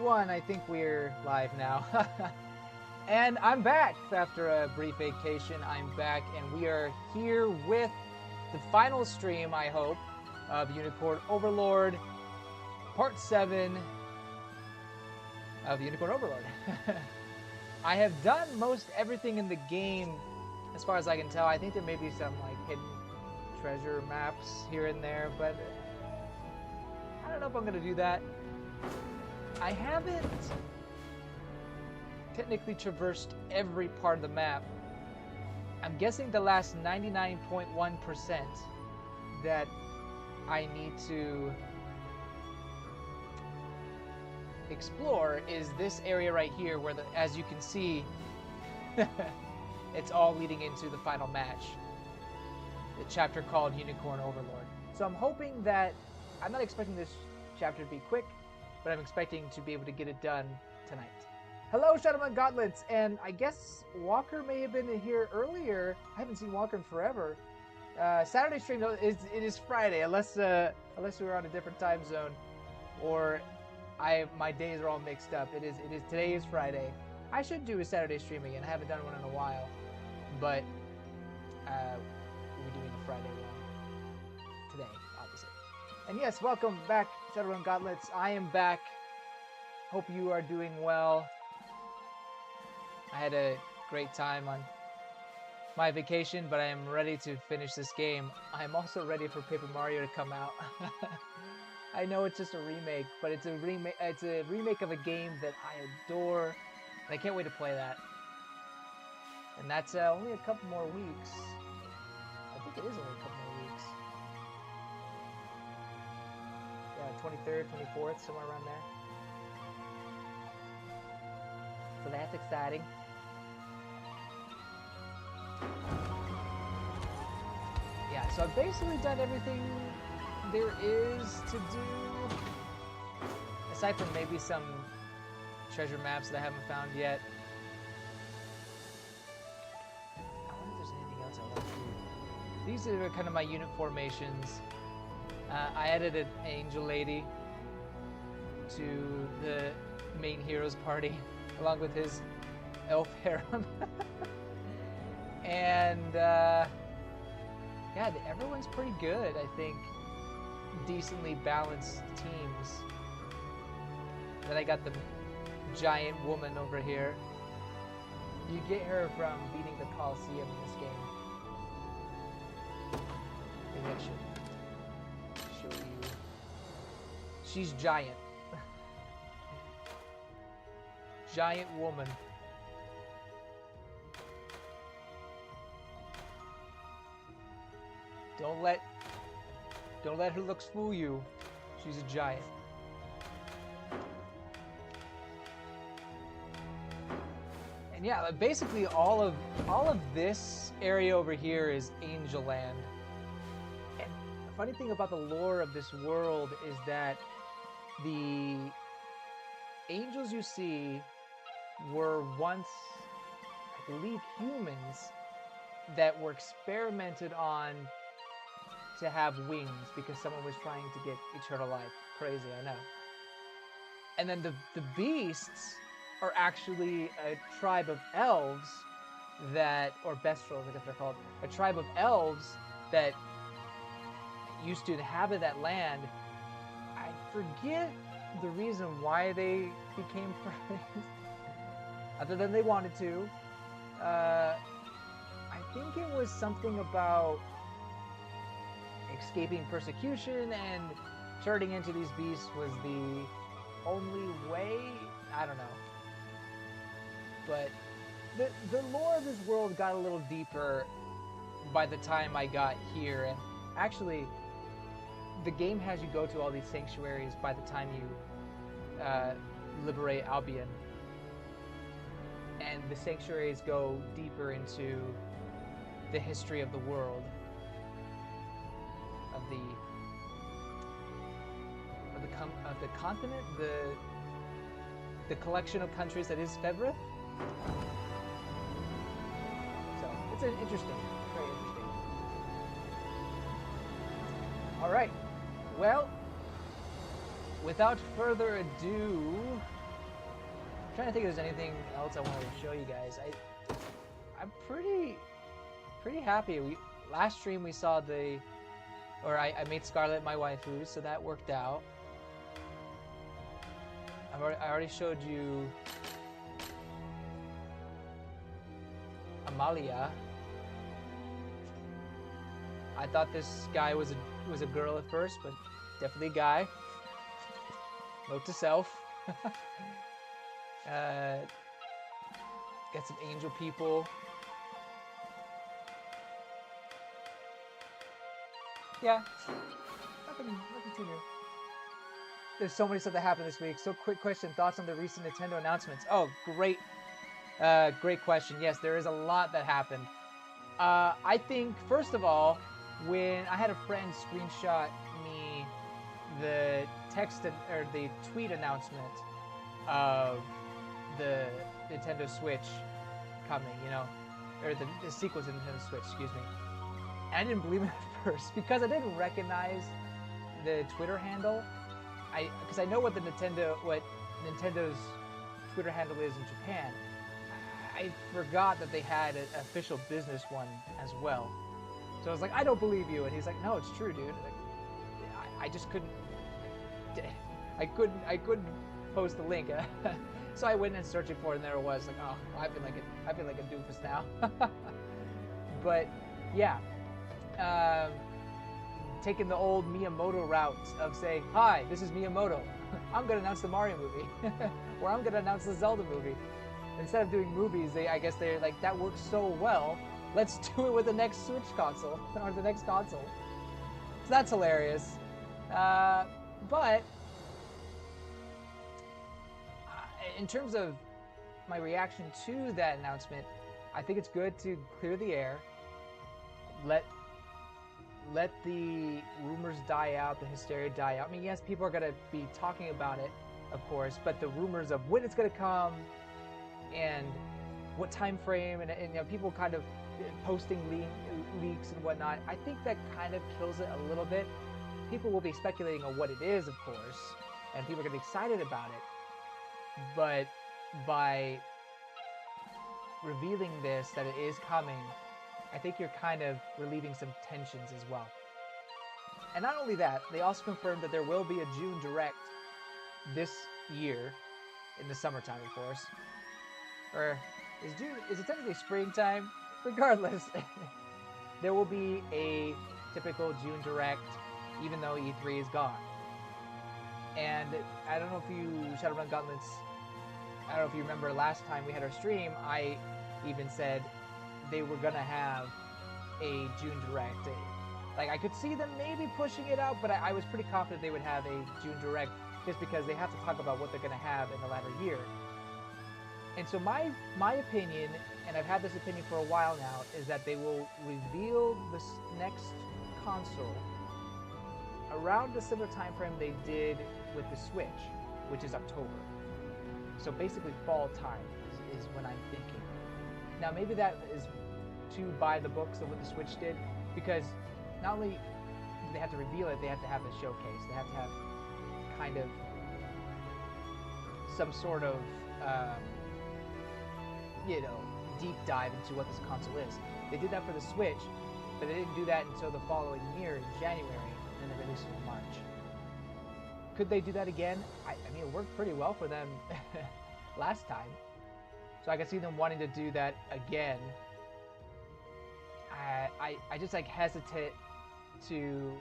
everyone, I think we're live now. And I'm back after a brief vacation. I'm back, and we are here with the final stream, I hope, of Unicorn Overlord, Part 7 of Unicorn Overlord. I have done most everything in the game, as far as I can tell. I think there may be some like hidden treasure maps here and there, but I don't know if I'm going to do that. I haven't technically traversed every part of the map. I'm guessing the last 99.1% that I need to explore is this area right here where, as you can see, it's all leading into the final match. The chapter called Unicorn Overlord. So I'm hoping that, I'm not expecting this chapter to be quick, but I'm expecting to be able to get it done tonight. Hello, Shadowman Gauntlets, and I guess Walker may have been here earlier. I haven't seen Walker in forever. Saturday stream, though, it is Friday, unless we were on a different time zone, or my days are all mixed up. Today is Friday. I should do a Saturday stream again. I haven't done one in a while, but we'll be doing a Friday one today, obviously. And yes, welcome back, Shadowrun Gauntlets. I am back. Hope you are doing well. I had a great time on my vacation, but I am ready to finish this game. I'm also ready for Paper Mario to come out. I know it's just a remake, but it's a remake of a game that I adore, and I can't wait to play that. And that's only a couple more weeks. I think it is only a couple more weeks. Yeah, 23rd, 24th, somewhere around there. So that's exciting. Yeah, so I've basically done everything there is to do, aside from maybe some treasure maps that I haven't found yet. I wonder if there's anything else I want to do. These are kind of my unit formations. I added an angel lady to the main hero's party, along with his elf harem. And yeah, everyone's pretty good, I think. Decently balanced teams. Then I got the giant woman over here. You get her from beating the Colosseum in this game. Maybe I should show you. She's giant. Giant woman. Don't let her looks fool you. She's a giant. And yeah, basically all of this area over here is Angel Land. And the funny thing about the lore of this world is that the angels you see were once, I believe, humans that were experimented on to have wings because someone was trying to get eternal life. Crazy, I know. And then the beasts are actually a tribe of elves that, or bestrels, I guess they're called, a tribe of elves that used to inhabit that land. I forget the reason why they became friends, other than they wanted to. I think it was something about escaping persecution, and turning into these beasts was the only way. I don't know. But the lore of this world got a little deeper by the time I got here. And actually, the game has you go to all these sanctuaries by the time you liberate Albion. And the sanctuaries go deeper into the history of the world. Of the continent, the collection of countries that is Fevirth. So it's an interesting, very interesting. All right, well, without further ado, trying to think if there's anything else I wanted to show you guys. I'm pretty happy. Last stream we saw I made Scarlet my waifu, so that worked out. I already showed you Amalia. I thought this guy was a girl at first, but definitely a guy. Note to self. Got some angel people. Yeah, nothing too new. There's so many stuff that happened this week. So quick question, thoughts on the recent Nintendo announcements? Oh, great question. Yes, there is a lot that happened. I think, first of all, when I had a friend screenshot me the the tweet announcement of the Nintendo Switch coming, or the sequel to Nintendo Switch, excuse me. And I didn't believe it at first because I didn't recognize the Twitter handle. Because I know what Nintendo's Twitter handle is in Japan. I forgot that they had an official business one as well. So I was like, I don't believe you, and he's like, no, it's true, dude. Like, I just couldn't. I couldn't post the link. So I went and searched for it, and there it was. Like, oh, I feel like a doofus now. But yeah, taking the old Miyamoto route of saying, hi, this is Miyamoto. I'm gonna announce the Mario movie, or I'm gonna announce the Zelda movie. Instead of doing movies, I guess they're like, that works so well. Let's do it with the next Switch console, or the next console. So that's hilarious. But in terms of my reaction to that announcement, I think it's good to clear the air. Let the rumors die out, the hysteria die out. I mean, yes, people are going to be talking about it, of course, but the rumors of when it's going to come and what time frame and people kind of posting leaks and whatnot, I think that kind of kills it a little bit. People will be speculating on what it is, of course, and people are going to be excited about it. But by revealing this, that it is coming, I think you're kind of relieving some tensions as well. And not only that, they also confirmed that there will be a June Direct this year, in the summertime, of course. Or is it technically springtime? Regardless, there will be a typical June Direct, even though E3 is gone. And I don't know if you, Shadowrun Gauntlets, I don't know if you remember last time we had our stream, I even said they were gonna have a June Direct. Like, I could see them maybe pushing it out, but I was pretty confident they would have a June Direct just because they have to talk about what they're gonna have in the latter year. And so my opinion, and I've had this opinion for a while now, is that they will reveal this next console around the similar time frame they did with the Switch, which is October. So basically fall time is when I'm thinking. Now maybe that is to buy the books of what the Switch did, because not only do they have to reveal it, they have to have a showcase. They have to have kind of some sort of deep dive into what this console is. They did that for the Switch, but they didn't do that until the following year in January, and then they released it in March. Could they do that again? I mean, it worked pretty well for them last time, so I can see them wanting to do that again. I just hesitate to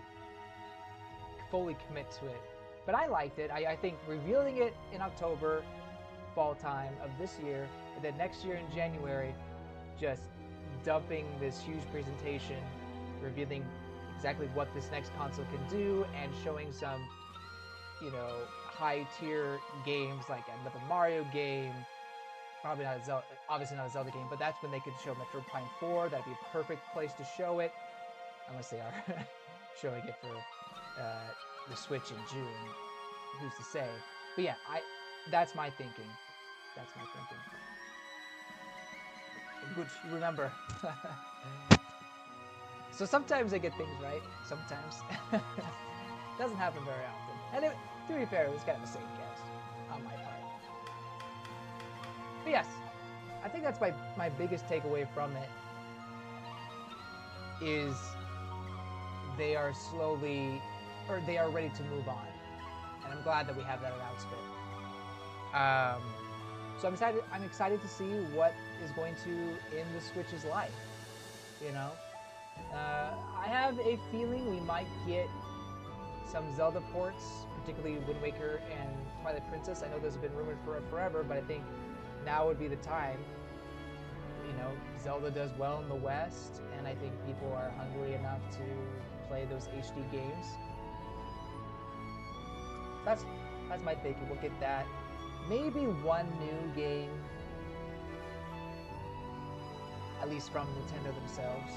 fully commit to it, but I liked it. I think revealing it in October, fall time of this year, and then next year in January, just dumping this huge presentation, revealing exactly what this next console can do, and showing some, high-tier games like another Mario game. Probably not a Zelda, obviously not a Zelda game, but that's when they could show Metroid Prime 4. That'd be a perfect place to show it, unless they are showing it for the Switch in June. Who's to say? But yeah, that's my thinking. That's my thinking. Good, you remember. So sometimes I get things right. Sometimes. Doesn't happen very often. And to be fair, it was kind of a safe guess on my part. yes, I think that's my biggest takeaway from it is they are ready to move on. And I'm glad that we have that announcement. So I'm excited to see what is going to end the Switch's life. You know, I have a feeling we might get some Zelda ports, particularly Wind Waker and Twilight Princess. I know those have been rumored for forever, but I think now would be the time. You know, Zelda does well in the West, and I think people are hungry enough to play those HD games. That's my thinking. We'll get that. Maybe one new game, at least from Nintendo themselves.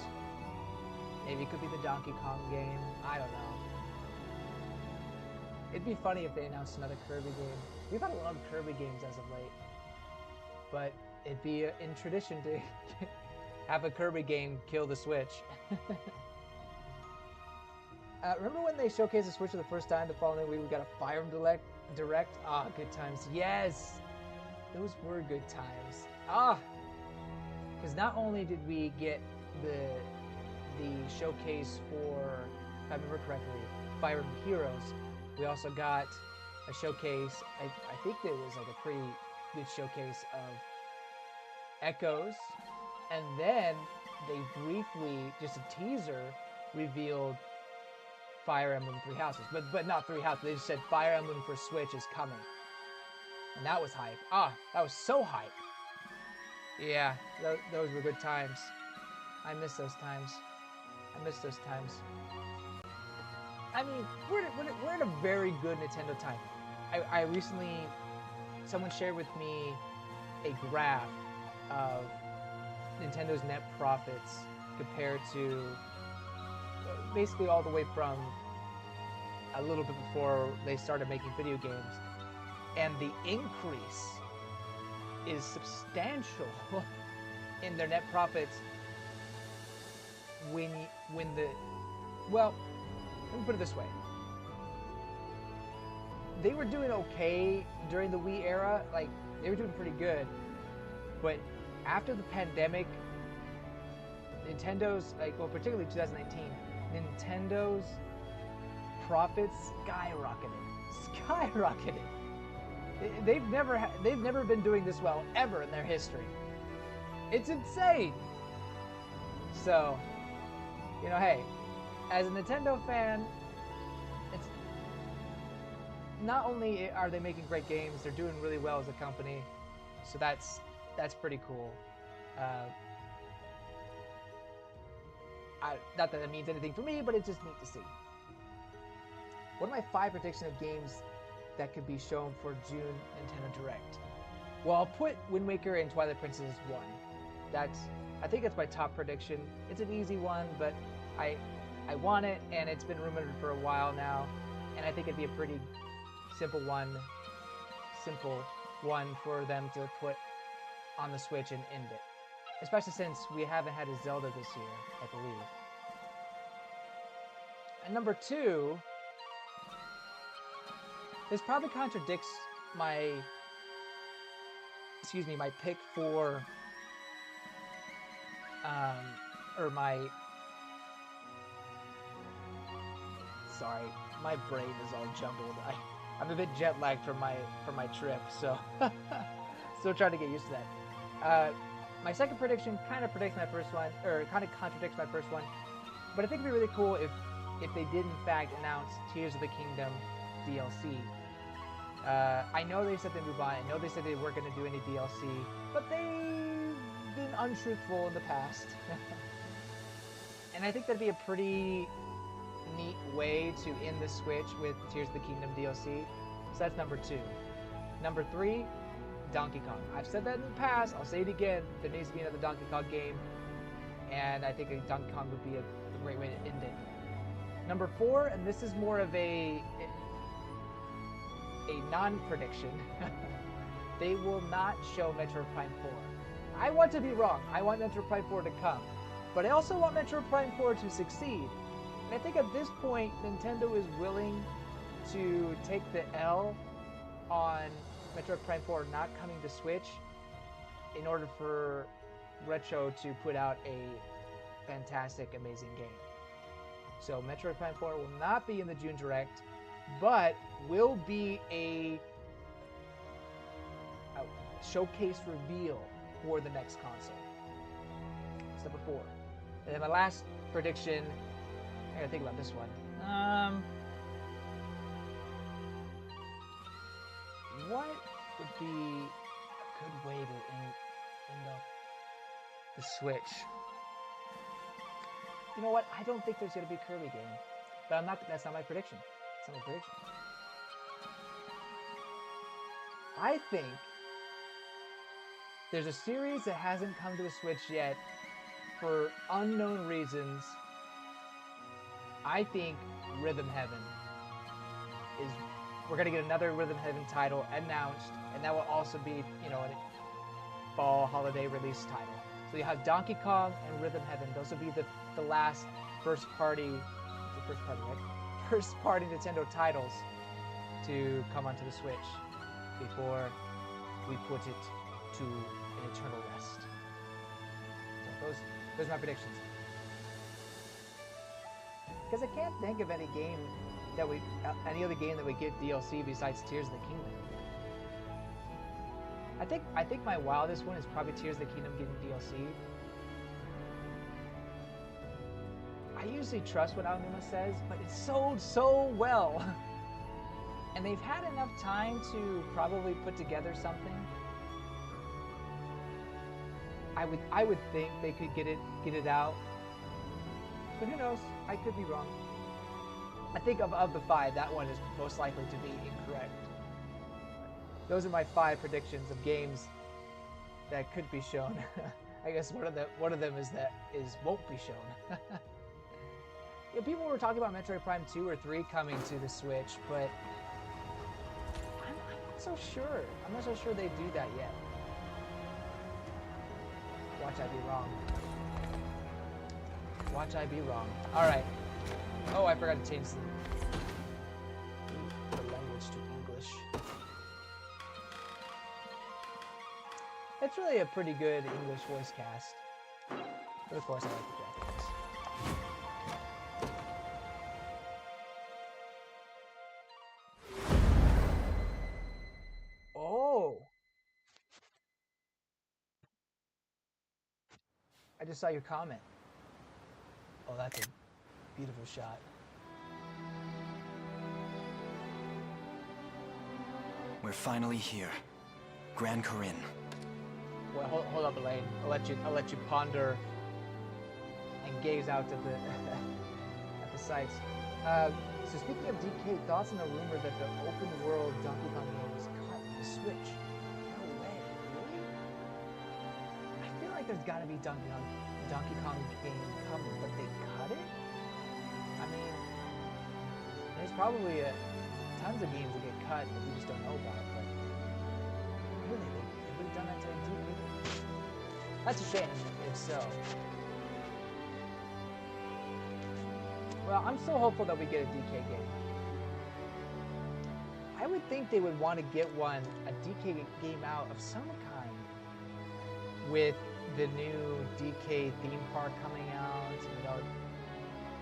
Maybe it could be the Donkey Kong game. I don't know. It'd be funny if they announced another Kirby game. We've had a lot of Kirby games as of late. But it'd be in tradition to have a Kirby game kill the Switch. Remember when they showcased the Switch for the first time the following week? We got a Fire Emblem Direct. Ah, good times. Yes! Those were good times. Ah! Because not only did we get the showcase for, if I remember correctly, Fire Emblem Heroes, we also got a showcase, I think there was like a pretty good showcase of Echoes, and then they briefly, just a teaser, revealed Fire Emblem Three Houses, but not Three Houses. They just said Fire Emblem for Switch is coming, and that was hype. Ah, that was so hype. Yeah, those were good times. I miss those times. I mean, we're in a very good Nintendo time. I recently, someone shared with me a graph of Nintendo's net profits compared to basically all the way from a little bit before they started making video games, and the increase is substantial in their net profits when the, well, let me put it this way. They were doing okay during the Wii era, like they were doing pretty good, but after the pandemic, Nintendo's, like, well, particularly 2019, Nintendo's profits skyrocketed. They've never been doing this well ever in their history. It's insane. So, you know, hey, as a Nintendo fan, it's not only are they making great games, they're doing really well as a company. So that's pretty cool. Not that it means anything for me, but it's just neat to see. What are my 5 predictions of games that could be shown for June Nintendo Direct? Well, I'll put Wind Waker and Twilight Princess as one. I think that's my top prediction. It's an easy one, but I want it, and it's been rumored for a while now, and I think it'd be a pretty simple one for them to put on the Switch and end it. Especially since we haven't had a Zelda this year, I believe. And number 2, this probably contradicts my pick for, or my, sorry, my brain is all jumbled. I'm a bit jet lagged from my trip, so still trying to get used to that. My second prediction kind of predicts my first one, or kind of contradicts my first one, but I think it'd be really cool if they did in fact announce Tears of the Kingdom DLC. I know they said they'd move on. I know they said they weren't going to do any DLC, but they've been untruthful in the past. And I think that'd be a pretty neat way to end the Switch with Tears of the Kingdom DLC. So that's number 2. Number 3, Donkey Kong. I've said that in the past. I'll say it again. There needs to be another Donkey Kong game, and I think Donkey Kong would be a great way to end it. Number 4, and this is more of a non-prediction. They will not show Metroid Prime 4. I want to be wrong. I want Metroid Prime 4 to come, but I also want Metroid Prime 4 to succeed. And I think at this point, Nintendo is willing to take the L on Metroid Prime 4 not coming to Switch in order for Retro to put out a fantastic, amazing game. So Metroid Prime 4 will not be in the June Direct, but will be a showcase reveal for the next console. That's number 4. And then my last prediction, I gotta think about this one. What would be a good way to end up the Switch? You know what? I don't think there's gonna be a Kirby game, but that's not my prediction. That's not my prediction. I think there's a series that hasn't come to the Switch yet for unknown reasons. I think Rhythm Heaven is... We're going to get another Rhythm Heaven title announced, and that will also be, you know, a fall holiday release title. So you have Donkey Kong and Rhythm Heaven. Those will be the last first-party... First-party Nintendo titles to come onto the Switch before we put it to an eternal rest. So those are my predictions. Because I can't think of any other game that would get DLC besides Tears of the Kingdom. I think my wildest one is probably Tears of the Kingdom getting DLC. I usually trust what Aonuma says, but it's sold so well. And they've had enough time to probably put together something. I would think they could get it out. But who knows? I could be wrong. I think of the 5, that one is most likely to be incorrect. Those are my 5 predictions of games that could be shown. I guess one of them is won't be shown. You know, people were talking about Metroid Prime 2 or 3 coming to the Switch, but I'm not so sure. I'm not so sure they do that yet. Watch I be wrong. Watch I be wrong. Alright. Oh, I forgot to change the language to English. It's really a pretty good English voice cast. But of course I like the graphics. Oh! I just saw your comment. Oh, that's a beautiful shot. We're finally here. Gran Corinne. Well, hold up, Elaine. I'll let you ponder and gaze out at the at the sights. So speaking of DK, thoughts on the rumor that the open world Donkey Kong game was cut in the Switch? No way, really? I feel like there's got to be Donkey Kong game coming, but they cut it? I mean, there's probably tons of games that get cut that we just don't know about, but really, they would have done that to DK? That's a shame, if so. Well, I'm still hopeful that we get a DK game. I would think they would want to get a DK game out of some kind with the new DK theme park coming out, you know,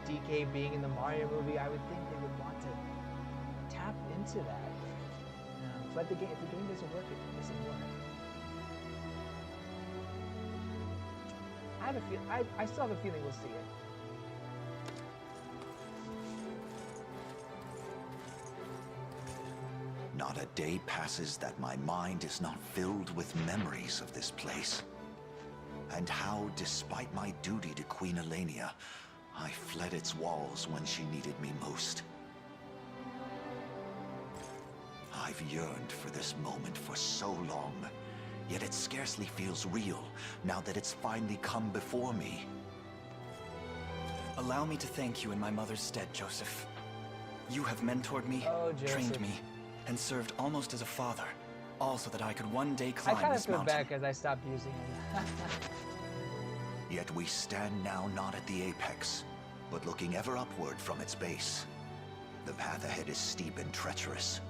DK being in the Mario movie. I would think they would want to tap into that. But if the game doesn't work, it doesn't work. I still have a feeling we'll see it. Not a day passes that my mind is not filled with memories of this place. And how, despite my duty to Queen Elenia, I fled its walls when she needed me most. I've yearned for this moment for so long, yet it scarcely feels real now that it's finally come before me. Allow me to thank you in my mother's stead, Joseph. You have mentored me, trained me, and served almost as a father, all so that I could one day climb this mountain. I kind of feel bad because I stopped using him. Yet we stand now not at the apex, but looking ever upward from its base. The path ahead is steep and treacherous.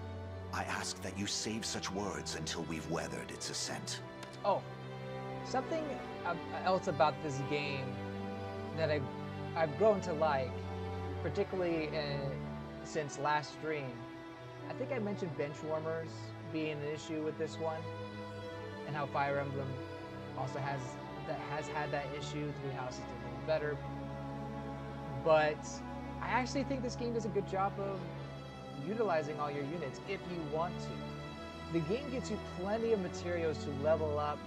I ask that you save such words until we've weathered its ascent. Oh, Something else about this game that I've grown to like, particularly since last stream. I think I mentioned benchwarmers being an issue with this one, and how Fire Emblem also has had that issue. Three Houses did a little better, but I actually think this game does a good job of utilizing all your units if you want to. The game gets you plenty of materials to level up,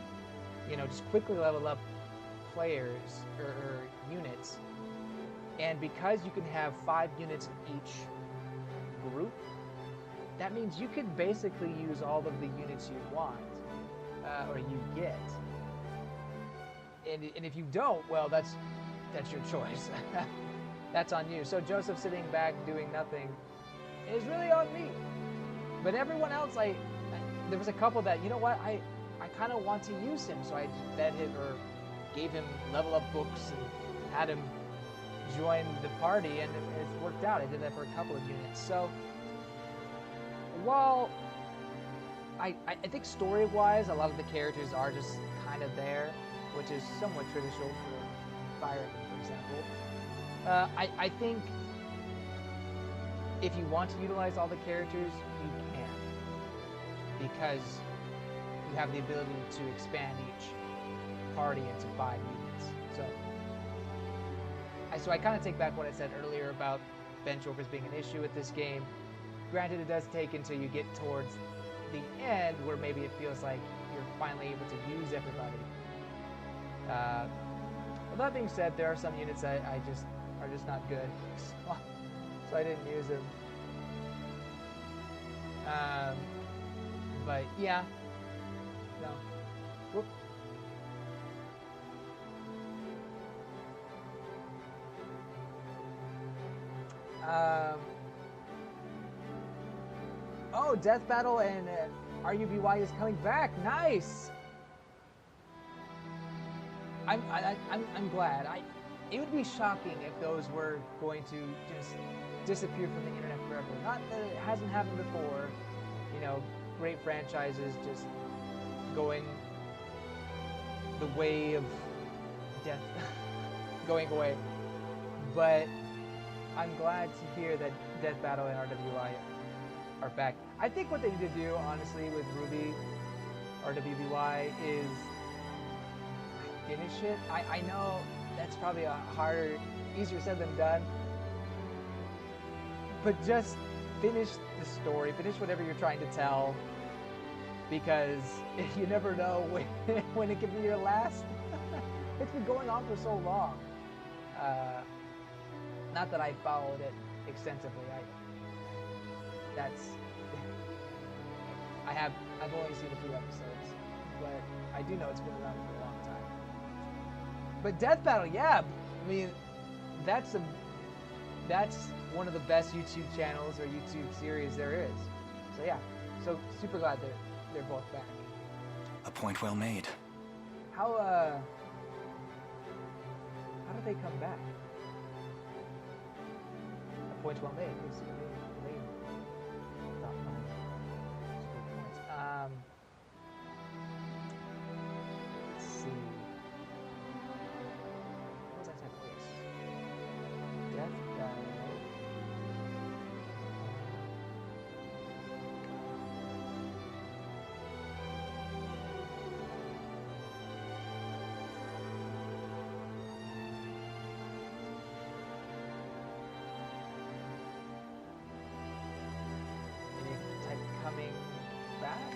you know, just quickly level up players or units. And because you can have 5 units in each group, that means you can basically use all of the units you want, or you get. And if you don't, well, that's your choice. That's on you. So Joseph sitting back doing nothing is really on me. But everyone else, there was a couple that, you know what, I kind of want to use him, so I fed him or gave him level up books and had him join the party, and it's worked out. I did that for a couple of units. So while I think story-wise, a lot of the characters are just kind of there, which is somewhat traditional for Fire Emblem, for example. I think if you want to utilize all the characters, you can, because you have the ability to expand each party into 5 units. So I kind of take back what I said earlier about benchwarmers being an issue with this game. Granted, it does take until you get towards the end where maybe it feels like you're finally able to use everybody. With that being said, there are some units that are just not good, so I didn't use them. But yeah, no. Whoop. Oh, Death Battle and RUBY is coming back. Nice. I'm glad. It would be shocking if those were going to just disappear from the internet forever. Not that it hasn't happened before. You know, great franchises just going the way of death, going away. But I'm glad to hear that Death Battle and RWBY are back. I think what they need to do, honestly, with Ruby RWBY is finish it. I know that's probably easier said than done, but just finish the story, finish whatever you're trying to tell, because you never know when it could be your last. It's been going on for so long. Not that I followed it extensively. I've only seen a few episodes, but I do know it's been around for a long time. But Death Battle, yeah, I mean, that's one of the best YouTube channels or YouTube series there is. So yeah, so super glad they're both back. A point well made. How did they come back? A point well made. Let's see. What was that type of voice? Death Battle. Any type coming back?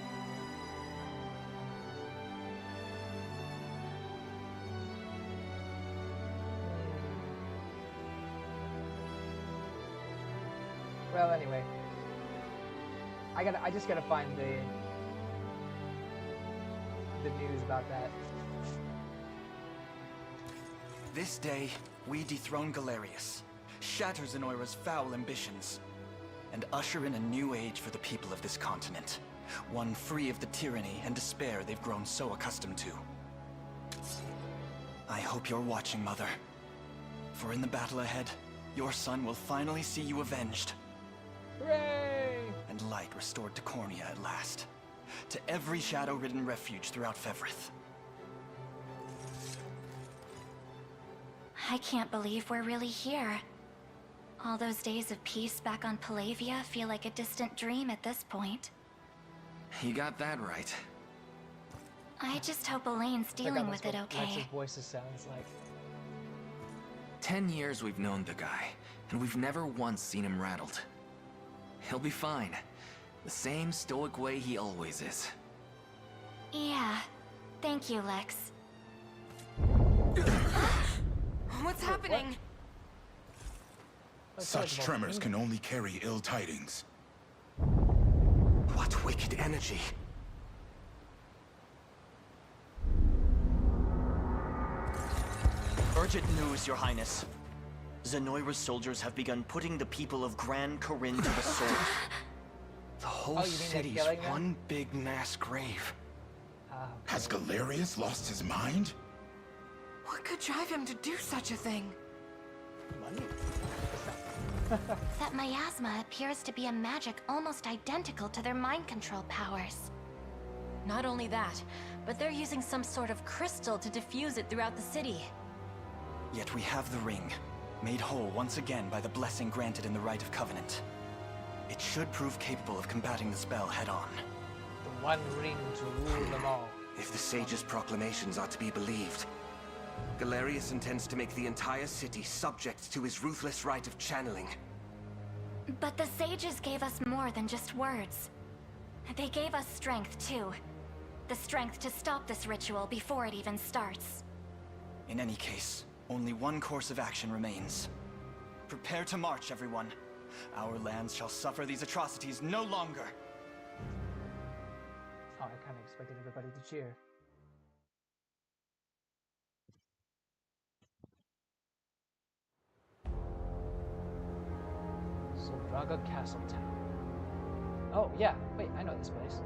Well, anyway, I just gotta find the news about that. This day, we dethrone Galerius, shatter Zenoria's foul ambitions, and usher in a new age for the people of this continent. One free of the tyranny and despair they've grown so accustomed to. I hope you're watching, Mother. For in the battle ahead, your son will finally see you avenged. Hooray! And light restored to Cornea at last. To every shadow-ridden refuge throughout Fevirth. I can't believe we're really here. All those days of peace back on Palavia feel like a distant dream at this point. You got that right. I just hope Elaine's dealing with it okay. Lex's voice sounds like. 10 years we've known the guy, and we've never once seen him rattled. He'll be fine. The same stoic way he always is. Yeah. Thank you, Lex. What's happening? Such tremors can only carry ill tidings. What wicked energy. Urgent news, Your Highness. Zenoria's soldiers have begun putting the people of Gran Corinne to the sword. The whole Oh, you mean they're city's killing them? one big mass grave. Has Galerius lost his mind? What could drive him to do such a thing? Money? That miasma appears to be a magic almost identical to their mind control powers. Not only that, but they're using some sort of crystal to diffuse it throughout the city. Yet we have the ring, made whole once again by the blessing granted in the Rite of Covenant. It should prove capable of combating the spell head-on. The one ring to rule them all. If the sage's proclamations are to be believed, Galerius intends to make the entire city subject to his ruthless rite of channeling. But the sages gave us more than just words. They gave us strength, too. The strength to stop this ritual before it even starts. In any case, only one course of action remains. Prepare to march, everyone. Our lands shall suffer these atrocities no longer. Oh, I kind of expected everybody to cheer. Sildraga Castletown. Oh, yeah. Wait, I know this place.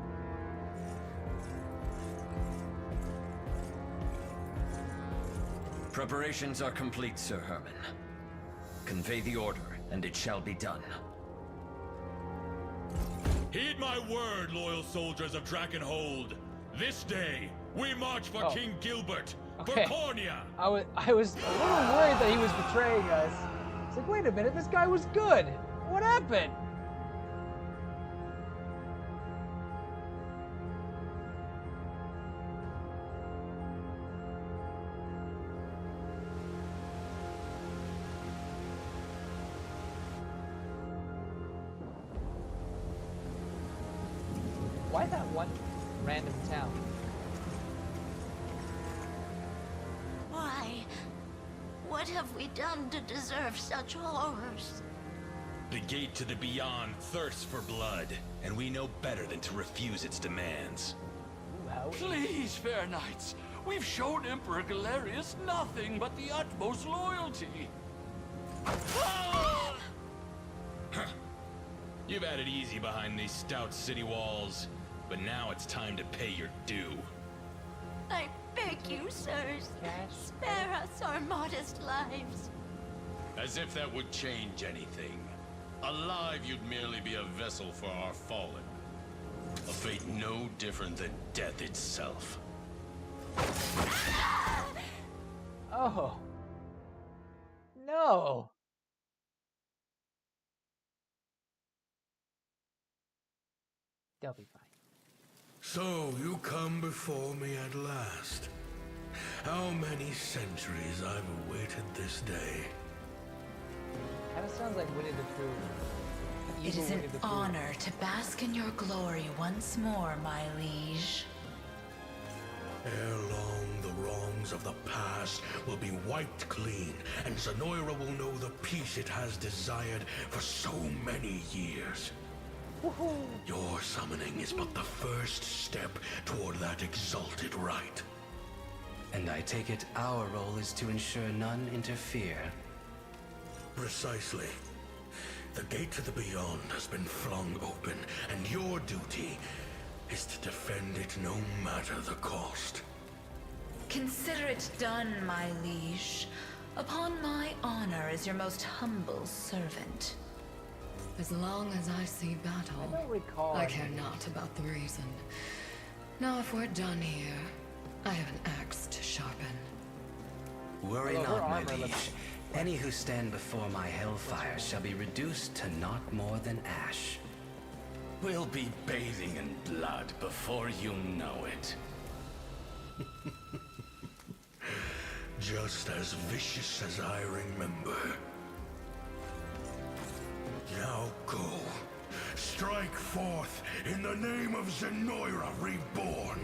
Preparations are complete, Sir Herman. Convey the order, and it shall be done. Heed my word, loyal soldiers of Drakenhold. This day, we march for King Gilbert, Okay. for Cornia. I was a little worried that he was betraying us. It's like, wait a minute, this guy was good. What happened? Why that one random town? Why? What have we done to deserve such horrors? The gate to the beyond thirsts for blood, and we know better than to refuse its demands. Please, fair knights, we've shown Emperor Galerius nothing but the utmost loyalty. Huh. You've had it easy behind these stout city walls, but now it's time to pay your due. I beg you, sirs, spare us our modest lives. As if that would change anything. Alive, you'd merely be a vessel for our fallen. A fate no different than death itself. Oh. No. They'll be fine. So you come before me at last. How many centuries I've awaited this day. Kind of sounds like Winnie the Pooh. It Evil is an Winnie the Pooh. honor to bask in your glory once more, my liege. Ere long, the wrongs of the past will be wiped clean, and Zenorian will know the peace it has desired for so many years. Your summoning is but the first step toward that exalted rite. And I take it our role is to ensure none interfere. Precisely. The gate to the beyond has been flung open, and your duty is to defend it no matter the cost. Consider it done, my liege. Upon my honor as your most humble servant. As long as I see battle, I don't recall. I care not about the reason. Now, if we're done here, I have an axe to sharpen. Worry Although her not, my armor liege. looks- Any who stand before my hellfire shall be reduced to not more than ash. We'll be bathing in blood before you know it. Just as vicious as I remember. Now go. Strike forth in the name of Zenorian reborn.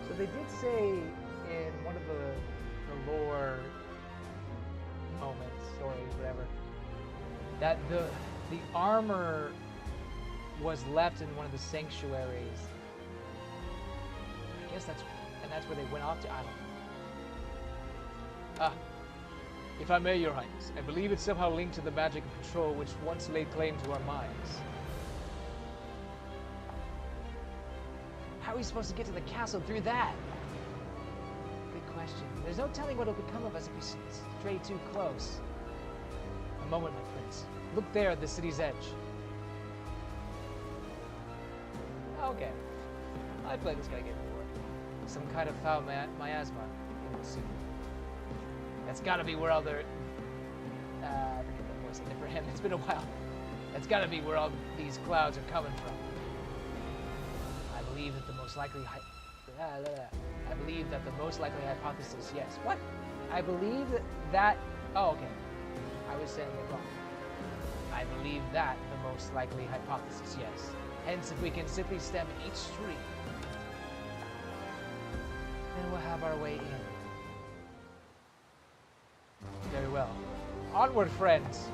So they did say in one of the lore moments, stories, whatever, that the armor was left in one of the sanctuaries. I guess that's where they went off to. I don't know. If I may, Your Highness, I believe it's somehow linked to the magic of control which once laid claim to our minds. How are we supposed to get to the castle through that? Good question. There's no telling what will become of us if we stray too close. A moment, my prince. Look there at the city's edge. Okay. I played this guy game before. Some kind of foul miasma, it would seem. That's gotta be where all the... I forget that voice I did for him. It's been a while. That's gotta be where all these clouds are coming from. I believe that the most likely hypothesis, yes. What? I believe that... Oh, okay. I was saying it wrong. I believe that the most likely hypothesis, yes. Hence, if we can simply stem each stream, then we'll have our way in. Very well. Onward, friends.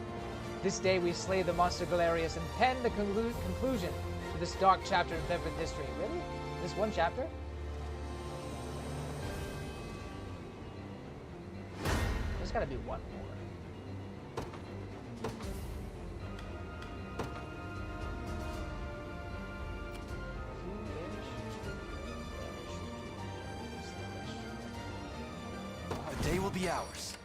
This day we slay the monster Galerius and pen the conclusion to this dark chapter in Fevirth history. Really? This one chapter? There's gotta be one more. The day will be ours.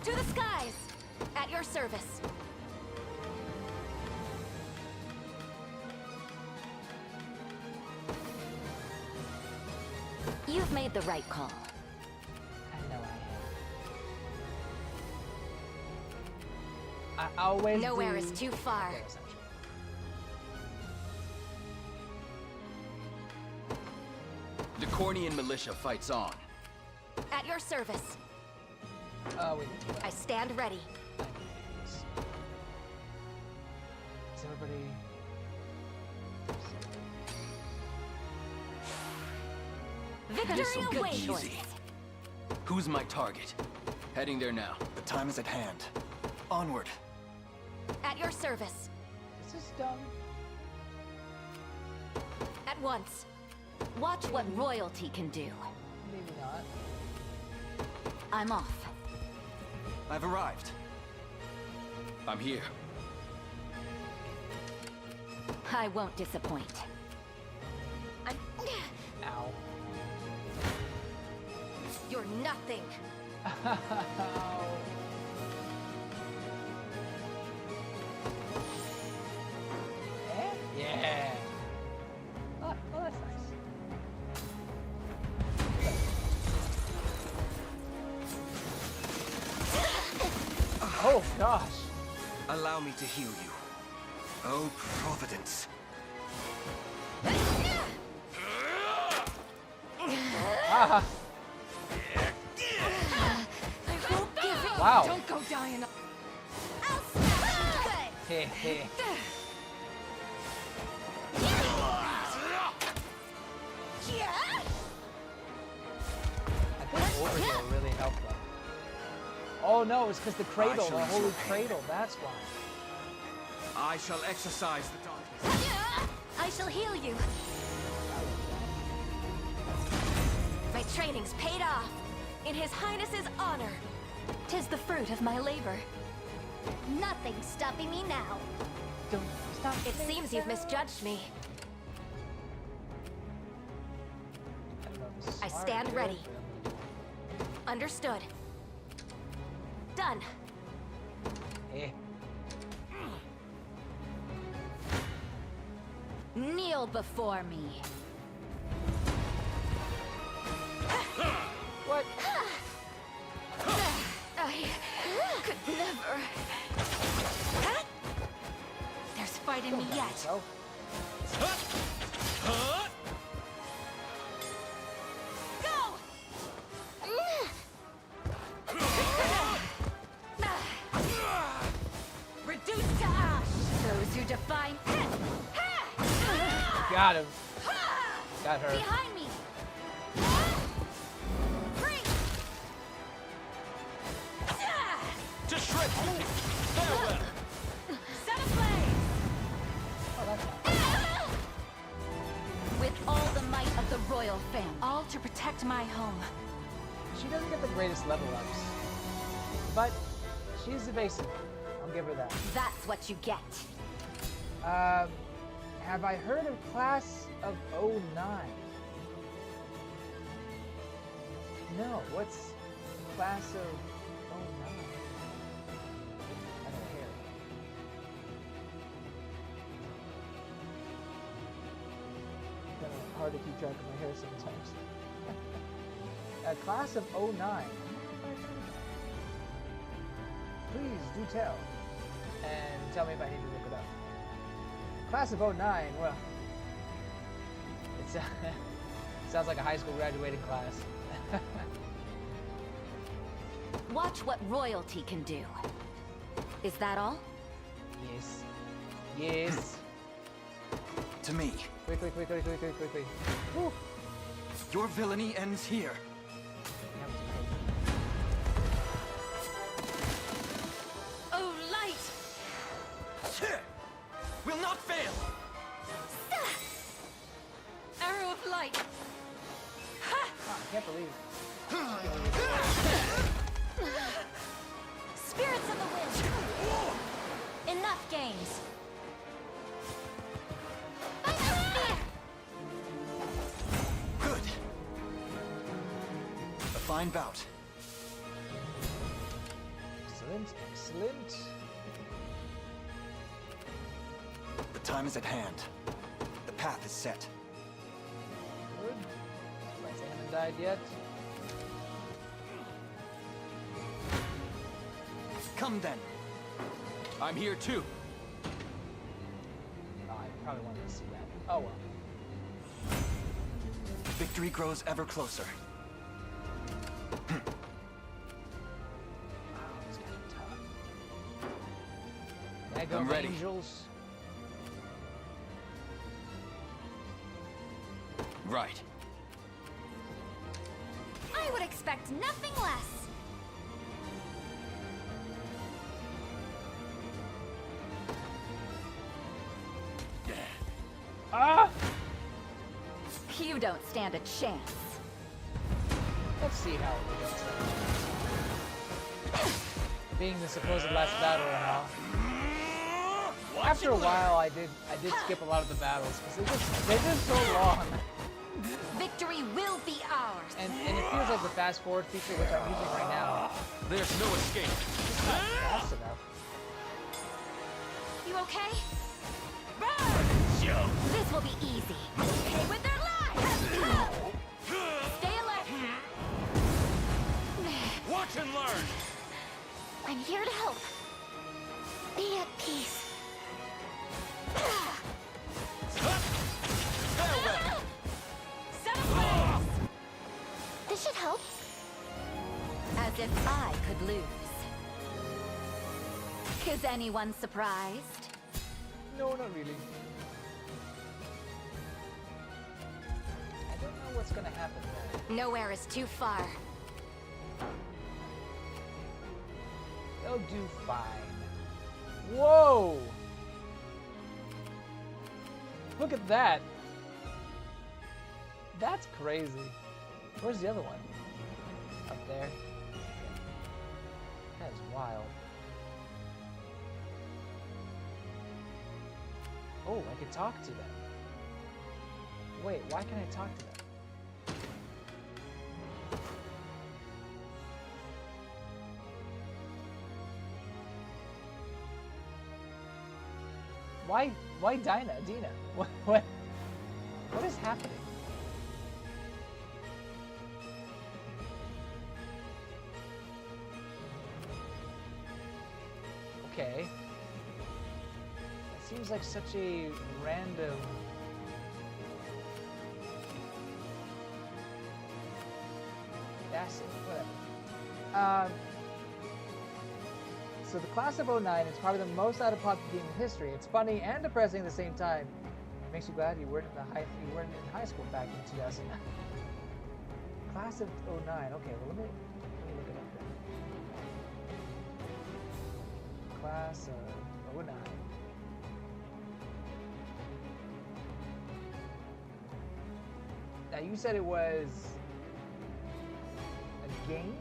To the skies! At your service. You've made the right call. I know I have. I always Nowhere is too far. Okay, that's not true. The Cornian militia fights on. At your service. Wait. I stand ready. Is everybody... Victory This'll be awaits. easy. Who's my target? Heading there now. The time is at hand. Onward. At your service. This is dumb. At once. Watch what royalty can do. Maybe not. I'm off. I've arrived. I'm here. I won't disappoint. Ow. You're nothing. Yeah. Oh, that's nice. Oh gosh. Allow me to heal you. Oh, Providence. Ah. Wow. Don't go dying. Heh heh. I think Overlord really helped them. Oh no, it's because the cradle, the holy cradle, that's why. I shall exercise the darkness. I shall heal you. My training's paid off. In His Highness's honor. 'Tis the fruit of my labor. Nothing's stopping me now. Don't stop. It seems you've misjudged me. I don't know if I Smart, stand good, ready. but Understood. Done. Eh. Kneel before me. What? I could never. There's fight in me yet. Oh. Go! Reduced to ash. Those who define. Got him. Got her. Behind me. To shreds with you! Farewell! Set ablaze! With all the might of the royal family. All to protect my home. She doesn't get the greatest level ups, but she's evasive. I'll give her that. That's what you get. Have I heard of Class of 09? No, what's Class of 09? I don't hear. Kind of hard to keep track of my hair sometimes. Class of 09. Please do tell. And tell me if I need to look it up. Class of 09, well, it's sounds like a high school graduating class. Watch what royalty can do. Is that all? Yes. Yes. To me. Quickly. Woo. Your villainy ends here. Oh, light! Will not fail! Arrow of light! Oh, I can't believe Spirits of the wind! Enough games! Good. A fine bout. Excellent. The time is at hand. The path is set. Good. I haven't died yet. Come then. I'm here too. Oh, I probably wanted to see that. Oh well. Victory grows ever closer. I'm ready. Angels. Right. I would expect nothing less. Ah! You don't stand a chance. Let's see how it goes. Being the supposed last battle and all. After a while, I did skip a lot of the battles because they're just so long. Victory will be ours. And it feels like the fast forward feature, which I'm using right now, There's no escape. is not fast enough. You okay? This will be easy. Pay with their lives! Stay alert! Watch and learn! I'm here to help. Be at peace. Farewell! Set ablaze! This should help. As if I could lose. Is anyone surprised? No, not really. I don't know what's gonna happen there. Nowhere is too far. They'll do fine. Whoa! Look at that. That's crazy. Where's the other one? Up there. That is wild. Oh, I could talk to them. Wait, why can't I talk to them? Why Dina? What is happening? Okay. It seems like such a random... That's it, whatever. So the class of 09 is probably the most out-of-pocket game in history. It's funny and depressing at the same time. It makes you glad you weren't in high school back in 2009. Class of 09. Okay, well let me look it up then. Class of 09. Now you said it was a game?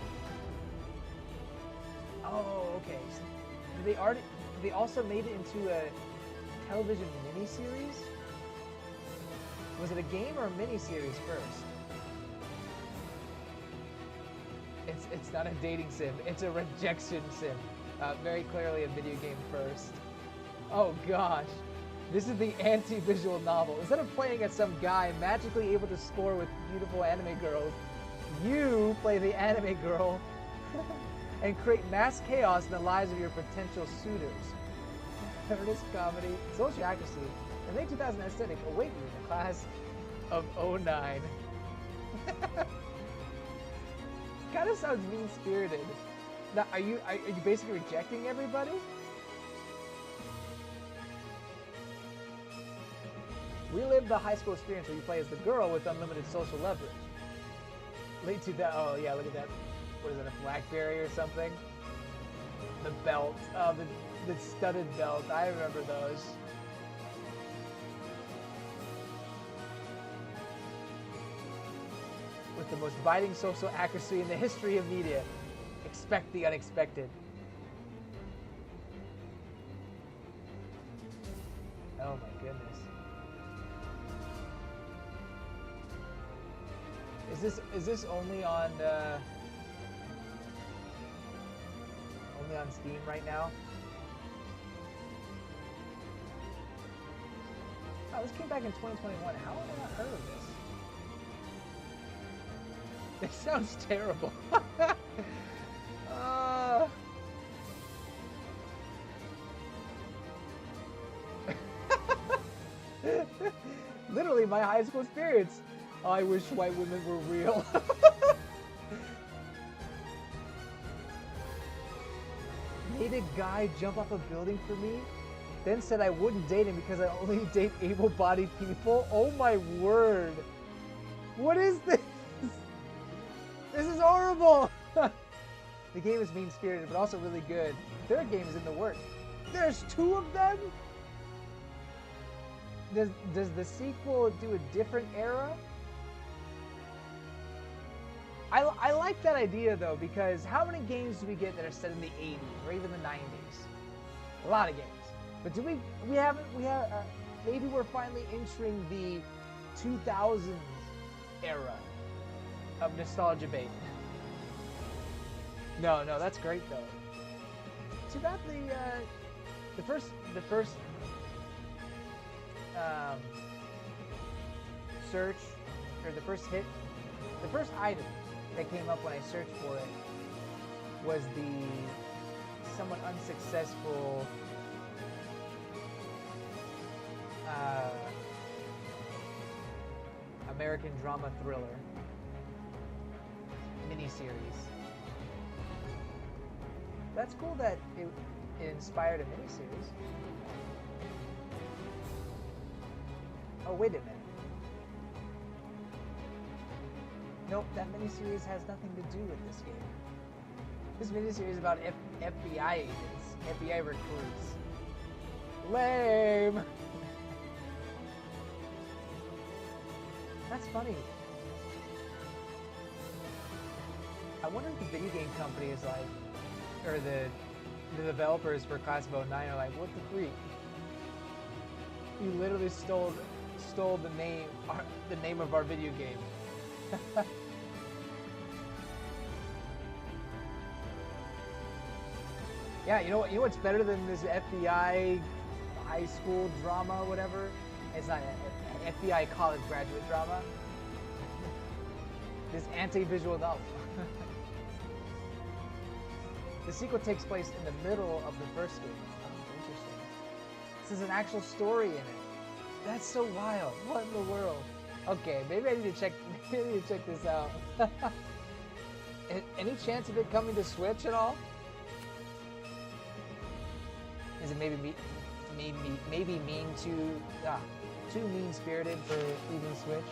Oh, okay. So they also made it into a television miniseries? Was it a game or a miniseries first? It's not a dating sim. It's a rejection sim. Very clearly a video game first. Oh gosh. This is the anti-visual novel. Instead of playing as some guy magically able to score with beautiful anime girls, you play the anime girl and create mass chaos in the lives of your potential suitors. Earnest comedy, social accuracy, and late 2000 aesthetic await you in the class of 09. Kind of sounds mean-spirited. Now, are you basically rejecting everybody? Relive the high school experience where you play as the girl with unlimited social leverage. Late 2000. Oh yeah, look at that. What is it, a Blackberry or something? The belt. Oh, the studded belt. I remember those. With the most biting social accuracy in the history of media. Expect the unexpected. Oh my goodness. Is this only on Steam right now? Oh, this came back in 2021. How have I not heard of this? It sounds terrible. Literally my high school experience. I wish white women were real. Made a guy jump off a building for me, then said I wouldn't date him because I only date able-bodied people. Oh my word. What is this? This is horrible. The game is mean-spirited, but also really good. The third game is in the works. There's 2 of them? Does the sequel do a different era? I like that idea though, because how many games do we get that are set in the 80s or even the 90s? A lot of games. But do we haven't maybe we're finally entering the 2000s era of nostalgia bait. No, that's great though. Too bad the first search, or the first hit, the first item that came up when I searched for it was the somewhat unsuccessful American drama thriller miniseries. That's cool that it inspired a miniseries. Oh, wait a minute. Nope, that miniseries has nothing to do with this game. This miniseries is about FBI agents, FBI recruits. Lame! That's funny. I wonder if the video game company is like, or the developers for Class of 09 are like, what the freak? You literally stole the name of our video game. Yeah, you know what's better than this FBI high high school drama or whatever. It's not an FBI college graduate drama. This anti-visual novel. The sequel takes place in the middle of the first game. Oh, interesting. This is an actual story in it. That's so wild. What in the world? Okay, maybe I need to check. Maybe I need to check this out. Any chance of it coming to Switch at all? Is it maybe too mean-spirited for even Switch?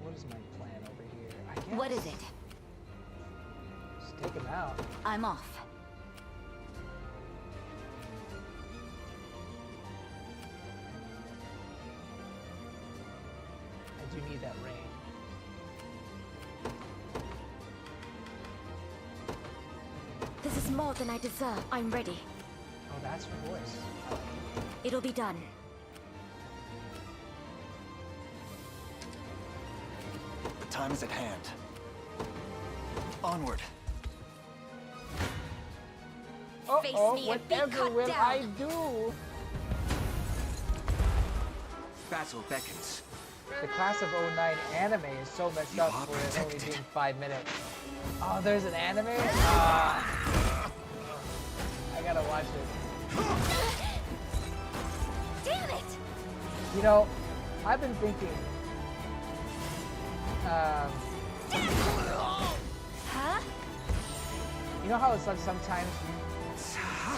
What is my plan over here? I guess. What is it? Just take him out. I'm off. I do need that rain. This is more than I deserve. I'm ready. Oh, that's her voice. I like it. It'll be done. The time is at hand. Onward. Face Uh-oh, me and be whatever cut will down. I do? Battle beckons. The class of 09 anime is so messed up for it only being 5 minutes. Oh, there's an anime? I gotta watch it. Damn it! You know, I've been thinking, Huh? you know how it's like sometimes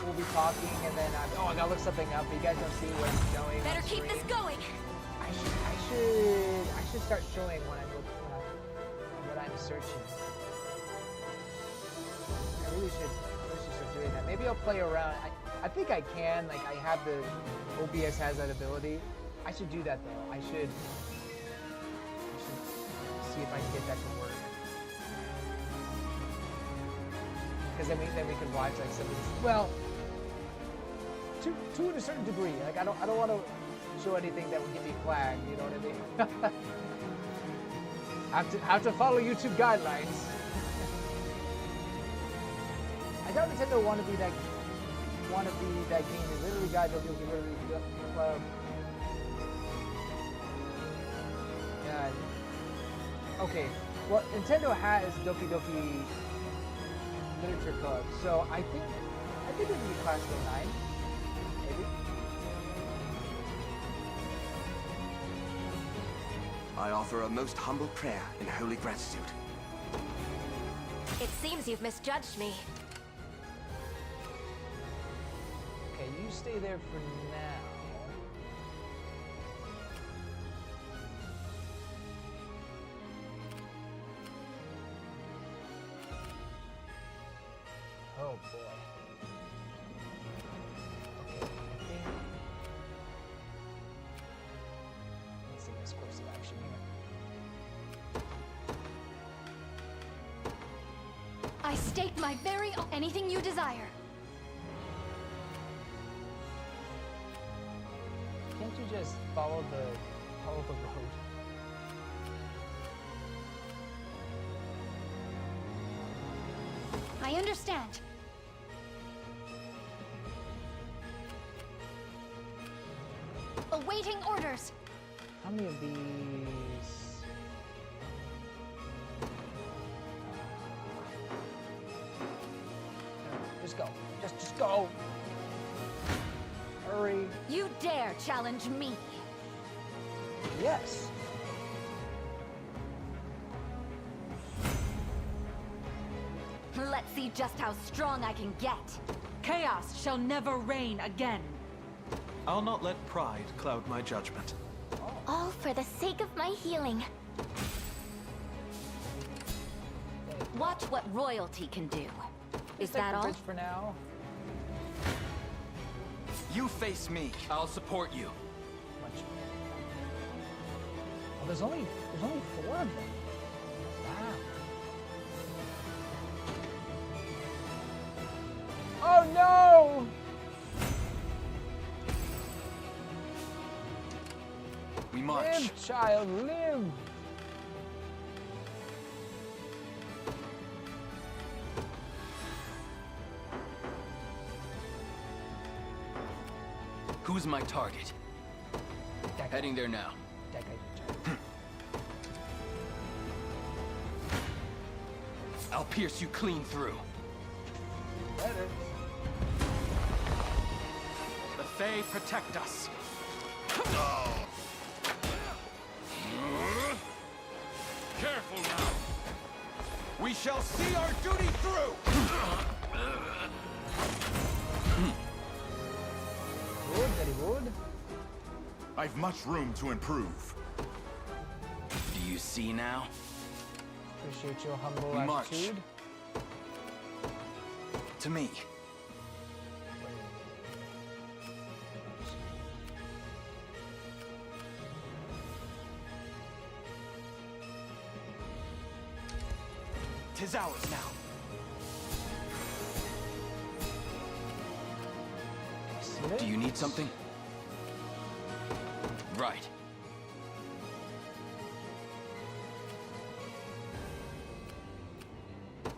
we'll be talking and then I gotta look something up, but you guys don't see what I'm showing. Better on keep screen. this going. I should start showing when what I'm searching. I really should start doing that. Maybe I'll play around. I think I can. Like I have the OBS has that ability. I should do that though. I should see if I can get that to work. Because then we could watch like some of these. Well, to a certain degree. Like I don't want to show anything that would give me flag. You know what I mean? have to follow YouTube guidelines. I doubt Nintendo want to be that game. They literally got club. God. Okay. Well, Nintendo has Doki Doki Literature Club, so I think it would be Class of 09, maybe. I offer a most humble prayer in holy gratitude. It seems you've misjudged me. Okay, you stay there for now. Oh boy. Okay, I think... Let's see this course of action here. I stake my very own anything you desire. Can't you just follow the road? I understand. Awaiting orders. How many of these? Just go. Just go. Hurry. You dare challenge me? Yes. Let's see just how strong I can get. Chaos shall never reign again. I'll not let pride cloud my judgment. All for the sake of my healing. Watch what royalty can do. Is that all? For now. You face me. I'll support you. Oh, there's only 4 of them. Wow. Oh no! We march. Live, child, live! Who's my target? Heading there now. I'll pierce you clean through. Better. The Fae protect us. Careful now. We shall see our duty through. Good, very good. I've much room to improve. Do you see now? Appreciate your humble March. attitude. To me. Tis ours now. Do you need something? Right.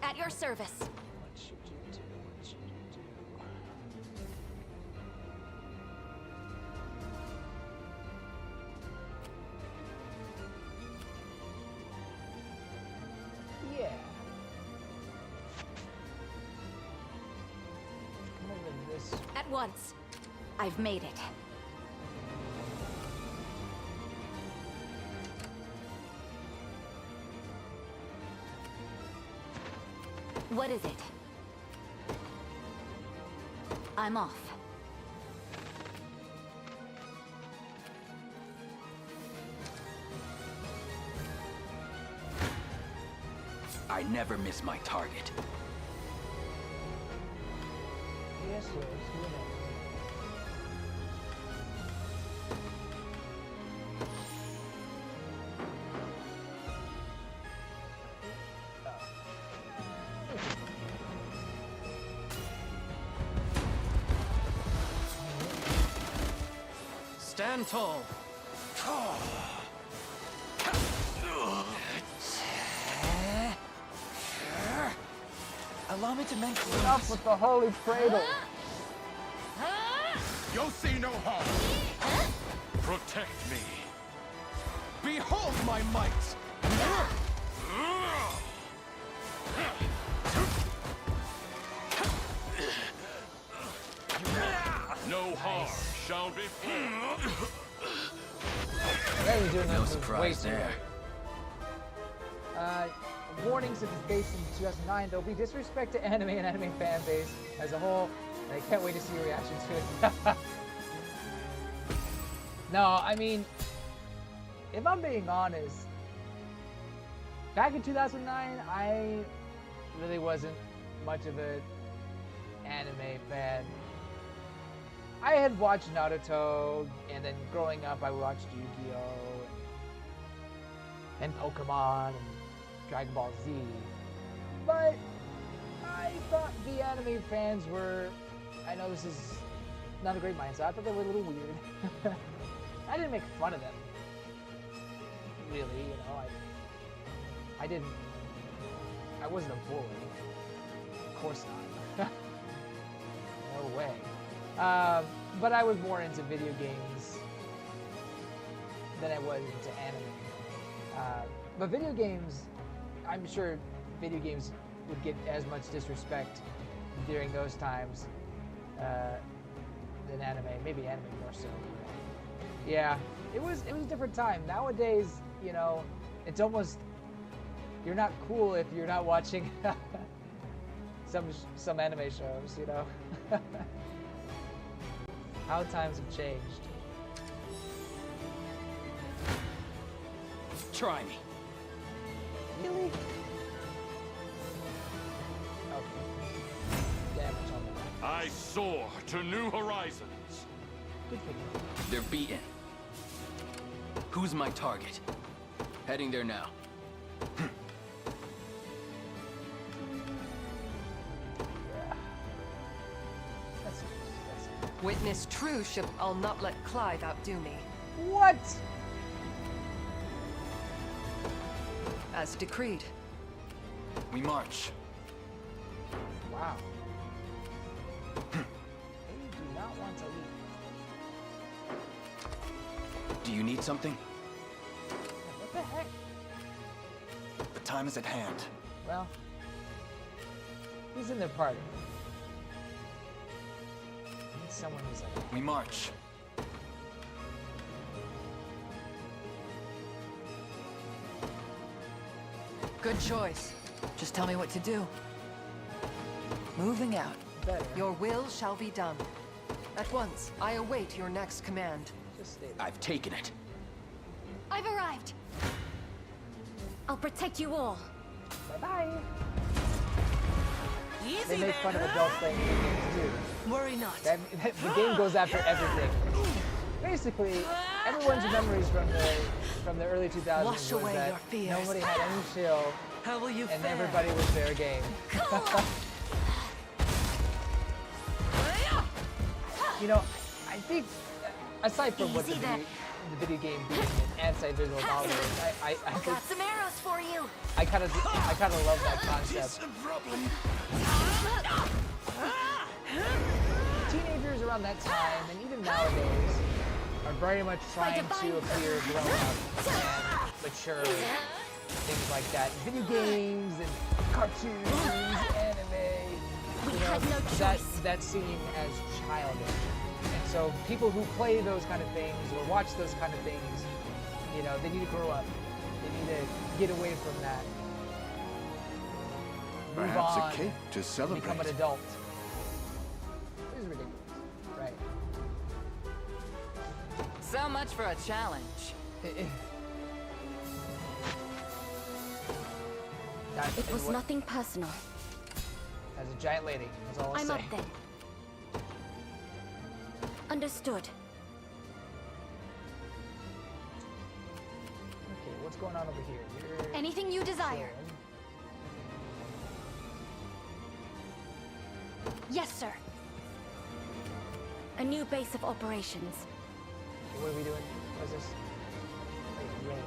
At your service. What should you do? What should you do? Yeah. Come over this. At once. I've made it. What is it? I'm off. I never miss my target. Yes, yes, you know. Stand tall. Allow me to mention Enough with the holy cradle. You'll see no harm. Protect me. Behold my might. No harm shall befall. No surprise there. Warnings if it's based in 2009, there'll be disrespect to anime and anime fan base as a whole, and I can't wait to see your reaction to it. No, I mean, if I'm being honest, back in 2009, I really wasn't much of an anime fan. I had watched Naruto, and then growing up I watched Yu-Gi-Oh! And Pokemon, and Dragon Ball Z. But I thought the anime fans were, I know this is not a great mindset, I thought they were a little weird. I didn't make fun of them. Really, you know, I wasn't a bully. Of course not. No way. But I was more into video games than I was into anime. But video games, I'm sure video games would get as much disrespect during those times than anime. Maybe anime more so. Yeah, it was a different time. Nowadays, you know, it's almost, you're not cool if you're not watching some anime shows, you know. How times have changed. Try me. Really? Okay. Damage on the I soar to new horizons. Good for you. They're beaten. Who's my target? Heading there now. Witness true ship, I'll not let Clive outdo me. What? As decreed. We march. Wow. They do not want to leave. Do you need something? What the heck? The time is at hand. Well, he's in their party. Need someone who's like, We march. Good choice. Just tell me what to do. Moving out. better. Your will shall be done. At once, I await your next command. Just stay there. I've taken it. I've arrived. I'll protect you all. Bye-bye. Easy They make fun of there. adults playing video games too. Worry not. The game goes after everything. Basically, everyone's memories from the early 2000s Wash was away that your fears. nobody had any chill, How will you and fare? everybody was fair game. You know, I think aside from what the video game being an anti-visual novel is, I got some arrows for you. I kind of love that concept. Teenagers around that time, and even nowadays, are very much trying to appear grown up and mature. Things like that. Video games and cartoons, anime. We had no choice. That's seen as childish. And so people who play those kind of things or watch those kind of things, you know, they need to grow up. They need to get away from that. Move Perhaps on. a cake to celebrate. Become an adult. It is ridiculous. Right. So much for a challenge. It was nothing personal. As a giant lady, that's all I'll I'm say. up then. Understood. Okay, what's going on over here? You're Anything you desire. Yes, sir. A new base of operations. Okay, what are we doing? What's this? Wait, rain.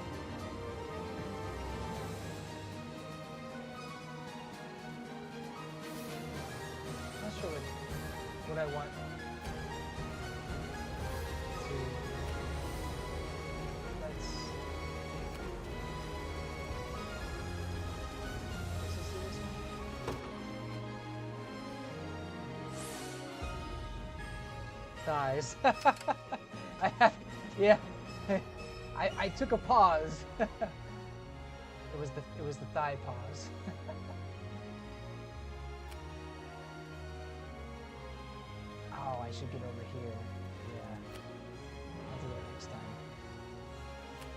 I'm not sure what I want to. Let's. Thighs. I have, yeah. I took a pause. It was the thigh pause. Oh, I should get over here. Yeah. I'll do that next time.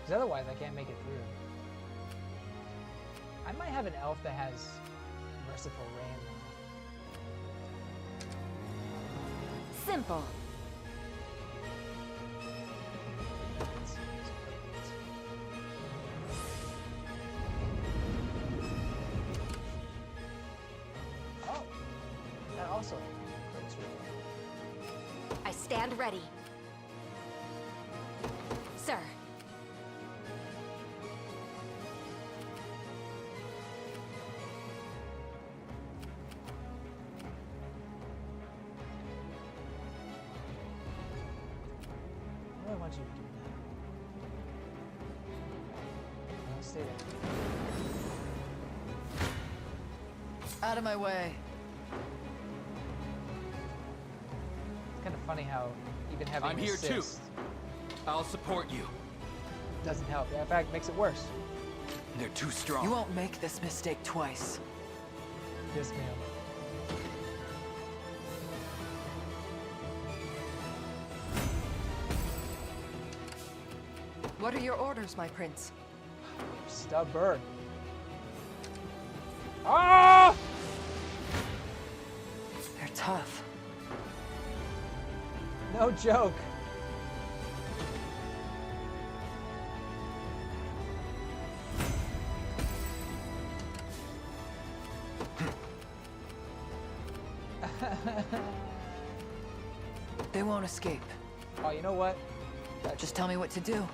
Because otherwise I can't make it through. I might have an elf that has merciful rain. Simple. Oh, that also breaks really. I stand ready. Sir. What do I want you to do now? I'll stay there. Out of my way. It's kind of funny how even having I'm here too. assist I'll support you. doesn't help. Yeah, in fact, it makes it worse. They're too strong. You won't make this mistake twice. Yes, ma'am. What are your orders, my prince? Stubborn. Ah! They're tough. No joke. They won't escape. Oh, you know what? Just tell me what to do.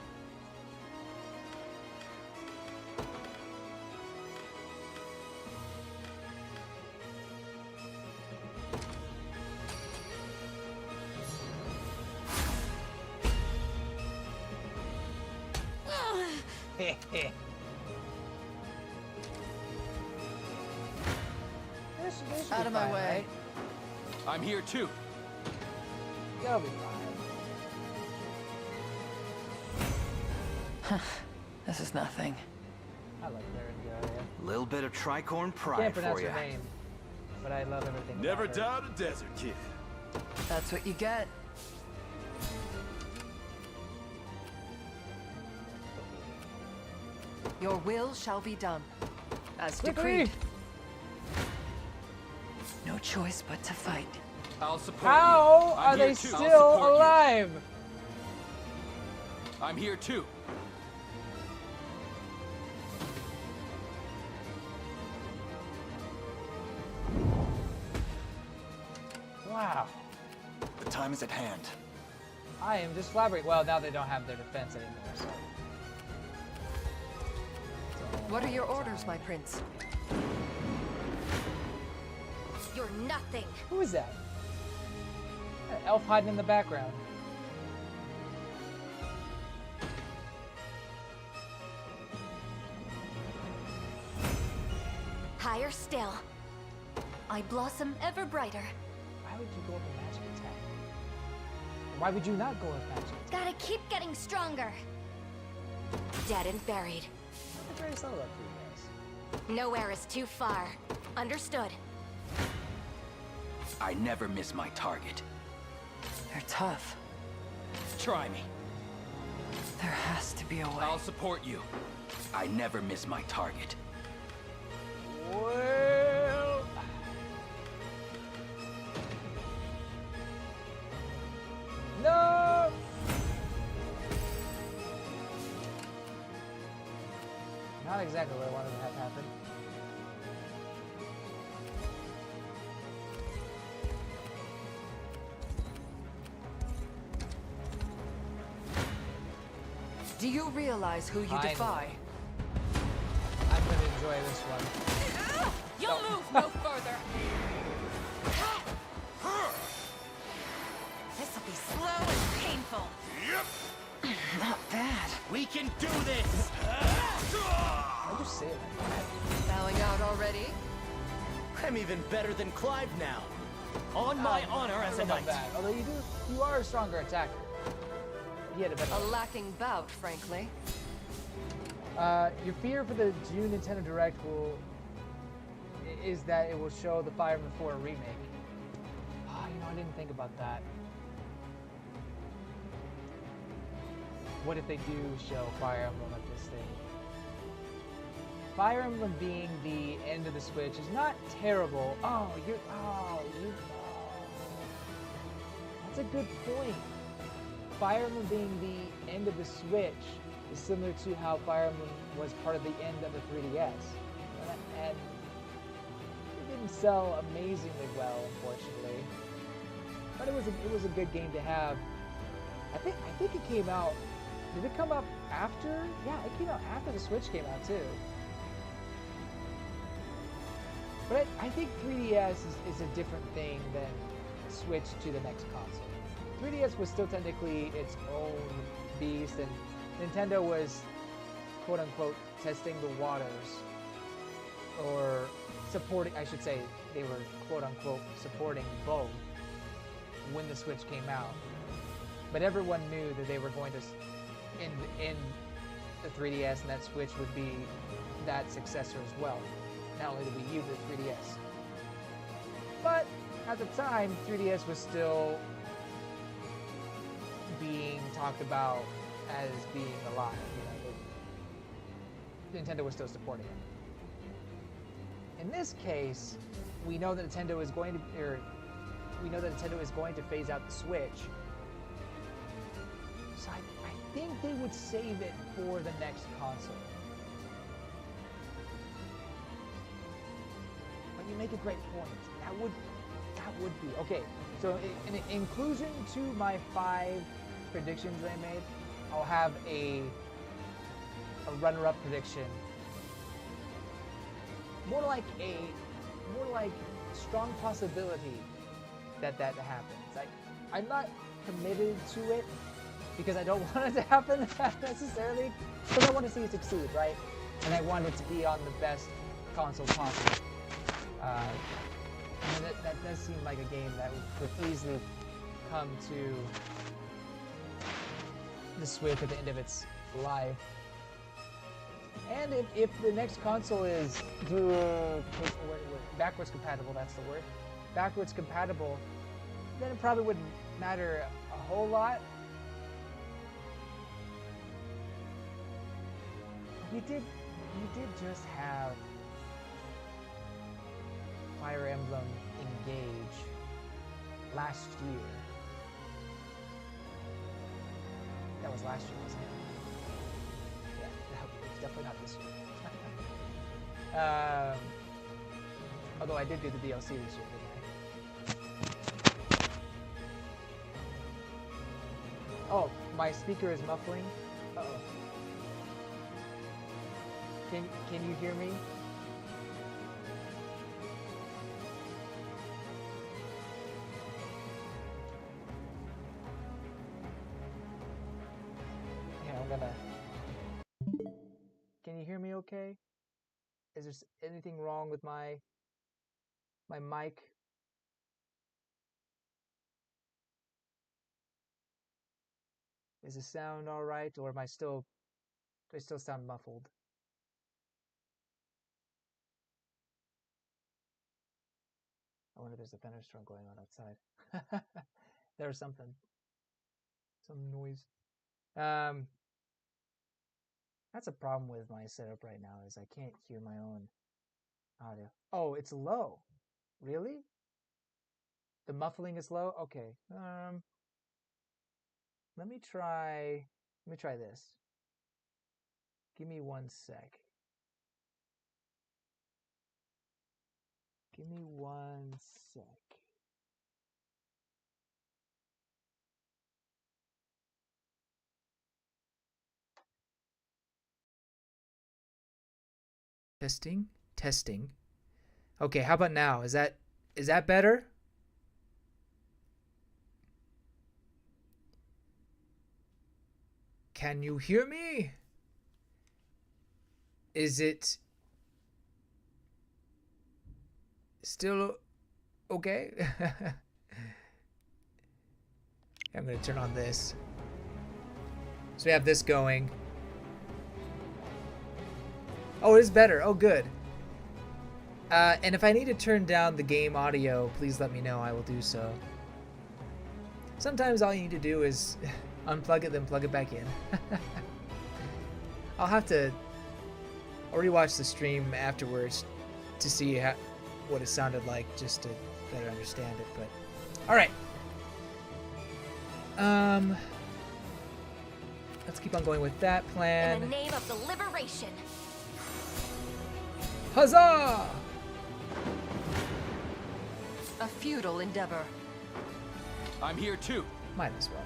Out of my way. Right? I'm here too. That'll be fine. This is nothing. I like Galerius. Little bit of tricorn I pride can't pronounce for you. her name, but I love everything. Never about her. doubt a desert kid. That's what you get. Your will shall be done. As decreed. No choice but to fight. I'll support How you. are they still alive? I'm here too. Wow. The time is at hand. I am just flabbergasted. Well, now they don't have their defense anymore, so. What are your orders, my prince? You're nothing. Who is that? An elf hiding in the background. Higher still. I blossom ever brighter. Why would you go with a magic attack? Why would you not go with magic? Gotta keep getting stronger. Dead and buried. That's very subtle up for you guys. Nowhere is too far. Understood. I never miss my target. They're tough. Try me. There has to be a way. I'll support you. I never miss my target. Well... No! Not exactly what I wanted to have happen. Do you realize who you Finally. defy? I'm gonna enjoy this one. You'll move no further. This'll be slow and painful. Not bad. We can do this! Why'd you say it like that? Bowing out already? I'm even better than Clive now. On my honor as a knight. That. Although you are a stronger attacker. He had a better. A lacking bout, frankly. Your fear for the June Nintendo Direct is that it will show the Fire Emblem 4 remake. Oh, I didn't think about that. What if they do show Fire Emblem at this thing? Fire Emblem being the end of the Switch is not terrible. That's a good point. Fire Emblem being the end of the Switch is similar to how Fire Emblem was part of the end of the 3DS. And it didn't sell amazingly well, unfortunately. But it was a good game to have. I think it came out. Did it come out after? Yeah, it came out after the Switch came out too. But I think 3DS is a different thing than Switch to the next console. 3DS was still technically its own beast, and Nintendo was, quote-unquote, testing the waters, or supporting, I should say, they were, quote-unquote, supporting both when the Switch came out. But everyone knew that they were going to end the 3DS, and that Switch would be that successor as well. Not only the Wii U, but the 3DS. But at the time, 3DS was still being talked about as being alive. Nintendo was still supporting it. In this case, we know that Nintendo is going to phase out the Switch. So I think they would save it for the next console. But you make a great point. That would be okay. So in inclusion to my 5 predictions that I made, I'll have a runner-up prediction. More like strong possibility that happens. I'm not committed to it because I don't want it to happen necessarily, Because I want to see it succeed, right? And I want it to be on the best console possible. And that does seem like a game that could easily come to the Switch at the end of its life. And if the next console is backwards compatible, that's the word, backwards compatible, then it probably wouldn't matter a whole lot. We did just have Fire Emblem Engage last year. That was last year, wasn't it? Yeah, it's definitely not this year. Although I did do the DLC this year, didn't I? Oh, my speaker is muffling. Uh-oh. Can you hear me? Can you hear me okay? Is there anything wrong with my mic? Is the sound all right, or do I still sound muffled? I wonder if there's a thunderstorm going on outside. There's some noise. That's a problem with my setup right now, is I can't hear my own audio. Oh, it's low. Really? The muffling is low? Okay. Let me try this. Give me 1 sec. Give me 1 sec. Testing. Okay, how about now? Is that better? Can you hear me? Is it still okay? I'm going to turn on this. So we have this going. Oh, it is better. Oh, good. And if I need to turn down the game audio, please let me know. I will do so. Sometimes all you need to do is unplug it, then plug it back in. I'll have to rewatch the stream afterwards to see what it sounded like, just to better understand it. But all right. Let's keep on going with that plan. In the name of the liberation. Huzzah! A futile endeavor. I'm here too. Might as well.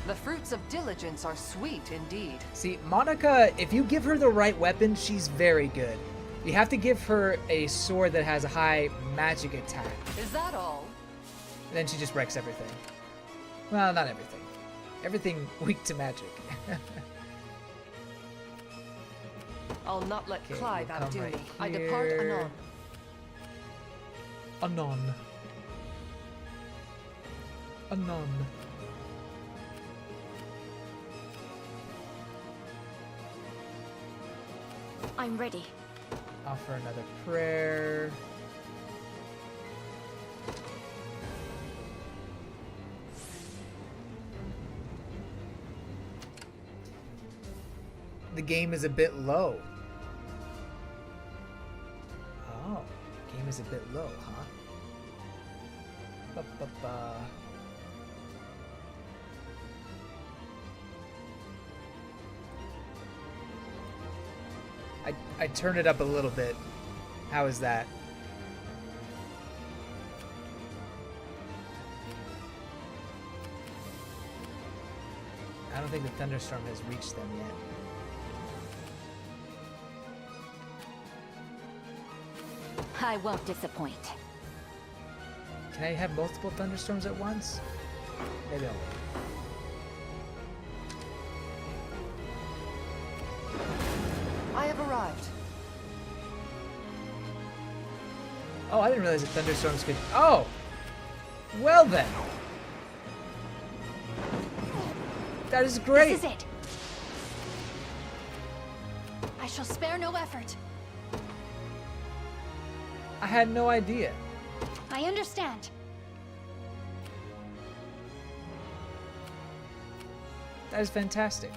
The fruits of diligence are sweet indeed. See, Monica, if you give her the right weapon, she's very good. You have to give her a sword that has a high magic attack. Is that all? And then she just wrecks everything. Well, not everything. Everything weak to magic. I'll not let Clive we'll outdo right me. I depart anon. Anon. I'm ready. Offer another prayer. The game is a bit low. Oh, game is a bit low, huh? Ba-ba-ba. I turn it up a little bit. How is that? I don't think the thunderstorm has reached them yet. I won't disappoint. Can I have multiple thunderstorms at once? Maybe I'll wait. I have arrived. Oh, I didn't realize that thunderstorms could... Oh! Well then! That is great! This is it. I shall spare no effort. I had no idea. I understand. That is fantastic.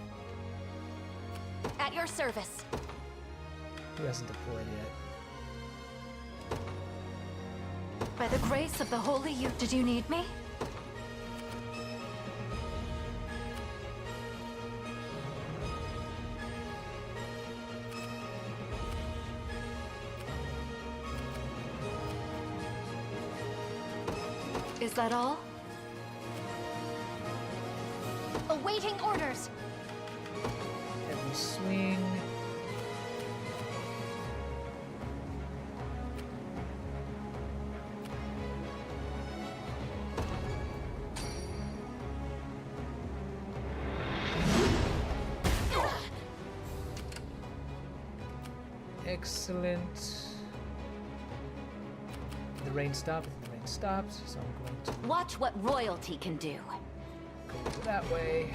At your service. Who hasn't deployed yet? By the grace of the Holy Youth, did you need me? Is that all? Awaiting orders. Every swing. Excellent. The rain stopped. The rain stopped. So I'm going to Watch what royalty can do. go that way.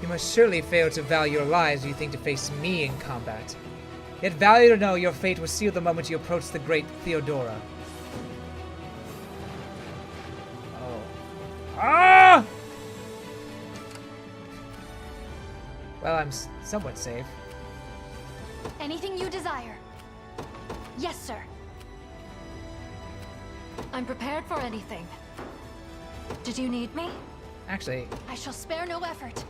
You must surely fail to value your lives if you think to face me in combat. Yet value to know your fate was sealed the moment you approached the great Theodora. Oh. Ah! Well, I'm somewhat safe. Anything you desire. Yes, sir. I'm prepared for anything. Did you need me? Actually, I shall spare no effort.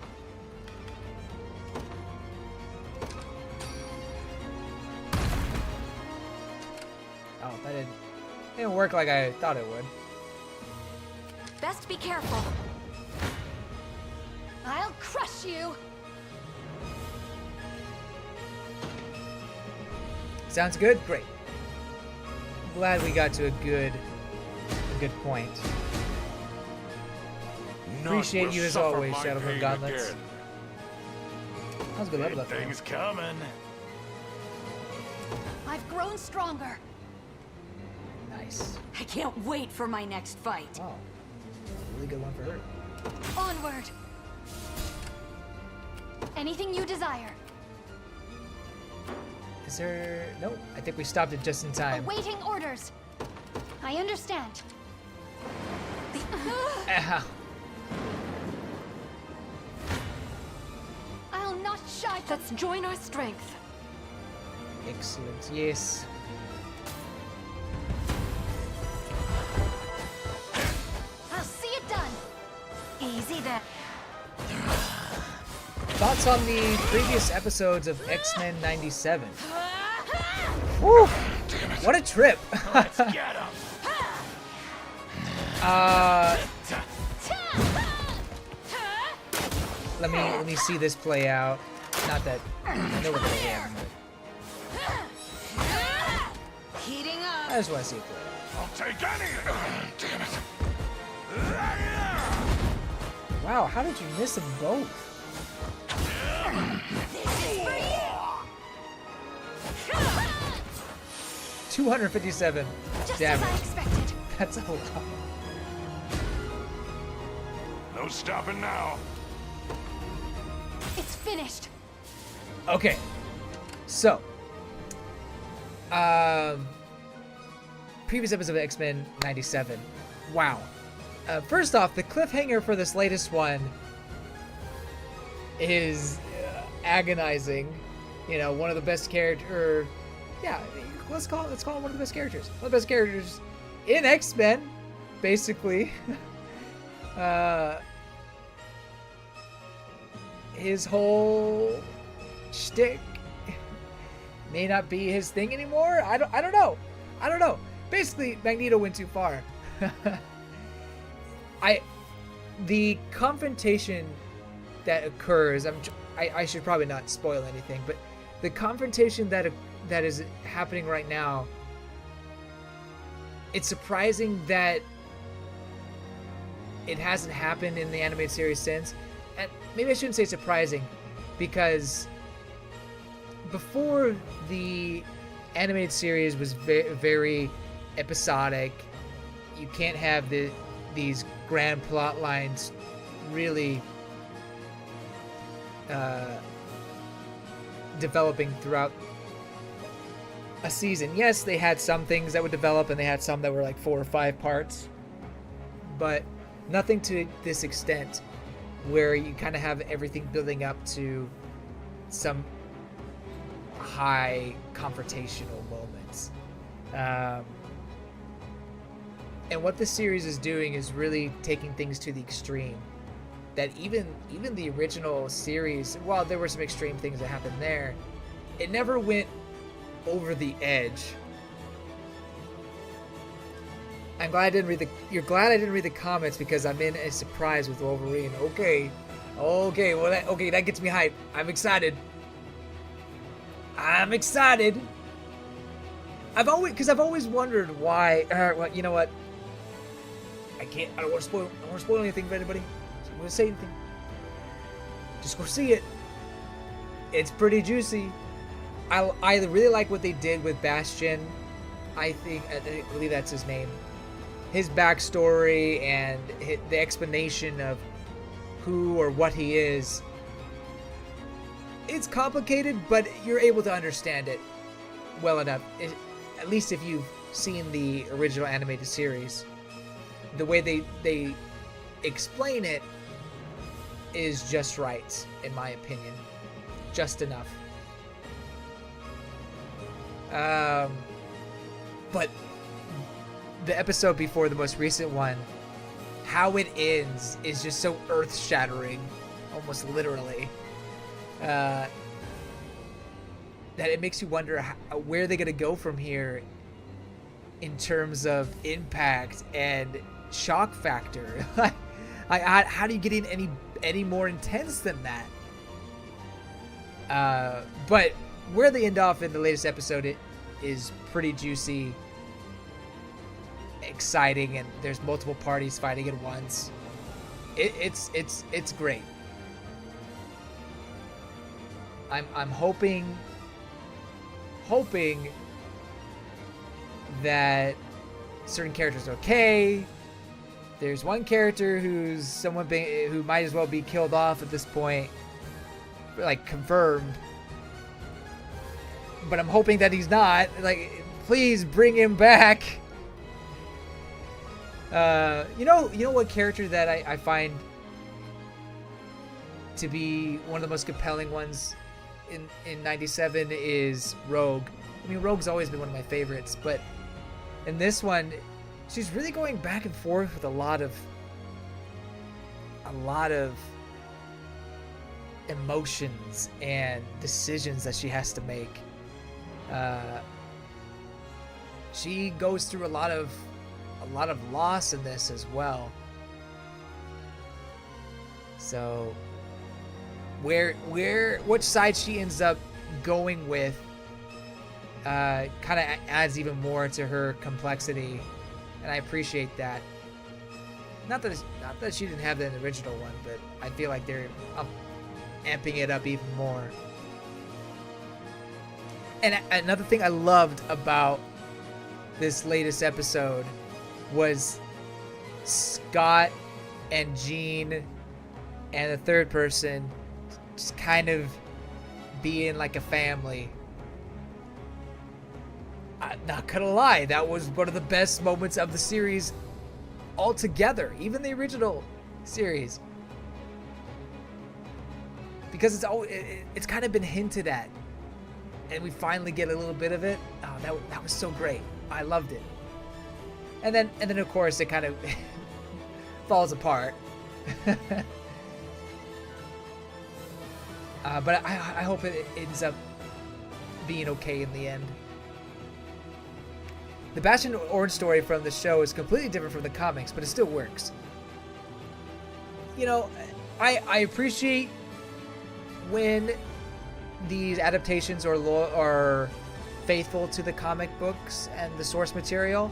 oh, that didn't work like I thought it would. Best be careful. I'll crush you. Sounds good? Great. Glad we got to a good point. Appreciate you as always, Shadowmoon Gauntlets. That was a good level up. Things coming. I've grown stronger. Nice. I can't wait for my next fight. Oh, really good one for her. Onward. Anything you desire. Is there... Nope. I think we stopped it just in time. Awaiting orders. I understand. Ow. I'll not shy. Let's join our strength. Excellent. Yes. I'll see it done. Easy then. Thoughts on the previous episodes of X-Men 97? Woo! What a trip! Let's get him. Let me see this play out. Not that I know we're gonna win, but Heating up. I just want to see it play out. I'll take any. Damn it. Wow, how did you miss them both? This is for you. 257 Just damage. as I expected. That's a lot. No stopping now. It's finished. Okay, so previous episode of X-Men 97. Wow. First off, the cliffhanger for this latest one is agonizing. You know, one of the best character. Yeah, let's call it one of the best characters. One of the best characters in X-Men, basically. His whole shtick may not be his thing anymore. I don't know. Basically, Magneto went too far. The confrontation that occurs, I should probably not spoil anything, but the confrontation that is happening right now, it's surprising that it hasn't happened in the animated series since. And maybe I shouldn't say surprising, because before the animated series was very, very episodic. You can't have these grand plot lines really developing throughout a season. Yes, they had some things that would develop, and they had some that were like 4 or 5 parts, but nothing to this extent where you kind of have everything building up to some high confrontational moments. And what this series is doing is really taking things to the extreme. That even the original series, while there were some extreme things that happened there, it never went over the edge. I'm glad I didn't read you're glad I didn't read the comments, because I'm in a surprise with Wolverine. Okay, well that gets me hyped. I'm excited. I've always wondered why. Well, you know what? I don't want to spoil anything for anybody. So I'm gonna say anything. Just go see it. It's pretty juicy. I really like what they did with Bastion. I believe that's his name. His backstory and the explanation of who or what he is. It's complicated, but you're able to understand it well enough. At least if you've seen the original animated series. The way they explain it is just right, in my opinion. Just enough. But the episode before the most recent one, how it ends is just so earth-shattering, almost literally, that it makes you wonder where they're gonna go from here in terms of impact and shock factor. How do you get in any more intense than that? But where they end off in the latest episode, it is pretty juicy, exciting, and there's multiple parties fighting at once. It's great. I'm hoping that certain characters are okay. There's one character who's who might as well be killed off at this point, like confirmed. But I'm hoping that he's not. Like, please bring him back. You know what character that I find to be one of the most compelling ones in 97 is Rogue. I mean, Rogue's always been one of my favorites, but in this one, she's really going back and forth with a lot of emotions and decisions that she has to make. She goes through a lot of loss in this as well. So which side she ends up going with kind of adds even more to her complexity, and I appreciate that. Not that she didn't have that in the original one, but I feel like they're amping it up even more. And another thing I loved about this latest episode was Scott and Jean and the third person just kind of being like a family. I'm not gonna lie, that was one of the best moments of the series altogether, even the original series, because it's kind of been hinted at, and we finally get a little bit of it. Oh, that was so great. I loved it. And then of course it kind of falls apart. But I hope it ends up being okay in the end. The Bastion origin story from the show is completely different from the comics, but it still works. You know, I appreciate when these adaptations are faithful to the comic books and the source material,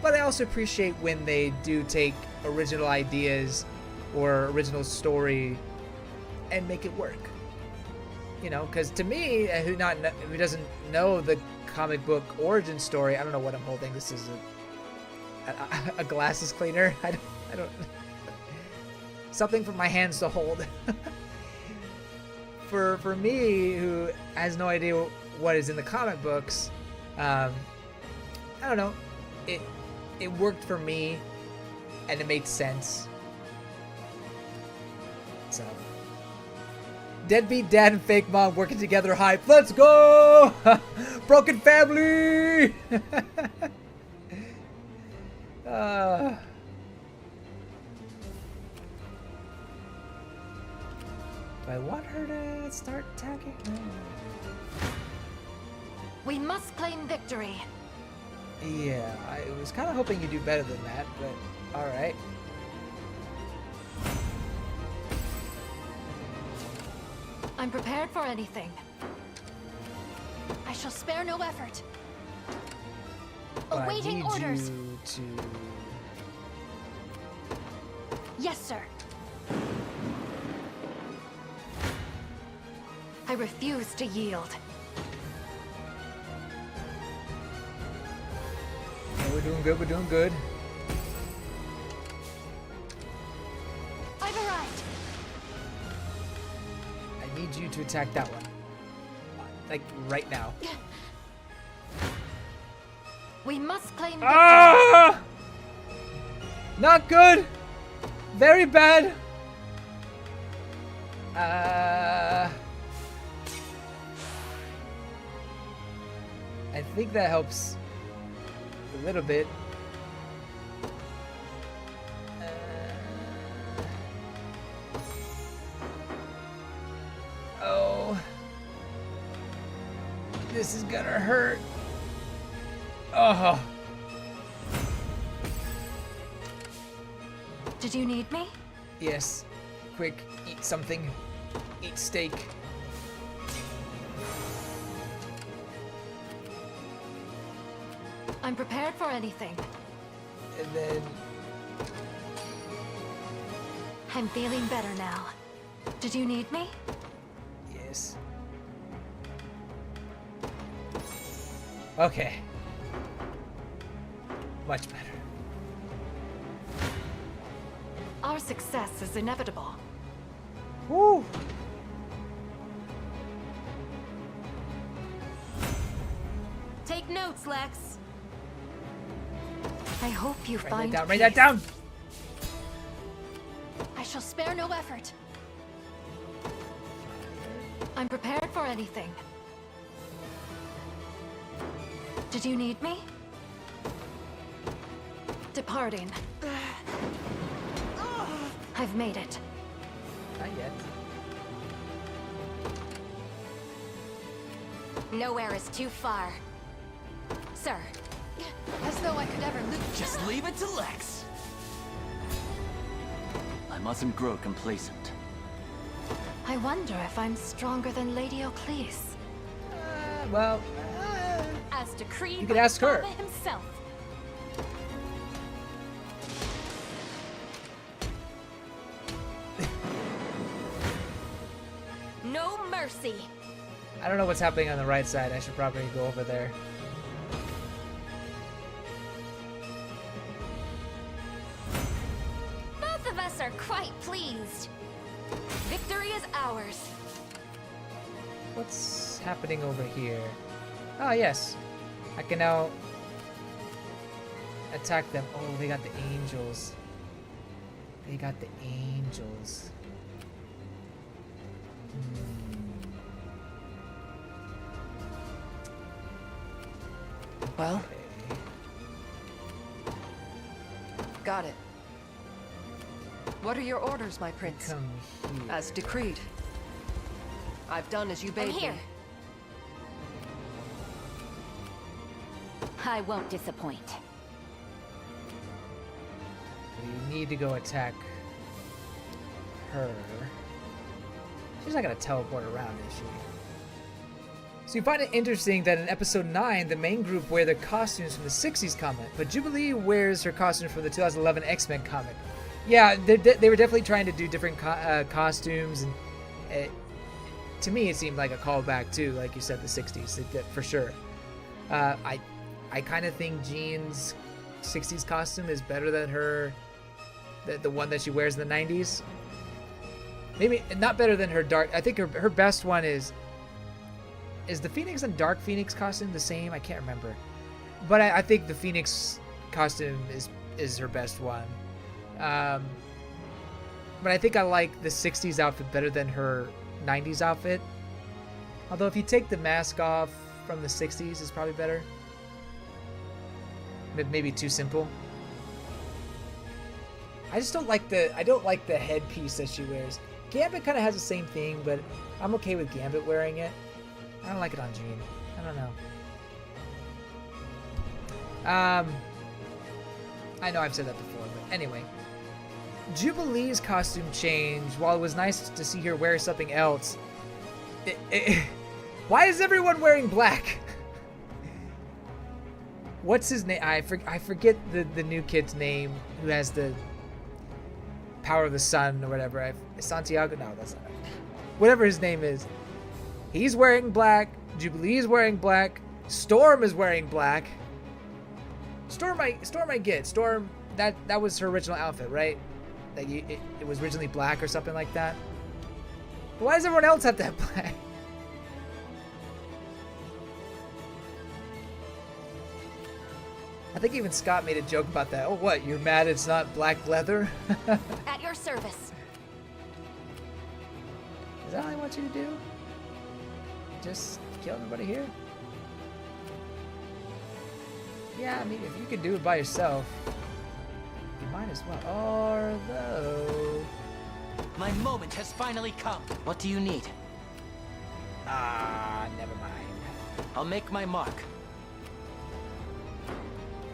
but I also appreciate when they do take original ideas or original story and make it work. You know, because to me, who doesn't know the comic book origin story, I don't know what I'm holding. This is a glasses cleaner. I don't something for my hands to hold. For me, who has no idea what is in the comic books, I don't know. It worked for me, and it made sense. So, deadbeat dad and fake mom working together hype. Let's go! Broken family! Do I want her to start attacking? We must claim victory. Yeah, I was kind of hoping you'd do better than that, but alright. I'm prepared for anything. I shall spare no effort. But Awaiting I need orders. you to... Yes, sir. I refuse to yield. Yeah, we're doing good, we're doing good. I've arrived. I need you to attack that one. Like, right now. We must claim victory. Ah! Not good! Very bad! I think that helps a little bit. Oh. This is gonna hurt. Oh. Did you need me? Yes. Quick, eat something. Eat steak. I'm prepared for anything. And then... I'm feeling better now. Did you need me? Yes. Okay. Much better. Our success is inevitable. Woo! Take notes, Lex. I hope you find that down, write that down! I shall spare no effort. I'm prepared for anything. Did you need me? Departing. I've made it. Not yet. Nowhere is too far. Sir. As though I could ever lose. Just leave it to Lex. I mustn't grow complacent. I wonder if I'm stronger than Lady Ocleus. Well, As decreed you could by ask her. Father himself. No mercy. I don't know what's happening on the right side. I should probably go over there. Both of us are quite pleased. Victory is ours. What's happening over here? Ah, yes. I can now attack them. Oh, they got the angels. They got the angels. Well, got it. What are your orders, my prince? Come here. As decreed. I've done as you bade I'm here. me. I won't disappoint. We need to go attack her. She's not gonna teleport around, is she? So you find it interesting that in episode 9, the main group wear their costumes from the 60s comic, but Jubilee wears her costume from the 2011 X-Men comic. Yeah, they were definitely trying to do different costumes, and to me it seemed like a callback to, like you said, the 60s, for sure. I kind of think Jean's 60s costume is better than the one that she wears in the 90s. Maybe not better than her dark. I think her best one is the Phoenix and Dark Phoenix costume the same? I can't remember. But I think the Phoenix costume is her best one. But I think I like the 60s outfit better than her 90s outfit. Although if you take the mask off from the 60s, it's probably better. Maybe too simple. I just don't like the headpiece that she wears. Gambit kind of has the same thing, but I'm okay with Gambit wearing it. I don't like it on Jean. I don't know. I know I've said that before, but anyway. Jubilee's costume change, while it was nice to see her wear something else, why is everyone wearing black? What's his name? I forget the new kid's name who has the power of the sun or whatever. Santiago? No, that's not it. Whatever his name is. He's wearing black. Jubilee's wearing black. Storm is wearing black. Storm I get. Storm, that was her original outfit, right? Like it was originally black or something like that. But why does everyone else have to have black? I think even Scott made a joke about that. Oh, what? You're mad it's not black leather? At your service. Is that all I want you to do? Just kill everybody here? Yeah, I mean, if you could do it by yourself, you might as well. Although... My moment has finally come. What do you need? Never mind. I'll make my mark.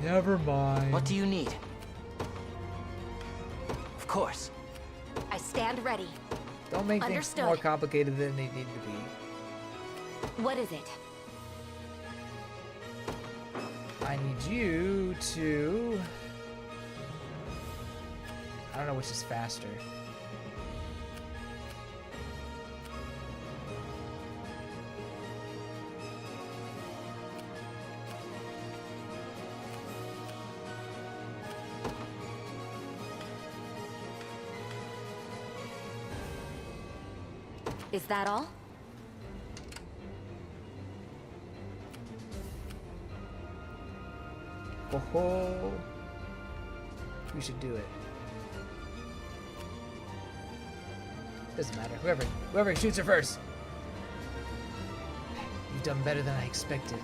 Never mind. What do you need? Of course. I stand ready. Don't make Understood. things more complicated than they need to be. What is it? I need you to... I don't know which is faster. Is that all? Oh, we should do it. Doesn't matter. Whoever shoots her first. You've done better than I expected.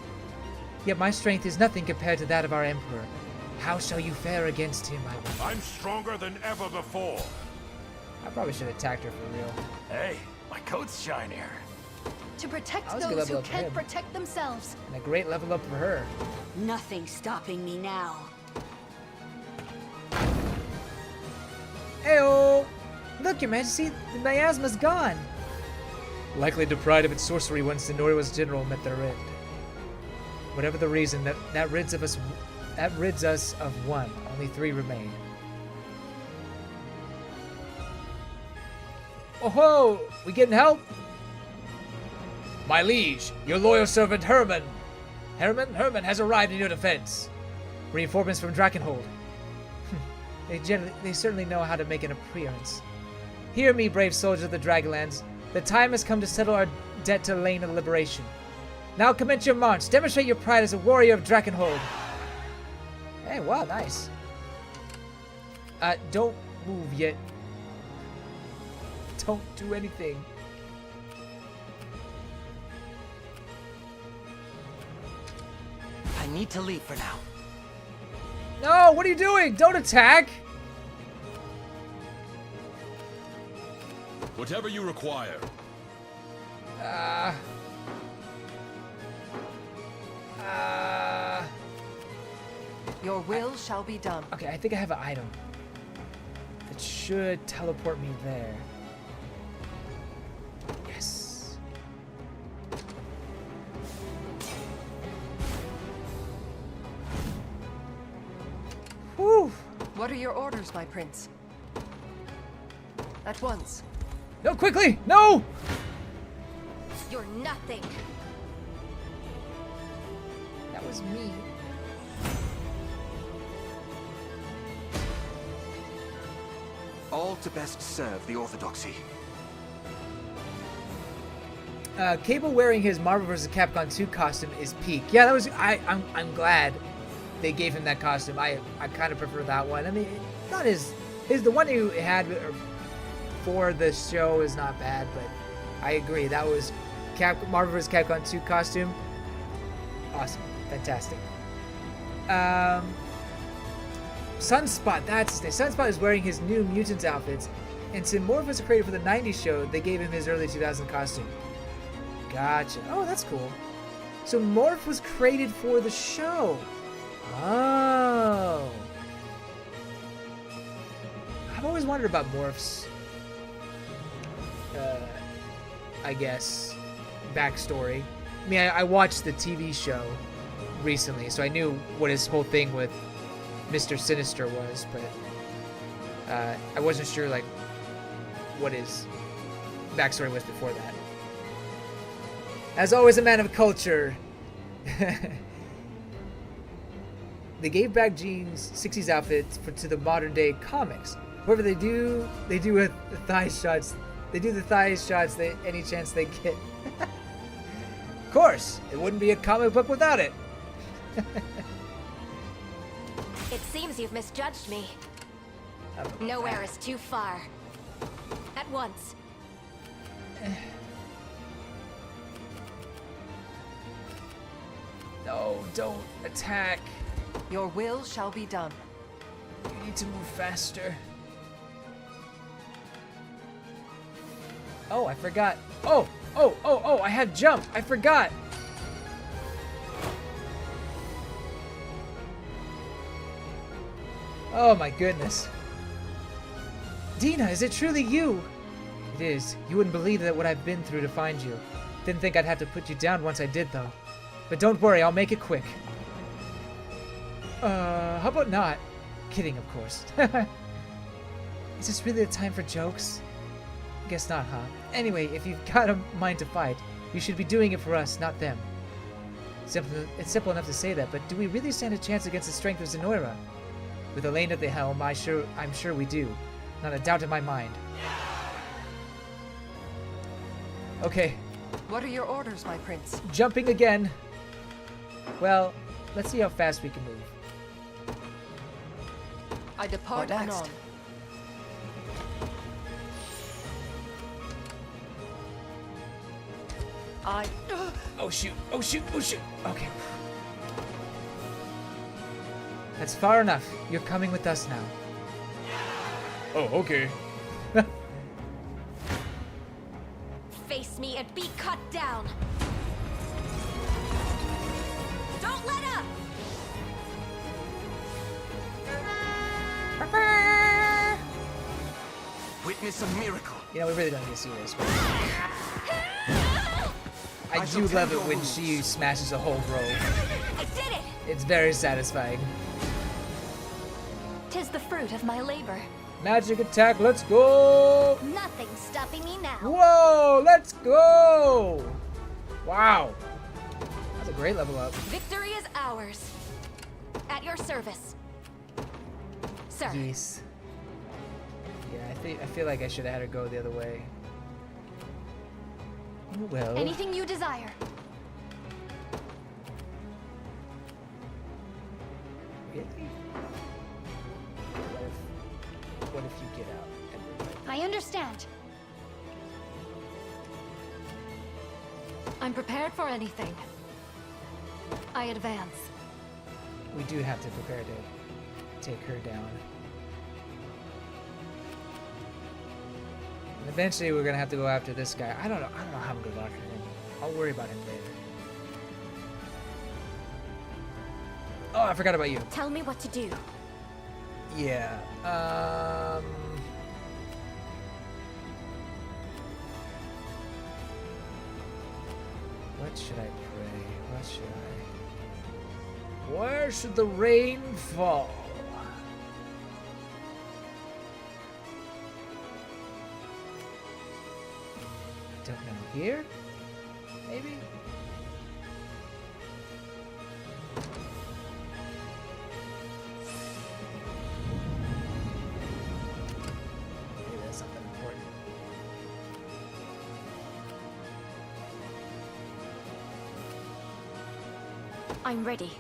Yet my strength is nothing compared to that of our Emperor. How shall you fare against him, I wonder? I'm stronger than ever before. I probably should have attacked her for real. Hey, my coat's shinier. To protect That was a good those who level up for can't him. protect themselves. And a great level up for her. Nothing's stopping me now. Heyo! Look, Your Majesty, the miasma's gone. Likely deprived of its sorcery once Zenoria's general met their end. Whatever the reason, that rids us of one. Only 3 remain. Oh ho! We getting help? My liege, your loyal servant Herman. Herman has arrived in your defense. Reinforcements from Drakenhold. They certainly know how to make an appearance. Hear me, brave soldiers of the Dragonlands. The time has come to settle our debt to Elena Liberation. Now commence your march. Demonstrate your pride as a warrior of Drakenhold. Hey, wow, nice. Don't move yet. Don't do anything. I need to leave for now. No, what are you doing? Don't attack. Whatever you require. Your will shall be done. Okay, I think I have an item that should teleport me there. What are your orders, my prince? At once. No, quickly! No! You're nothing. That was me. All to best serve the Orthodoxy. Cable wearing his Marvel vs. Capcom 2 costume is peak. Yeah, that was. I'm glad they gave him that costume. I kind of prefer that one. I mean, not his the one he had for the show is not bad, but I agree that was Marvel vs. Capcom 2 costume. Awesome, fantastic. Sunspot, that's it. Sunspot is wearing his new Mutants outfits, and since Morph was created for the 90s show, they gave him his early 2000 costume. Gotcha. Oh, that's cool. So Morph was created for the show. Oh. I've always wondered about Morph's, I guess, backstory. I mean, I watched the TV show recently, so I knew what his whole thing with Mr. Sinister was, but I wasn't sure, like, what his backstory was before that. As always, a man of culture. They gave back Jean's 60s outfits to the modern day comics. However, they do with the thigh shots. They do the thigh shots any chance they get. Of course, it wouldn't be a comic book without it. It seems you've misjudged me. Nowhere is too far. At once. No, don't attack. Your will shall be done. You need to move faster. Oh, I forgot. Oh, I have jump. I forgot. Oh my goodness. Dina, is it truly you? It is. You wouldn't believe that what I've been through to find you. Didn't think I'd have to put you down once I did, though. But don't worry, I'll make it quick. How about not? Kidding, of course. Is this really the time for jokes? Guess not, huh? Anyway, if you've got a mind to fight, you should be doing it for us, not them. It's simple enough to say that, but do we really stand a chance against the strength of Zenorian? With Elaine at the helm, I'm sure we do. Not a doubt in my mind. Okay. What are your orders, my prince? Jumping again. Well, let's see how fast we can move. I depart anon. Oh shoot, oh shoot, oh shoot. Okay. That's far enough. You're coming with us now. Oh, okay. Face me and be cut down. Don't let up. Witness a miracle. You know, we really don't need to see this. I do love it when she smashes a whole grove. I did it. It's very satisfying. 'Tis the fruit of my labor. Magic attack, let's go! Nothing's stopping me now. Whoa, let's go! Wow. That's a great level up. Victory is ours. At your service. Sir. Yes. Yeah, I feel like I should have had her go the other way. Oh, well. Anything you desire. Really? What if you get out? I understand. I'm prepared for anything. I advance. We do have to prepare to take her down. And eventually we're gonna have to go after this guy. I don't know how I'm gonna go after him. I'll worry about him later. Oh, I forgot about you. Tell me what to do. Yeah. What should I pray? What should I? Where should the rain fall? Here? Maybe? Maybe that's something important. I'm ready.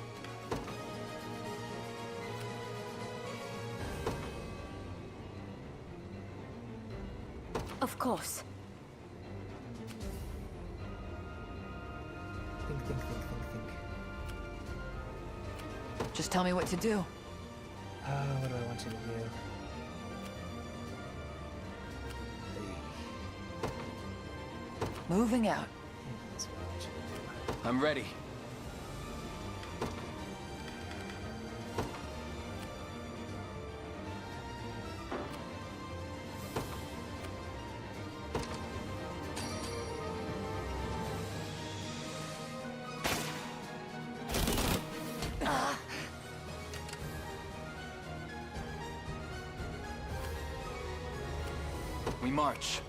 Of course. Think. Just tell me what to do. What do I want you to do? Moving out. That's what I want you to do. I'm ready. We march.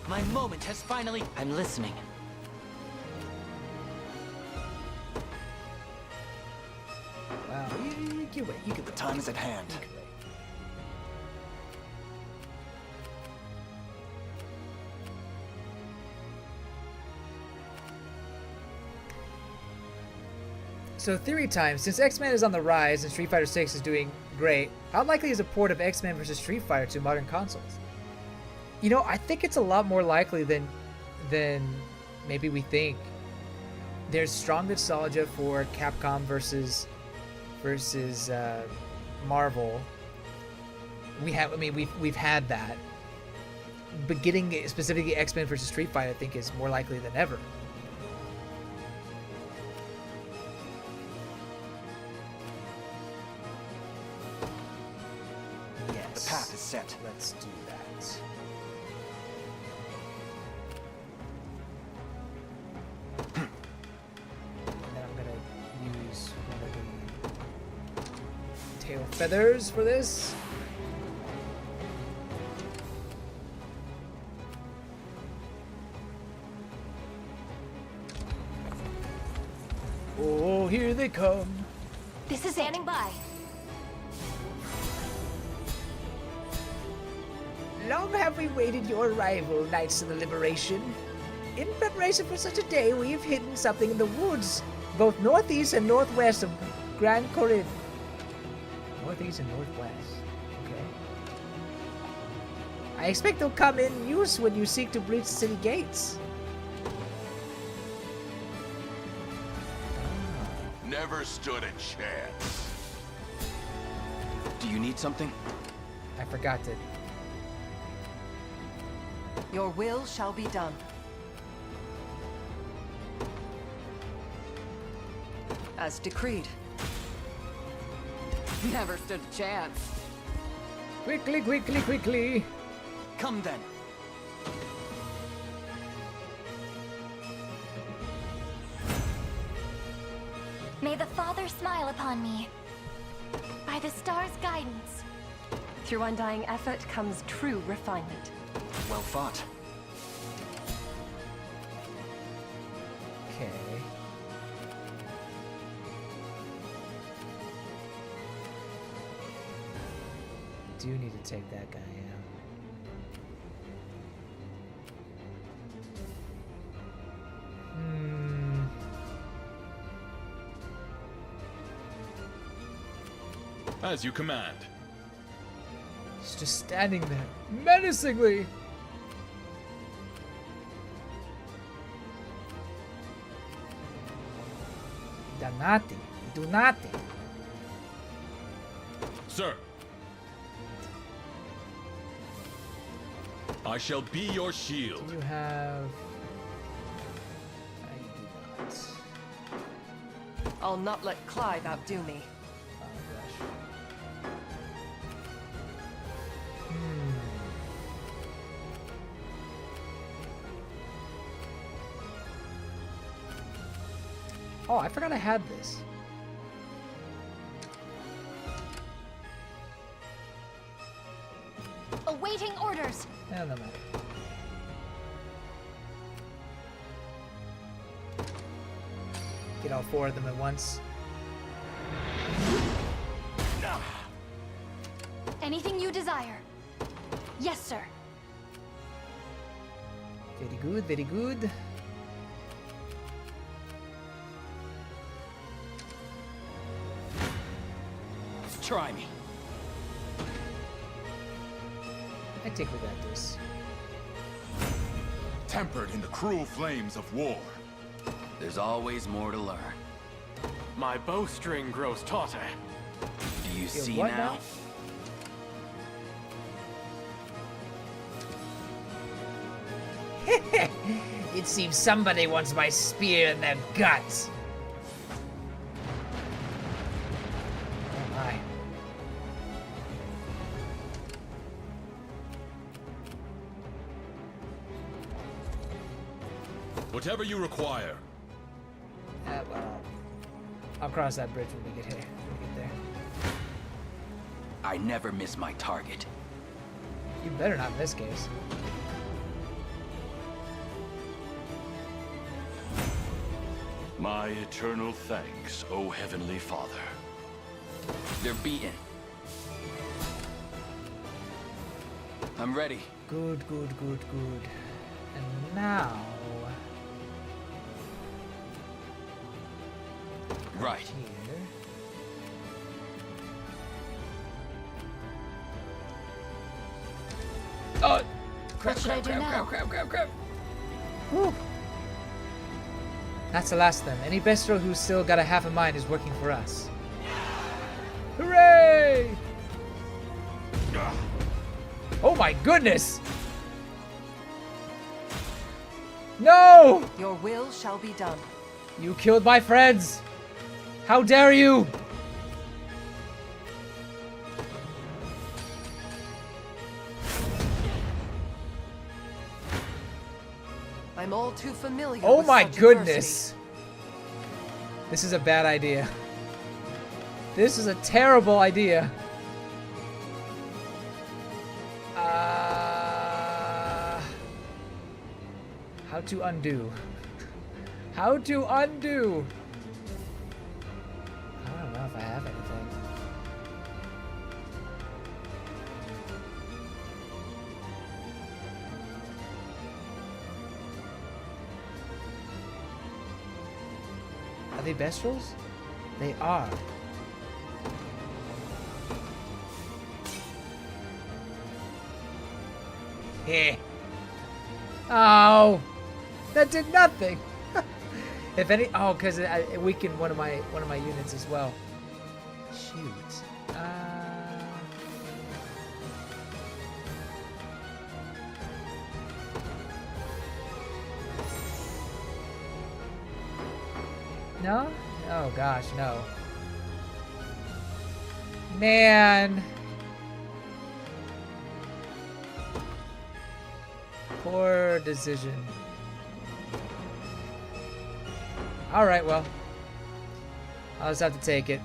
My moment has finally... I'm listening. Wow, you can wait. You can The wait. time is at hand. You can wait. So theory time. Since X-Men is on the rise and Street Fighter 6 is doing great, how likely is a port of X-Men vs. Street Fighter to modern consoles? You know, I think it's a lot more likely than maybe we think. There's strong nostalgia for Capcom versus Marvel. We've had that. But getting specifically X-Men vs. Street Fighter, I think, is more likely than ever. The path is set. Let's do that. And then I'm gonna use one of the tail feathers for this. Oh, here they come. This is standing by. Long have we waited your arrival, Knights of the Liberation. In preparation for such a day, we have hidden something in the woods, both northeast and northwest of Grand Corinth. Northeast and northwest. Okay. I expect they'll come in use when you seek to breach the city gates. Never stood a chance. Do you need something? I forgot to. Your will shall be done. As decreed. Never stood a chance. Quickly. Come then. May the Father smile upon me. By the star's guidance. Through undying effort comes true refinement. Well fought. Okay. Do need to take that guy out. As you command. He's just standing there, menacingly. Danati, Dunati. Sir. I shall be your shield. Do you have... I do not. I'll not let Clive outdo me. Oh, I forgot I had this. No matter. Get all 4 of them at once. Anything you desire. Yes, sir. Very good, very good. Try me. I think we got this. Tempered in the cruel flames of war. There's always more to learn. My bowstring grows tauter. Do you see what now? It seems somebody wants my spear in their guts. Oh my. Whatever you require. Well, I'll cross that bridge when we get here. When we get there. I never miss my target. You better not in this case. My eternal thanks, O Heavenly Father. They're beaten. I'm ready. Good, good, good, good. And now... Right. Here. Oh! Crap, What should I do now? crap. Whew. That's the last of them. Any bestial who's still got a half a mind is working for us. Hooray! Oh my goodness! No! Your will shall be done. You killed my friends! How dare you! I'm all too familiar Oh with my such goodness! This is a bad idea. This is a terrible idea. How to undo? How to undo? I don't know if I have anything. Are they bestials? They are. Heh. Oh, that did nothing. If any, oh, because it weakened one of my units as well. Shoot. No? Oh gosh, no. Man. Poor decision. Alright, well. I'll just have to take it.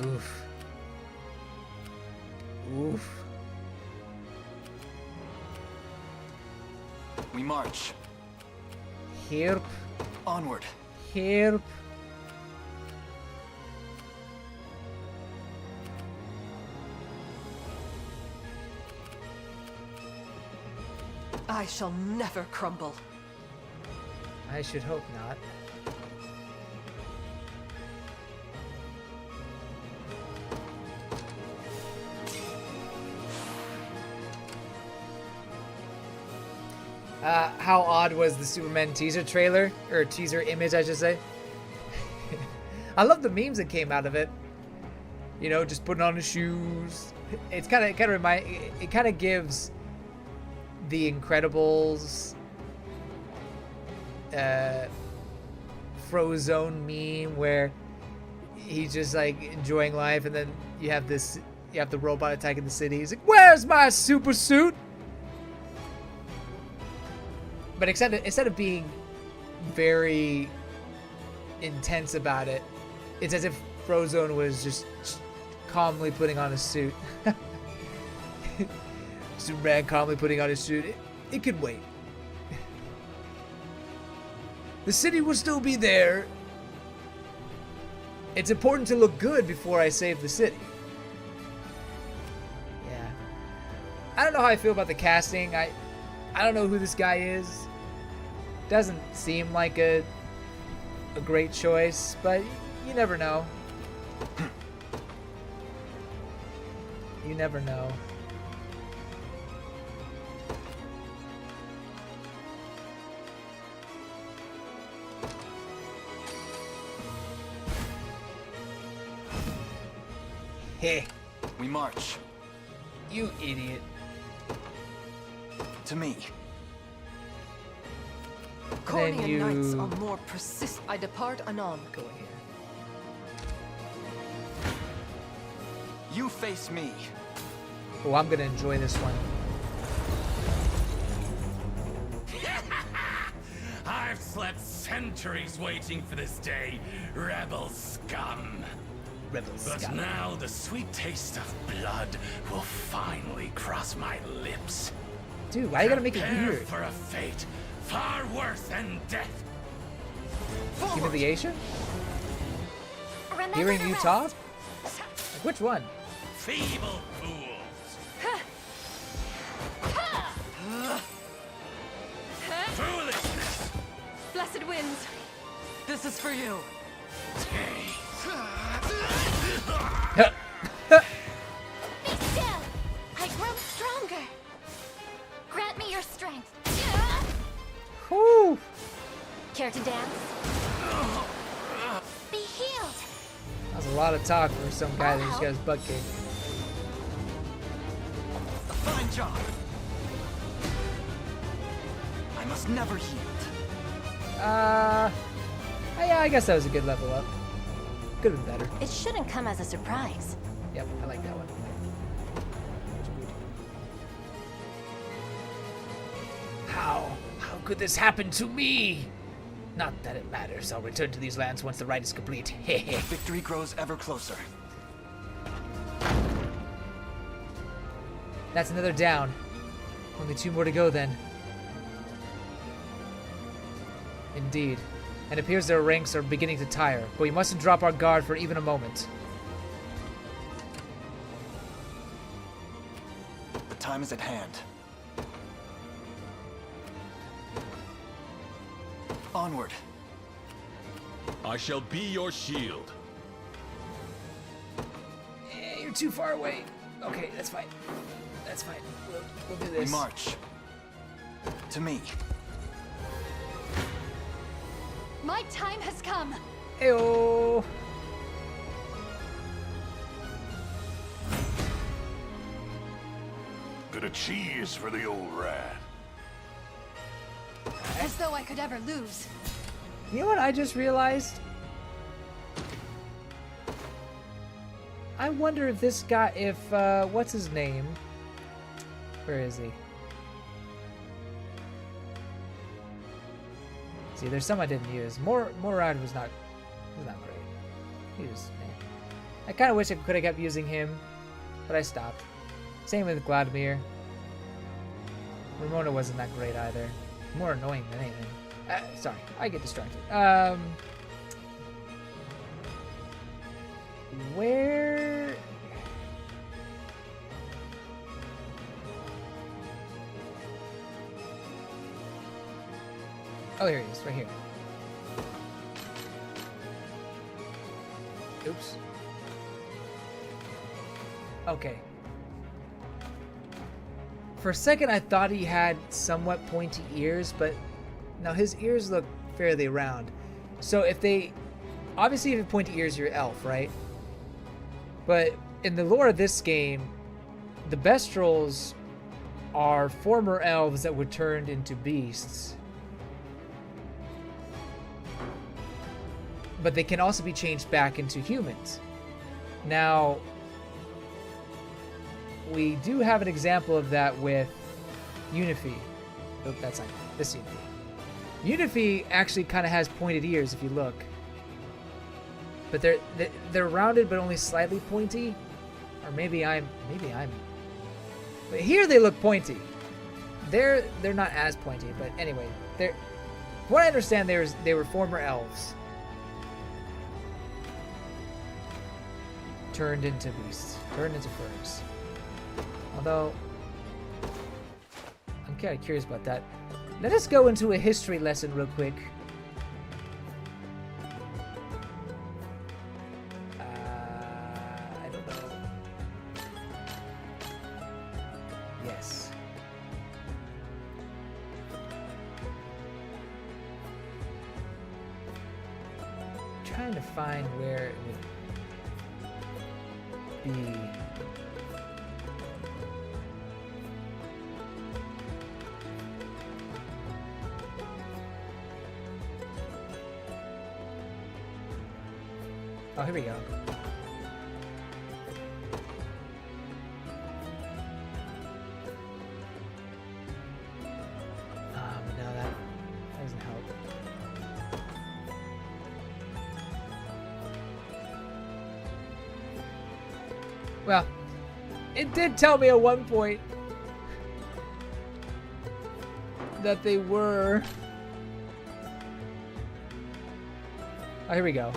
Oof. Oof. We march. Help. Onward. Help. I shall never crumble. I should hope not. How odd was the Superman teaser trailer? Or teaser image, I should say. I love the memes that came out of it. You know, just putting on the shoes. It kind of gives The Incredibles Frozone meme where he's just like enjoying life, and then you have the robot attacking the city. He's like, "Where's my super suit?" But instead of being very intense about it, it's as if Frozone was just calmly putting on a suit. Superman calmly putting on his suit. It could wait. The city will still be there. It's important to look good before I save the city. Yeah. I don't know how I feel about the casting. I don't know who this guy is. Doesn't seem like a great choice, but you never know. You never know. Hey. We march. You idiot. To me. Cornean knights are more persistent. I depart anon. Go in here. You face me. Oh, I'm gonna enjoy this one. I've slept centuries waiting for this day, rebel scum. But now the sweet taste of blood will finally cross my lips. Dude, why you gotta make it Prepare weird? for a fate far worse than death. Humiliation? Remember Hearing the you rest. talk? Which one? Feeble fools. Foolishness. Blessed winds. This is for you. Be still. I grow stronger. Grant me your strength. Whew. Care to dance? Be healed. That was a lot of talk for some guy that just got his butt kicked. A fine job. I must never yield. Yeah, I guess that was a good level up. Could have been better. It shouldn't come as a surprise. Yep, I like that one. How could this happen to me? Not that it matters. I'll return to these lands once the rite is complete. Victory grows ever closer. That's another down. Only 2 more to go then. Indeed. And it appears their ranks are beginning to tire, but we mustn't drop our guard for even a moment. The time is at hand. Onward. I shall be your shield. You're too far away. Okay, that's fine. That's fine. We'll do this. We march. To me. My time has come. Heyo. Bit of cheese for the old rat. As though I could ever lose. You know what I just realized? I wonder if this guy, what's his name? Where is he? See, there's some I didn't use. Morad was not great. He was, man. I kind of wish I could have kept using him, but I stopped. Same with Vladimir. Ramona wasn't that great either. More annoying than anything. Sorry, I get distracted. Where? Oh, here he is, right here. Oops. Okay. For a second, I thought he had somewhat pointy ears, but now his ears look fairly round. So if they... Obviously, if you have pointy ears, you're elf, right? But in the lore of this game, the Bestrels are former elves that were turned into beasts. But they can also be changed back into humans. Now, we do have an example of that with Unifi. Oh, that's not this Unifi. Unifi actually kind of has pointed ears if you look. But they're rounded but only slightly pointy. Or maybe I'm But here they look pointy. They're not as pointy, but anyway, they're. From what I understand, they were former elves. Turned into beasts. Turned into furs. Although, I'm kind of curious about that. Let us go into a history lesson real quick. I don't know. Yes. Trying to find where it would be. Oh, here we go. But no, that doesn't help. Well, it did tell me at one point that they were. Oh, here we go.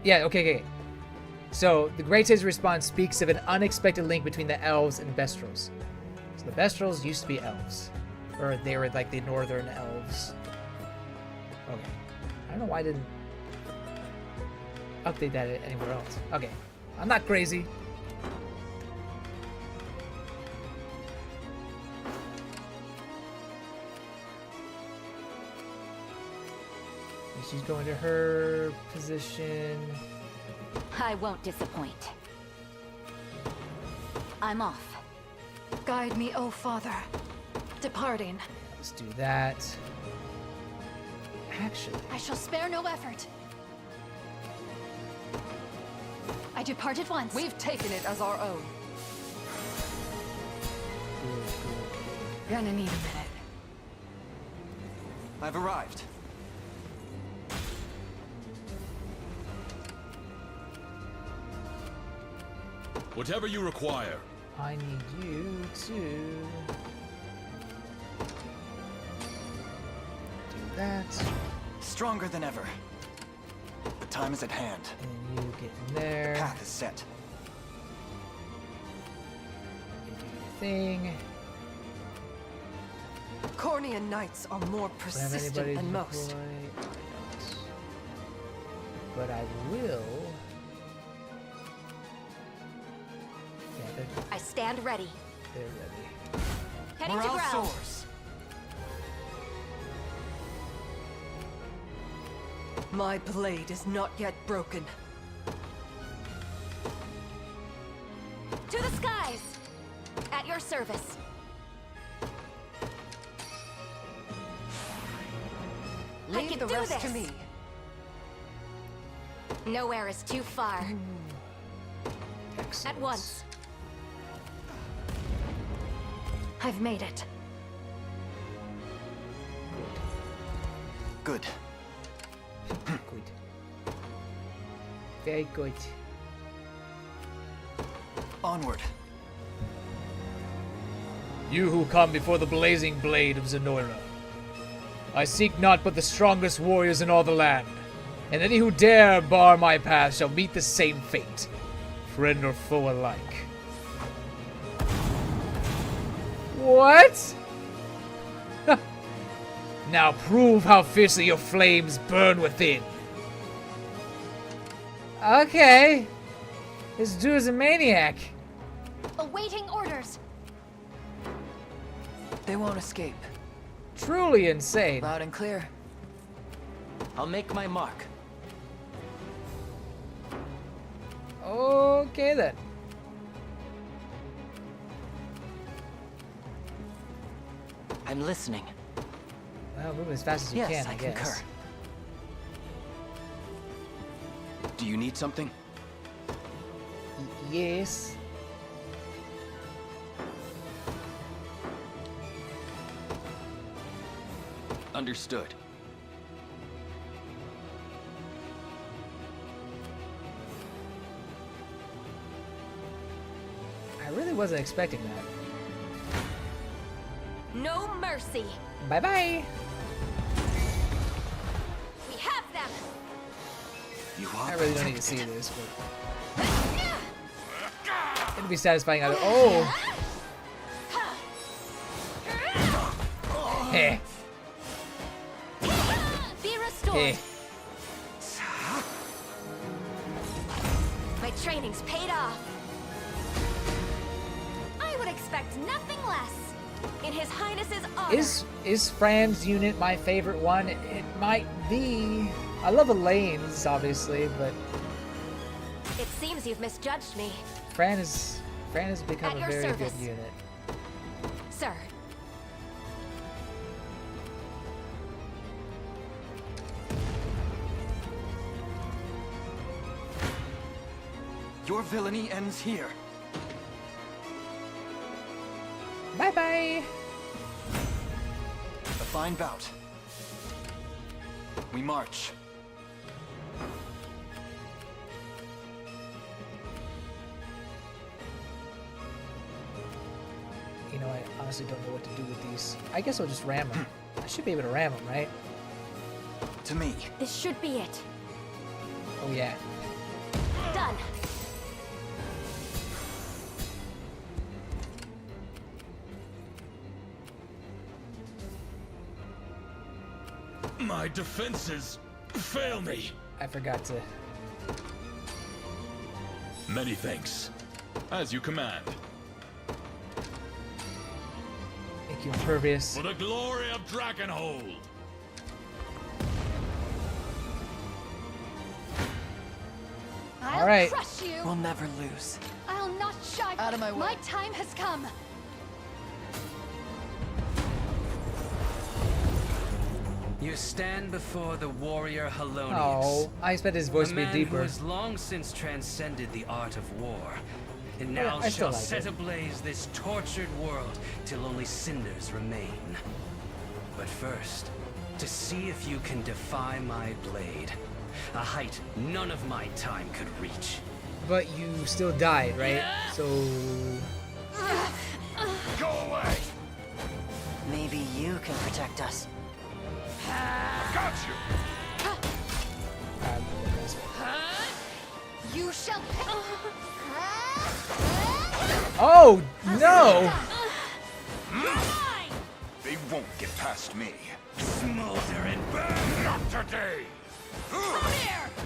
Yeah, okay. So, the Great Sage's response speaks of an unexpected link between the elves and Bestrels. So, the Bestrels used to be elves. Or they were like the northern elves. Okay. I don't know why I didn't update that anywhere else. Okay. I'm not crazy. She's going to her position. I won't disappoint. I'm off. Guide me, O Father. Departing. Let's do that. Actually, I shall spare no effort. I depart at once. We've taken it as our own. Gonna need a minute. I've arrived. Whatever you require. I need you to do that. Stronger than ever. The time is at hand. And you get in there. Path is set. You do your thing. Cornian knights are more persistent than most. But I will. I stand ready. They're ready. Heading to Morale ground. soars. My blade is not yet broken. To the skies! At your service. Leave the rest to me. Nowhere is too far. Excellent. At once. I've made it. Good. Good. Very good. Onward. You who come before the blazing blade of Zenorian. I seek not but the strongest warriors in all the land, and any who dare bar my path shall meet the same fate, friend or foe alike. What? Now prove how fiercely your flames burn within. Okay. This dude's a maniac. Awaiting orders. They won't escape. Truly insane. Loud and clear. I'll make my mark. Okay then. I'm listening. Well, move as fast as you can, I guess. Concur. Do you need something? Yes. Understood. really wasn't expecting that. No mercy. Bye bye. We have them. You are I really don't need to see this, but it'd be satisfying. Oh. Heh. Be restored. Heh. My training's paid off. I would expect nothing less. In His Highness's honor. Is Fran's unit my favorite one? It might be. I love Elaine's, obviously, but It seems you've misjudged me, Fran has become At a your very service. good unit. sir. Your villainy ends here. Bye bye. A fine bout. We march. You know, I honestly don't know what to do with these. I guess I'll just ram them. I should be able to ram them, right? To me. This should be it. Oh yeah. Done. My defenses fail me. I forgot to. Many thanks. As you command. Make you impervious. For the glory of Dragonhold. I'll All right. crush you. We'll never lose. I'll not shy. Out of my way. My time has come. You stand before the warrior Halonius. Oh, I expect his voice a to be man deeper. who has long since transcended the art of war, and Yeah, now I still shall like set it. ablaze this tortured world till only cinders remain. But first, to see if you can defy my blade, a height none of my time could reach. But you still died, right? So Go away! Maybe you can protect us. Got you! You shall pay. Oh no! They won't get past me. Smolder and burn. Not today!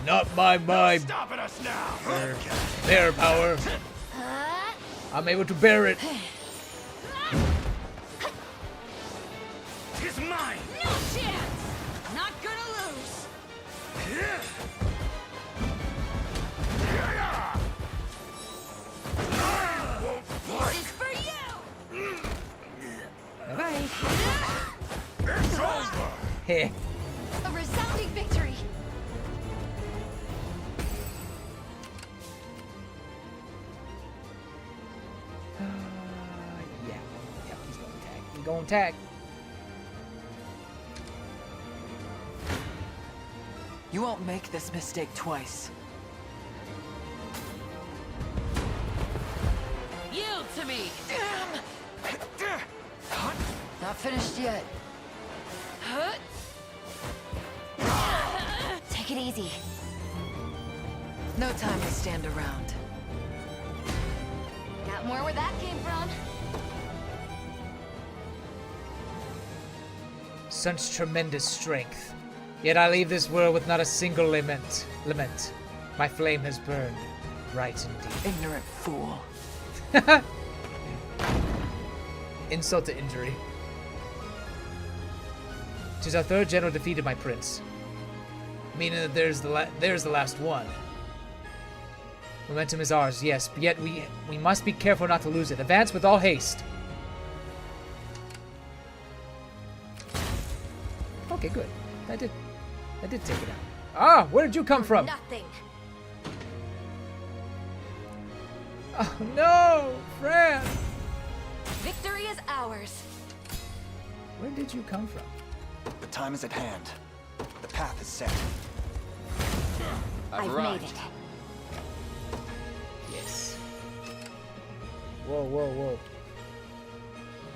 Not my mind. Stopping us now! Their power. I'm able to bear it. It's mine. No chance. Not gonna lose. This is for you. Bye bye. It's over! Heh. A resounding victory. Yeah. Yeah, he's going to tag. He's going to tag. You won't make this mistake twice. Yield to me. Not finished yet. Take it easy. No time to stand around. Got more where that came from. Such tremendous strength. Yet I leave this world with not a single lament. My flame has burned bright and deep. Ignorant fool. Insult to injury. 'Tis our third general defeated, my prince. Meaning that there's the last one. Momentum is ours, yes, but yet we must be careful not to lose it. Advance with all haste. Okay, good. I did take it out. Ah, where did you come from? Nothing. Oh no, Fran! Victory is ours. Where did you come from? The time is at hand. The path is set. I've made it. Yes. Whoa, whoa, whoa.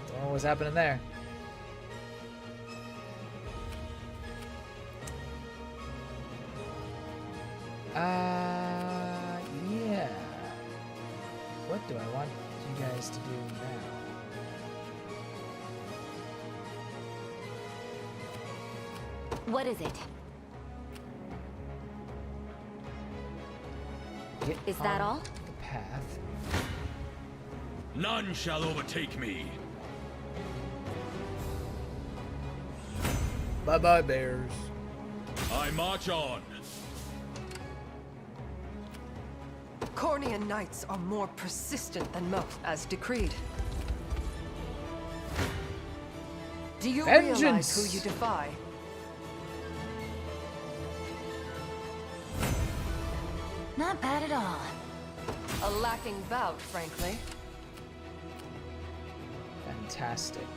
Don't know what's happening there. Yeah. What do I want you guys to do now? What is it? Is that all? The path. None shall overtake me. Bye-bye, bears. I march on. Cornian knights are more persistent than most, as decreed. Do you realize who you defy? Not bad at all. A lacking bout, frankly. Fantastic.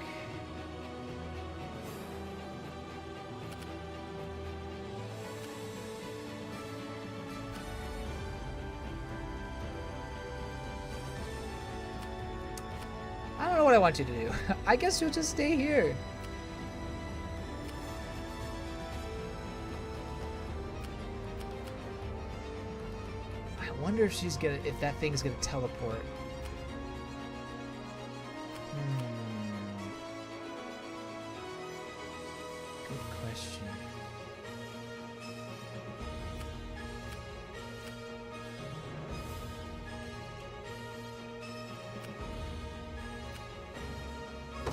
I don't know what I want you to do. I guess you'll just stay here. I wonder if she's gonna, if that thing's gonna teleport. Good question.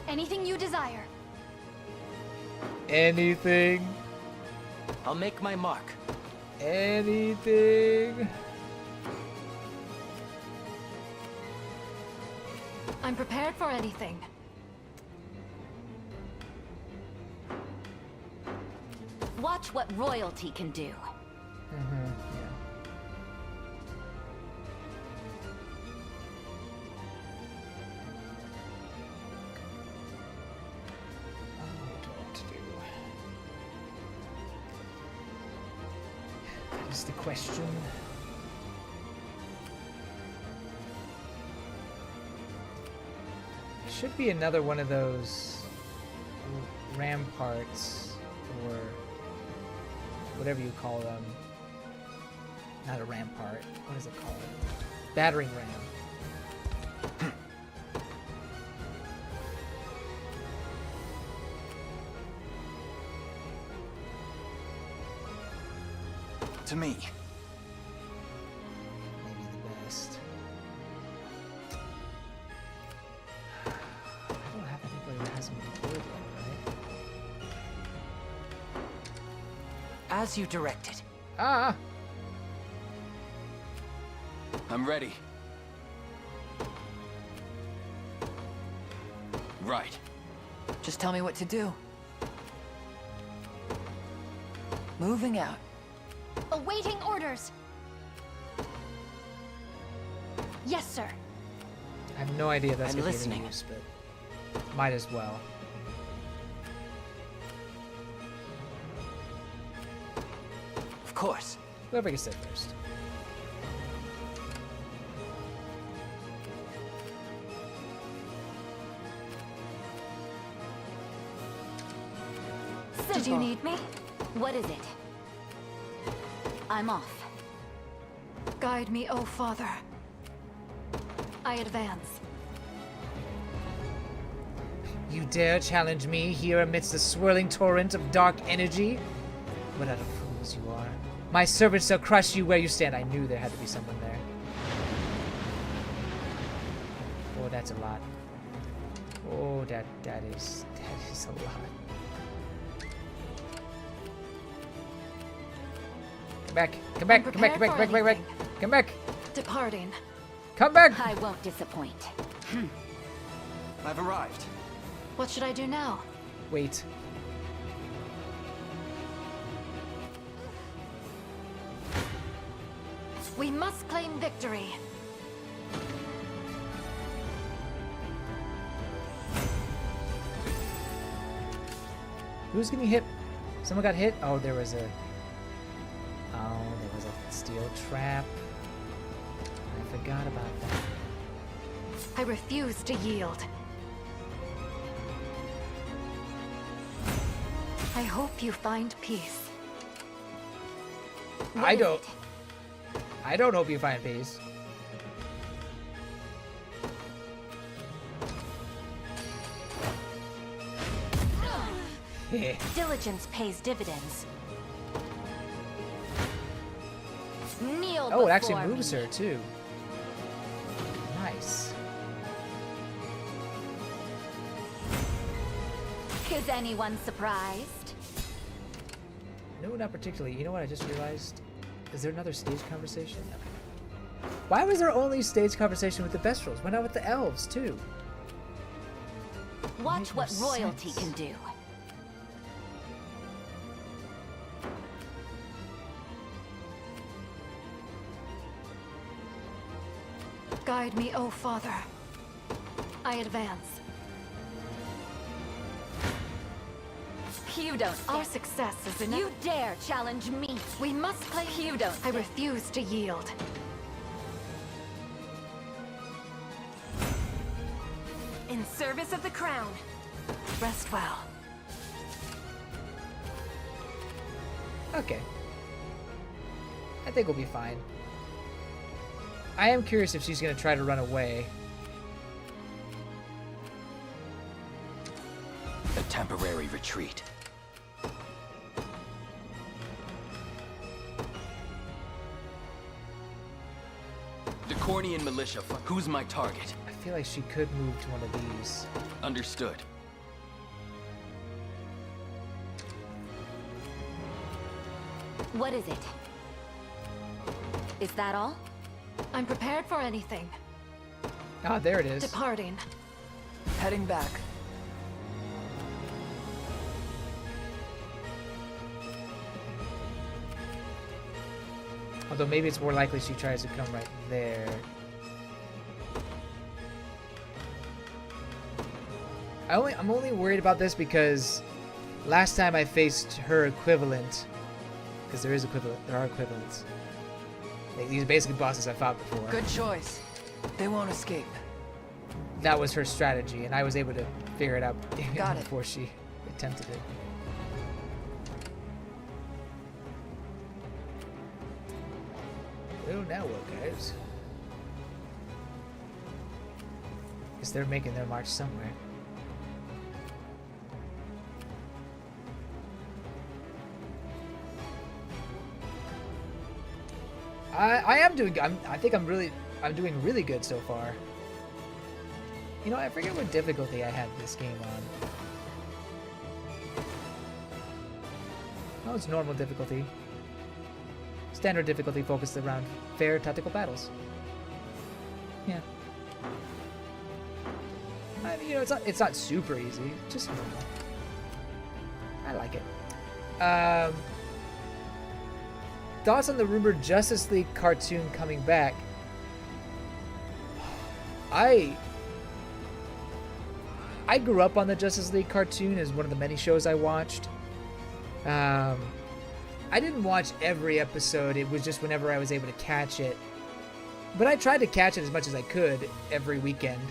Anything you desire. Anything. I'll make my mark. Anything. I'm prepared for anything. Watch what royalty can do. Yeah. That is the question. Should be another one of those ramparts or whatever you call them. Not a rampart. What is it called? Battering ram. To me. Maybe the best. I don't have anybody that has me good yet, right? As you directed. Ah! I'm ready. Right. Just tell me what to do. Moving out. Awaiting orders. Yes, sir. I have no idea if that's I'm going to be listening. any use, but might as well. Of course. Whoever gets there first. Did you need me? What is it? I'm off. Guide me, O Father. I advance. You dare challenge me here amidst the swirling torrent of dark energy? What utter fools you are. My servants shall crush you where you stand. I knew there had to be someone there. Oh, that's a lot. Oh, that is a lot. Come back, come back, come back, come back, come back, come back, come back. Departing. Come back. I won't disappoint. I've arrived. What should I do now? Wait. We must claim victory. Who's getting hit? Someone got hit? Oh, there was a steel trap. I forgot about that. I refuse to yield. I hope you find peace. I don't hope you find peace. Diligence pays dividends. Kneel Oh, it actually before moves me. her too. Nice. Is anyone surprised? No, not particularly. You know what I just realized? Is there another stage conversation? Why was there only stage conversation with the Bestrels? Why not with the elves too? Watch what Makes no royalty sense. can do. Guide me, O Father. I advance. You don't. Our success is enough. You dare challenge me? We must play. You don't. I refuse to yield. In service of the crown. Rest well. Okay. I think we'll be fine. I am curious if she's gonna try to run away. A temporary retreat. The Cornian militia. Who's my target? I feel like she could move to one of these. Understood. What is it? Is that all? I'm prepared for anything. Ah, there it is. Departing. Heading back. Although maybe it's more likely she tries to come right there. I'm only worried about this because last time I faced her equivalent, because there are equivalents. Like, these are basically bosses I fought before. Good choice. They won't escape. That was her strategy, and I was able to figure it out Got it. before she attempted it. Well, now what, guys? Guess they're making their march somewhere. I think I'm doing really good so far. You know, I forget what difficulty I had this game on. Oh, it's normal difficulty. Standard difficulty focused around fair tactical battles. Yeah. I mean, you know, it's not super easy. Just normal. I like it. Thoughts on the rumored Justice League cartoon coming back? I grew up on the Justice League cartoon as one of the many shows I watched. I didn't watch every episode. It was just whenever I was able to catch it. But I tried to catch it as much as I could every weekend.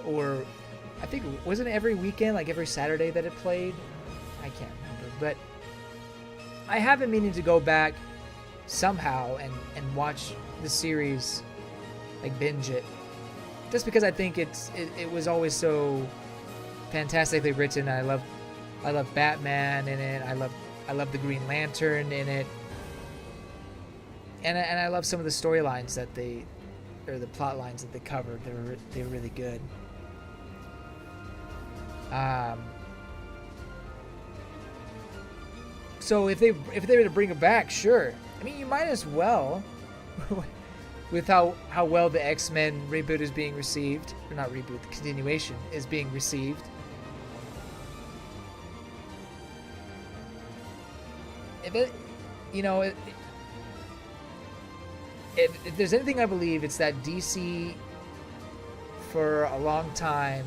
Or I think, wasn't it every weekend, like every Saturday that it played? I can't remember. But I have been meaning to go back somehow and watch the series, like binge it. Just because I think it was always so fantastically written. I love Batman in it. I love the Green Lantern in it. And I love some of the storylines that the plot lines that they covered. They were really good. So if they were to bring it back, sure. I mean, you might as well, with how well the X-Men reboot is being received, or not reboot, the continuation is being received. If it, you know, if there's anything I believe, it's that DC for a long time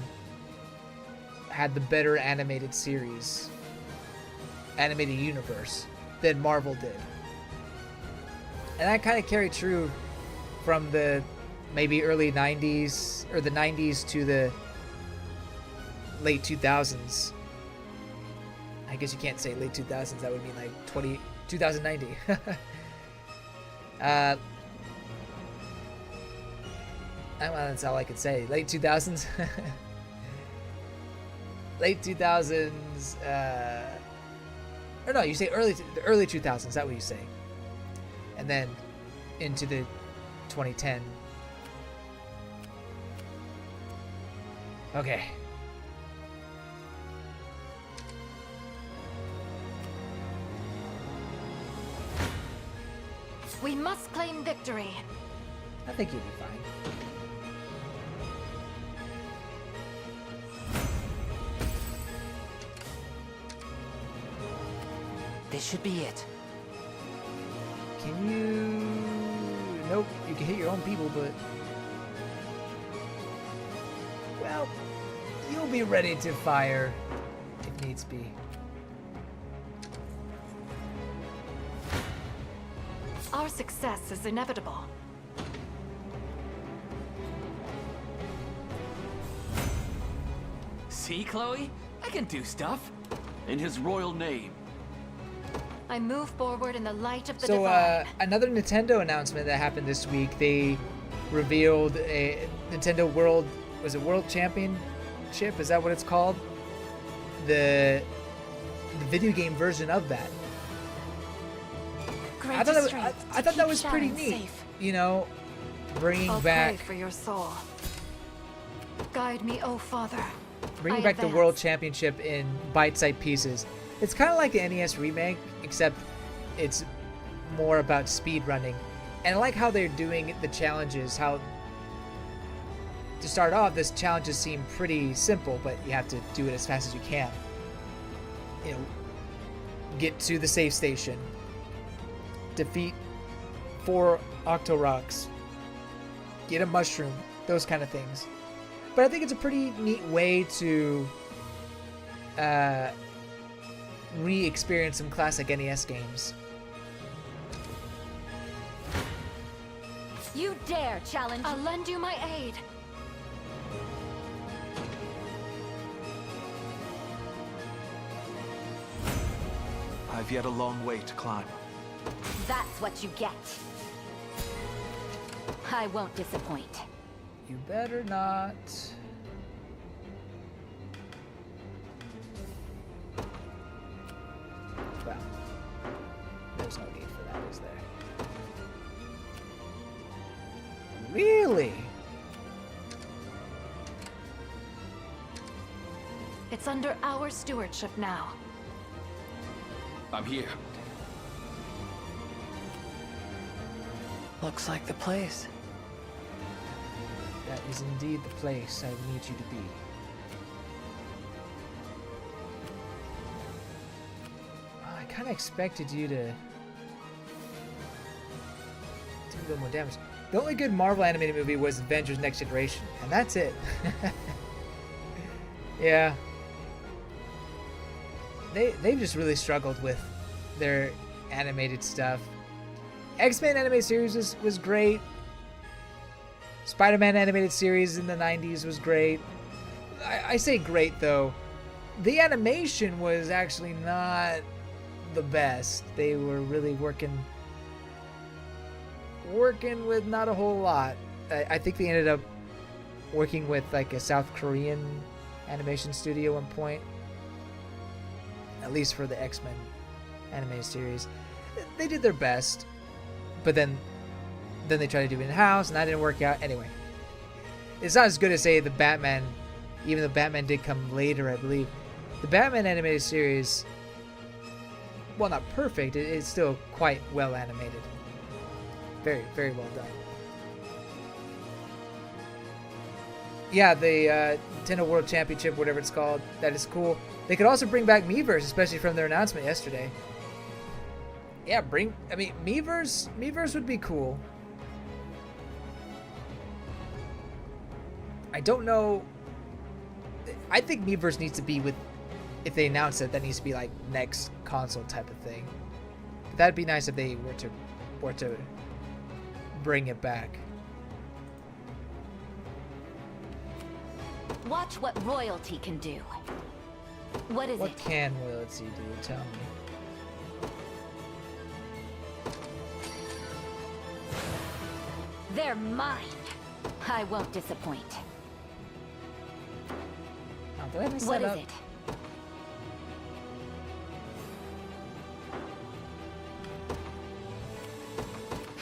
had the better animated series, animated universe than Marvel did. And that kind of carried true from the maybe early 90s or the 90s to the late 2000s. I guess you can't say late 2000s. That would mean like 2090. Well, that's all I could say. Late 2000s. Late 2000s. Or no, you say early 2000s. Is that what you say? And then into the 2010. Okay. We must claim victory. I think you'll be fine. This should be it. Can you... Nope, you can hit your own people, but... Well, you'll be ready to fire if needs be. Our success is inevitable. See, Chloe? I can do stuff. In his royal name. I move forward in the light of the So, divine. another Nintendo announcement that happened this week. They revealed a Nintendo World... Was it World Championship? Is that what it's called? The video game version of that. I thought that was pretty neat. Safe. You know, bringing I'll back... pray for your soul. Guide me, oh Father. Bringing I back the advance. World Championship in bite-sized pieces. It's kind of like the NES remake, except it's more about speed running. And I like how they're doing the challenges. How to start off, this challenges seem pretty simple, but you have to do it as fast as you can. You know, get to the save station, defeat 4 Octoroks, get a mushroom, those kind of things. But I think it's a pretty neat way to re-experience some classic NES games. You dare challenge? I'll lend you my aid. I've yet a long way to climb. That's what you get. I won't disappoint. You better not. Well, there's no need for that, is there? Really? It's under our stewardship now. I'm here. Looks like the place. That is indeed the place I need you to be. I kind of expected you to do a little more damage. The only good Marvel animated movie was Avengers Next Generation, and that's it. Yeah. They've just really struggled with their animated stuff. X-Men animated series was great. Spider-Man animated series in the 90s was great. I say great, though. The animation was actually not the best. They were really working with not a whole lot. I think they ended up working with like a South Korean animation studio at one point. At least for the X-Men animated series. They did their best. But then they tried to do it in-house, and that didn't work out. Anyway, it's not as good as, say, the Batman, even though Batman did come later, I believe. The Batman animated series, well, not perfect, it's still quite well animated. Very, very well done. Yeah, the Nintendo World Championship, whatever it's called, that is cool. They could also bring back Miiverse, especially from their announcement yesterday. Yeah, Miiverse would be cool. I don't know. I think Miiverse needs to be with, if they announce it, that needs to be like next console type of thing. That'd be nice if they were to bring it back. Watch what royalty can do. What is What it? can royalty do? Tell me. They're mine. I won't disappoint. Oh, do I have any What set is up? it?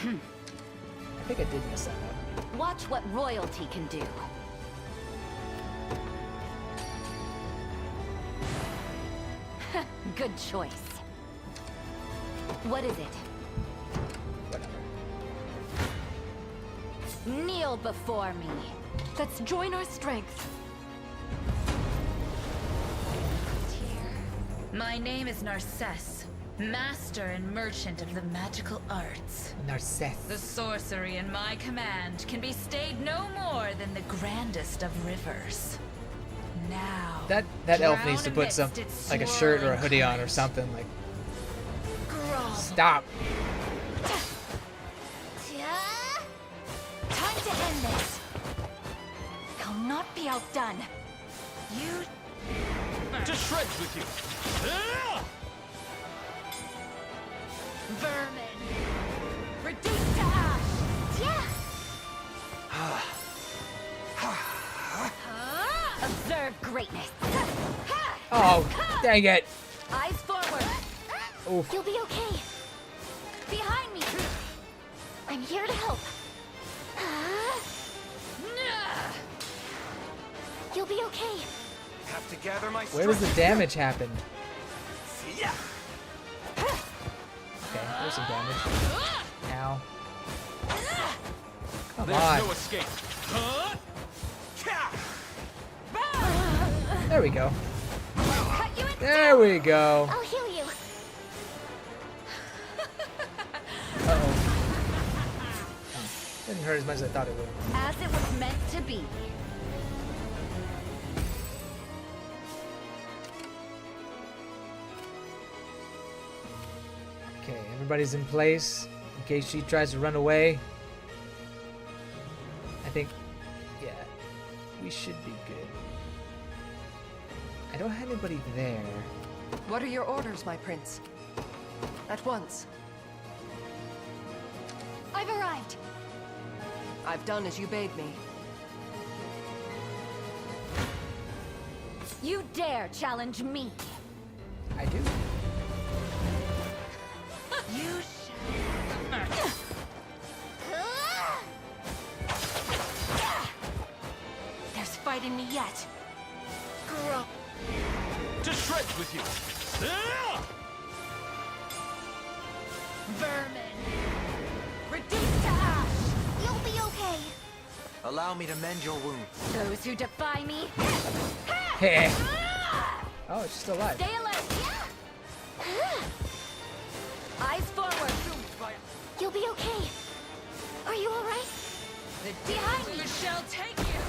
I think I did mess that up. Watch what royalty can do. Good choice. What is it? Kneel before me. Let's join our strength. My name is Narcisse, master and merchant of the magical arts. Narcisse. The sorcery in my command can be stayed no more than the grandest of rivers. Now, That elf drown needs to put some, amidst its like a shirt or a swirling hoodie on or current. something. Like, Grovel. stop. Time to end this. I'll not be outdone. You To shreds with you! vermin. Reduced to ash. Yeah. Observe greatness. Oh, dang it. Eyes forward. Oof. You'll be okay. Behind me. I'm here to help. You'll be okay. Have to gather my Where does the damage happen? Yeah. Okay, there's some damage. Ow. Come There's on. no escape. Huh? There we go. Cut you in There we go. I'll heal you. Uh-oh. Oh, didn't hurt as much as I thought it would. As it was meant to be. Okay, everybody's in place in case she tries to run away. I think, yeah, we should be good. I don't have anybody there. What are your orders, my prince? At once. I've arrived. I've done as you bade me. You dare challenge me. I do. You There's fight in me yet. To shreds with you! Vermin. Reduced to ash. You'll be okay. Allow me to mend your wounds. Those who defy me. Hey. Oh, she's still alive. Stay alert. Eyes forward. You'll be okay. Are you all right? Behind me. Shall take you.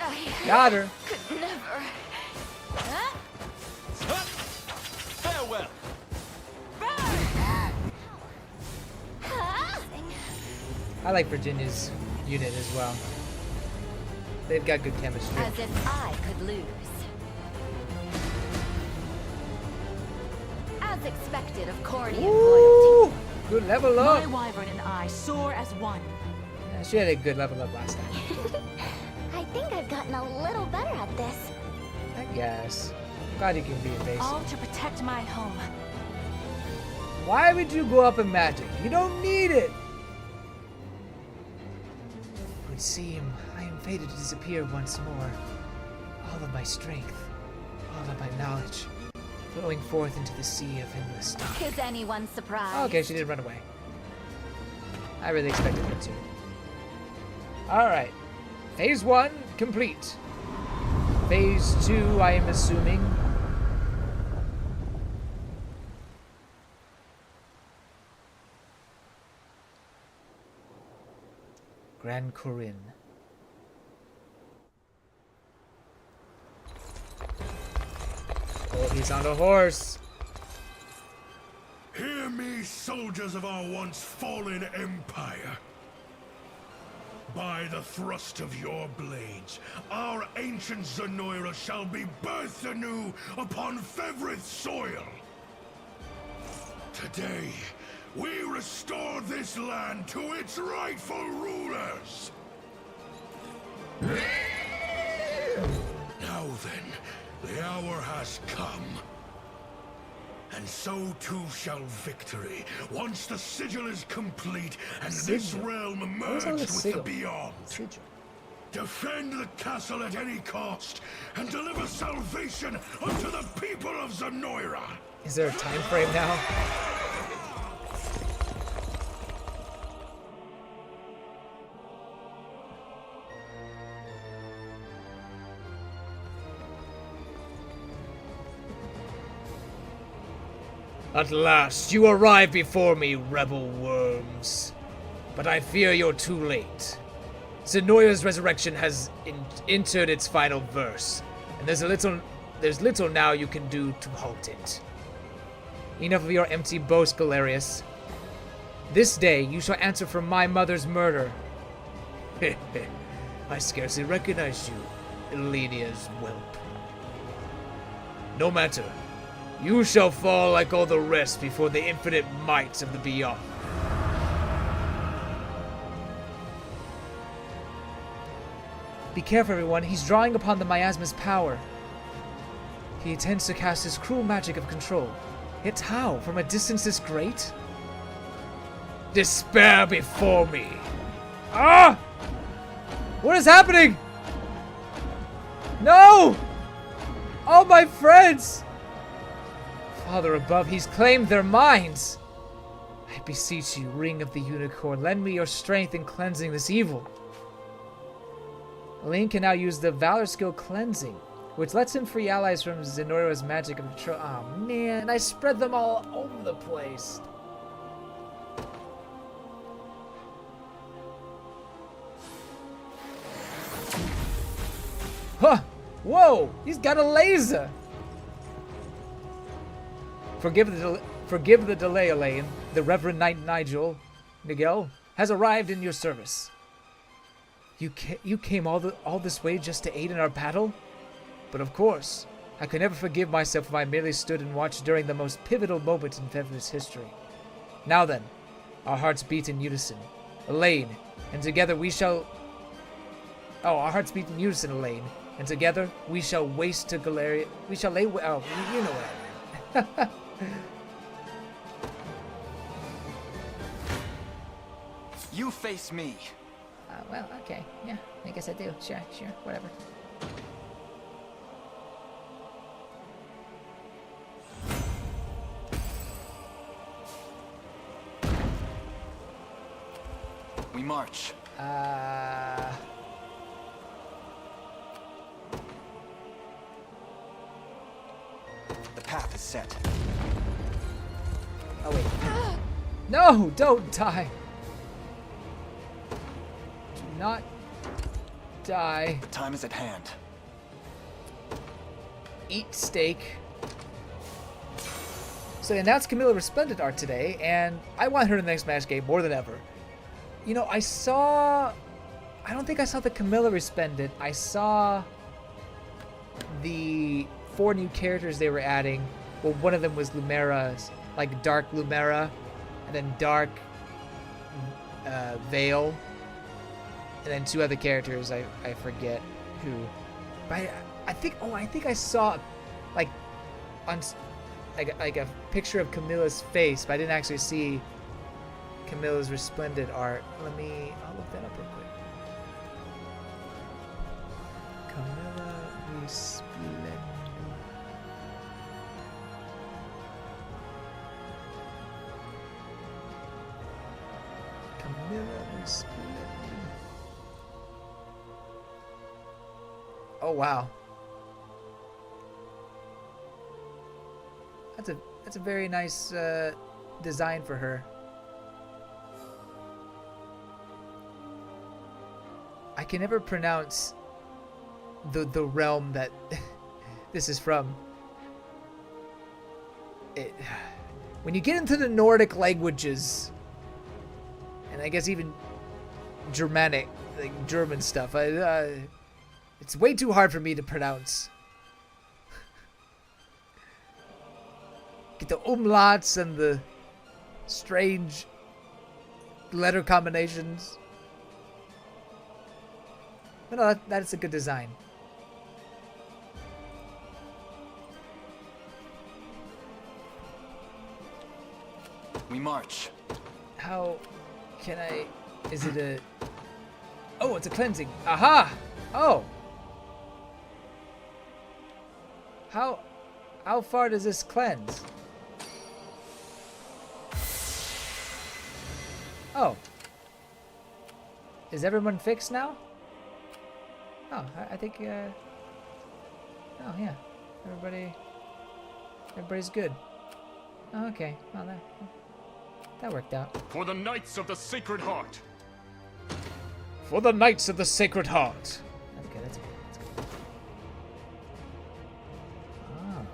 I Got her. could never. Farewell! I like Virginia's unit as well. They've got good chemistry. As if I could lose. As expected of Cordian Ooh, loyalty. good level up. My wyvern and I soar as one. Yeah, she had a good level up last time. I think I've gotten a little better at this. I guess. Glad you can be invasive. All to protect my home. Why would you go up in magic? You don't need it. It would seem I am fated to disappear once more. All of my strength, all of my knowledge, flowing forth into the sea of endless time. Is anyone surprised? Okay, she did run away. I really expected her to. Alright. Phase 1 complete. Phase 2, I am assuming. Grand Corinne. Oh, he's on a horse. Hear me, soldiers of our once fallen empire. By the thrust of your blades, our ancient Zenoira shall be birthed anew upon Fevirth's soil. Today, we restore this land to its rightful rulers. Now then, the hour has come. And so too shall victory, once the sigil is complete and this realm merge with the beyond. Defend the castle at any cost, and deliver salvation unto the people of Zenoira. Is there a time frame now? At last, you arrive before me, rebel worms. But I fear you're too late. Zenoira's resurrection has entered its final verse, and there's little now you can do to halt it. Enough of your empty boast, Galerius. This day you shall answer for my mother's murder. I scarcely recognize you, Elenia's whelp. No matter. You shall fall like all the rest before the infinite might of the beyond. Be careful, everyone. He's drawing upon the miasma's power. He intends to cast his cruel magic of control. Yet how? From a distance this great? Despair before me. Ah! What is happening? No! All my friends! Father above, he's claimed their minds. I beseech you, Ring of the Unicorn, lend me your strength in cleansing this evil. Elaine can now use the Valor skill Cleansing, which lets him free allies from Zenoira's magic of control. Oh man, I spread them all over the place. Huh! Whoa! He's got a laser! Forgive the delay, Elaine. The Reverend Knight Nigel has arrived in your service. You came all this way just to aid in our battle? But of course, I could never forgive myself if I merely stood and watched during the most pivotal moment in Fevirth's history. Now then, our hearts beat in unison. Elaine, and together we shall... Oh, our hearts beat in unison, Elaine. And together we shall waste to Galerius... We shall lay... Oh, you know what I mean. You face me. Well, okay. Yeah, I guess I do. Sure, whatever. We march. The path is set. Oh, wait. No, don't die. Do not die. The time is at hand. Eat steak. So they announced Camilla Resplendent art today, and I want her in the next Smash game more than ever. You know, I don't think I saw the Camilla Resplendent. I saw the 4 new characters they were adding. Well, one of them was Lumera's, like Dark Lumera, and then Dark Veil, and then 2 other characters. I forget who. But I think I saw like on like a picture of Camilla's face, but I didn't actually see Camilla's Resplendent art. I'll look that up real quick. Camilla Resplendent. Camilla Resplendent. Oh wow. That's a very nice design for her. I can never pronounce the realm that this is from. When you get into the Nordic languages, and I guess even Germanic, like German stuff. It's way too hard for me to pronounce. Get the umlauts and the strange letter combinations. But no, that's a good design. We march. How can I... Is it a... Oh, it's a cleansing. Aha! Oh! How far does this cleanse? Oh. Is everyone fixed now? Oh, I think, oh, yeah. Everybody's good. Oh, okay. Well, that worked out. For the Knights of the Sacred Heart. For the Knights of the Sacred Heart. That's good, that's good, that's good. Oh.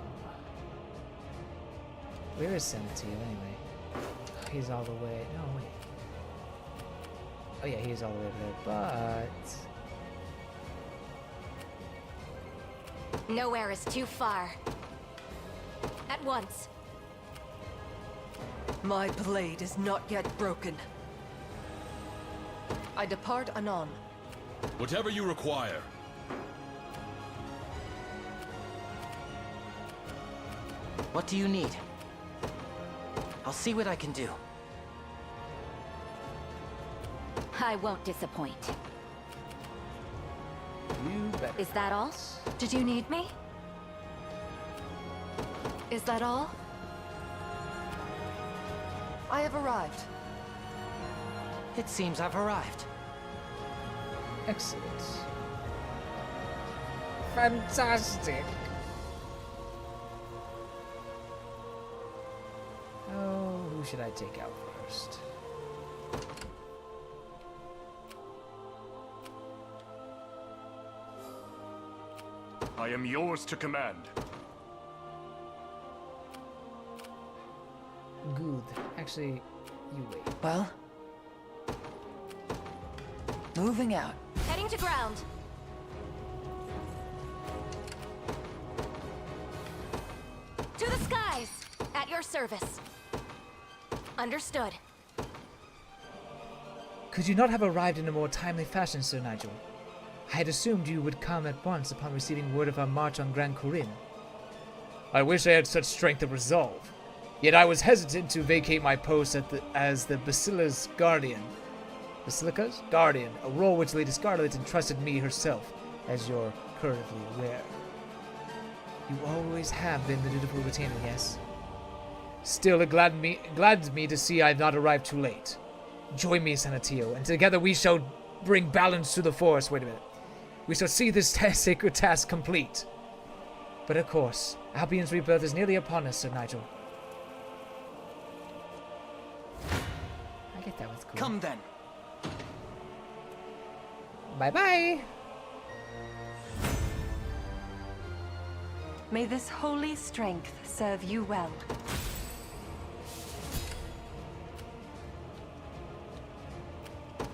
Where is Senatio anyway? Oh, he's all the way... No, wait. Oh yeah, he's all the way over there, but... Nowhere is too far. At once. My blade is not yet broken. I depart anon. Whatever you require. What do you need? I'll see what I can do. I won't disappoint. You bet. Is that all? Did you need me? Is that all? I have arrived. It seems I've arrived. Excellent. Fantastic. Oh, who should I take out first? I am yours to command. Good. Actually, you wait. Well, moving out. Heading to ground. To the skies! At your service. Understood. Could you not have arrived in a more timely fashion, Sir Nigel? I had assumed you would come at once upon receiving word of our march on Grand Corinne. I wish I had such strength of resolve. Yet I was hesitant to vacate my post as the Basilica's guardian. Basilica's guardian, a role which Lady Scarlet entrusted me herself, as you're currently aware. You always have been the dutiful retainer, yes? Still, it gladdens me to see I have not arrived too late. Join me, Senatio, and together we shall bring balance to the force. Wait a minute. We shall see this sacred task complete. But of course, Albion's rebirth is nearly upon us, Sir Nigel. I get that was cool. Come then. Bye-bye. May this holy strength serve you well.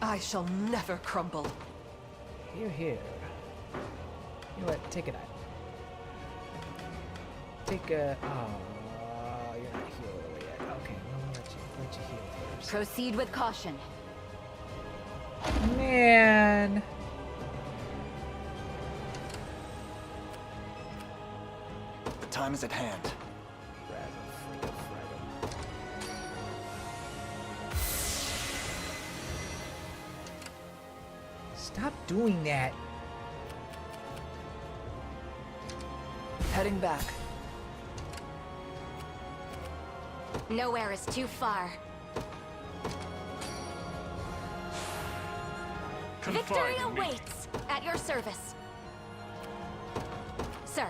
I shall never crumble. Here, here. You know what? Take it out. Take a... Oh, you're not healed yet. Okay, we'll let you heal first. Proceed with caution. Man. The time is at hand. Stop doing that. Heading back. Nowhere is too far. Victory awaits! At your service. Sir.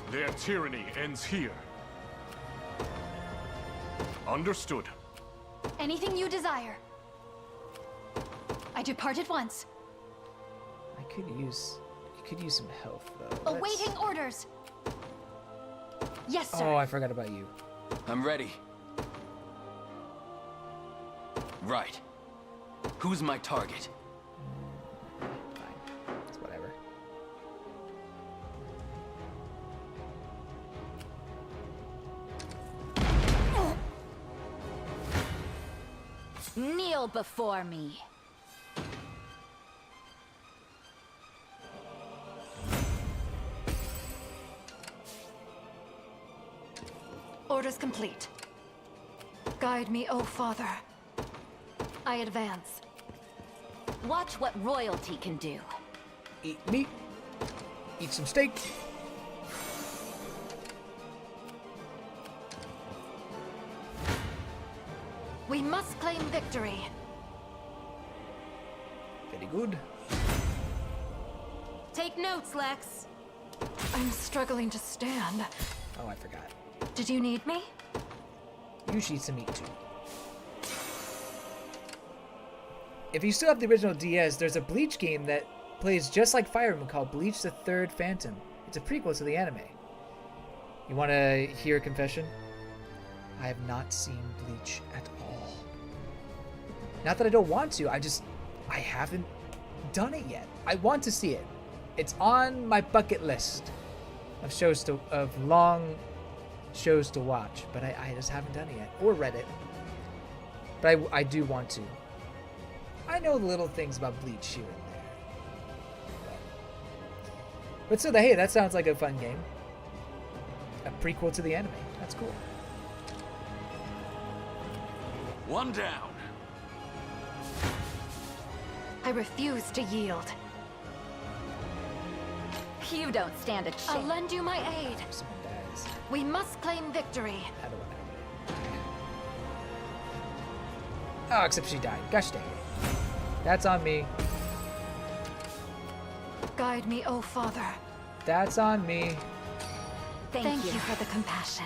Their tyranny ends here. Understood. Anything you desire. I depart at once. I could use some health though. Awaiting orders. Yes, sir. Oh, I forgot about you. I'm ready. Right. Who's my target? Fine. It's whatever. Kneel before me. Orders complete. Guide me, O Father. I advance. Watch what royalty can do. Eat meat. Eat some steak. We must claim victory. Very good. Take notes, Lex. I'm struggling to stand. Oh, I forgot. Did you need me? You should eat some meat too. If you still have the original DS, there's a Bleach game that plays just like Fire Emblem called Bleach the Third Phantom. It's a prequel to the anime. You want to hear a confession? I have not seen Bleach at all. Not that I don't want to, I haven't done it yet. I want to see it. It's on my bucket list of long shows to watch, but I just haven't done it yet, or read it. But I do want to. I know little things about Bleach here and there. But so, hey, that sounds like a fun game. A prequel to the anime. That's cool. One down. I refuse to yield. You don't stand a chance. I'll lend you my aid. Someone dies. We must claim victory. How do I know? Oh, except she died. Gosh dang it. That's on me. Guide me, O Father. That's on me. Thank you for the compassion.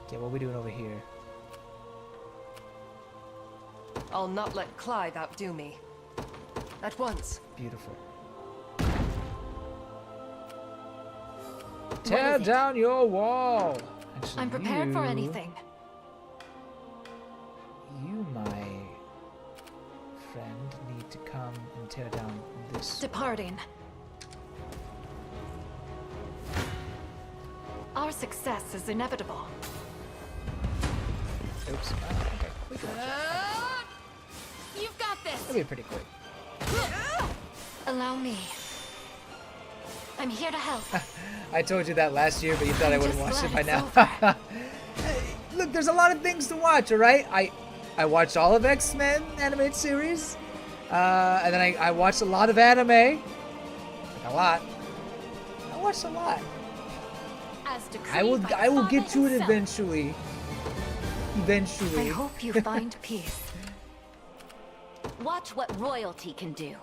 Okay, what are we doing over here? I'll not let Clive outdo me. At once. Beautiful. Tear down your wall. Actually, I'm prepared for anything. You, my friend, need to come and tear down this. Departing. Our success is inevitable. Oops. Oh, okay. We can watch that. You've got this. That'll be pretty quick. Allow me. I'm here to help. I told you that last year, but you thought I wouldn't watch it by now. Hey, look, there's a lot of things to watch, all right? I watched all of X-Men animated series, and then I watched a lot of anime. Like a lot. I watched a lot. I will get to it eventually. I hope you find peace. Watch what royalty can do.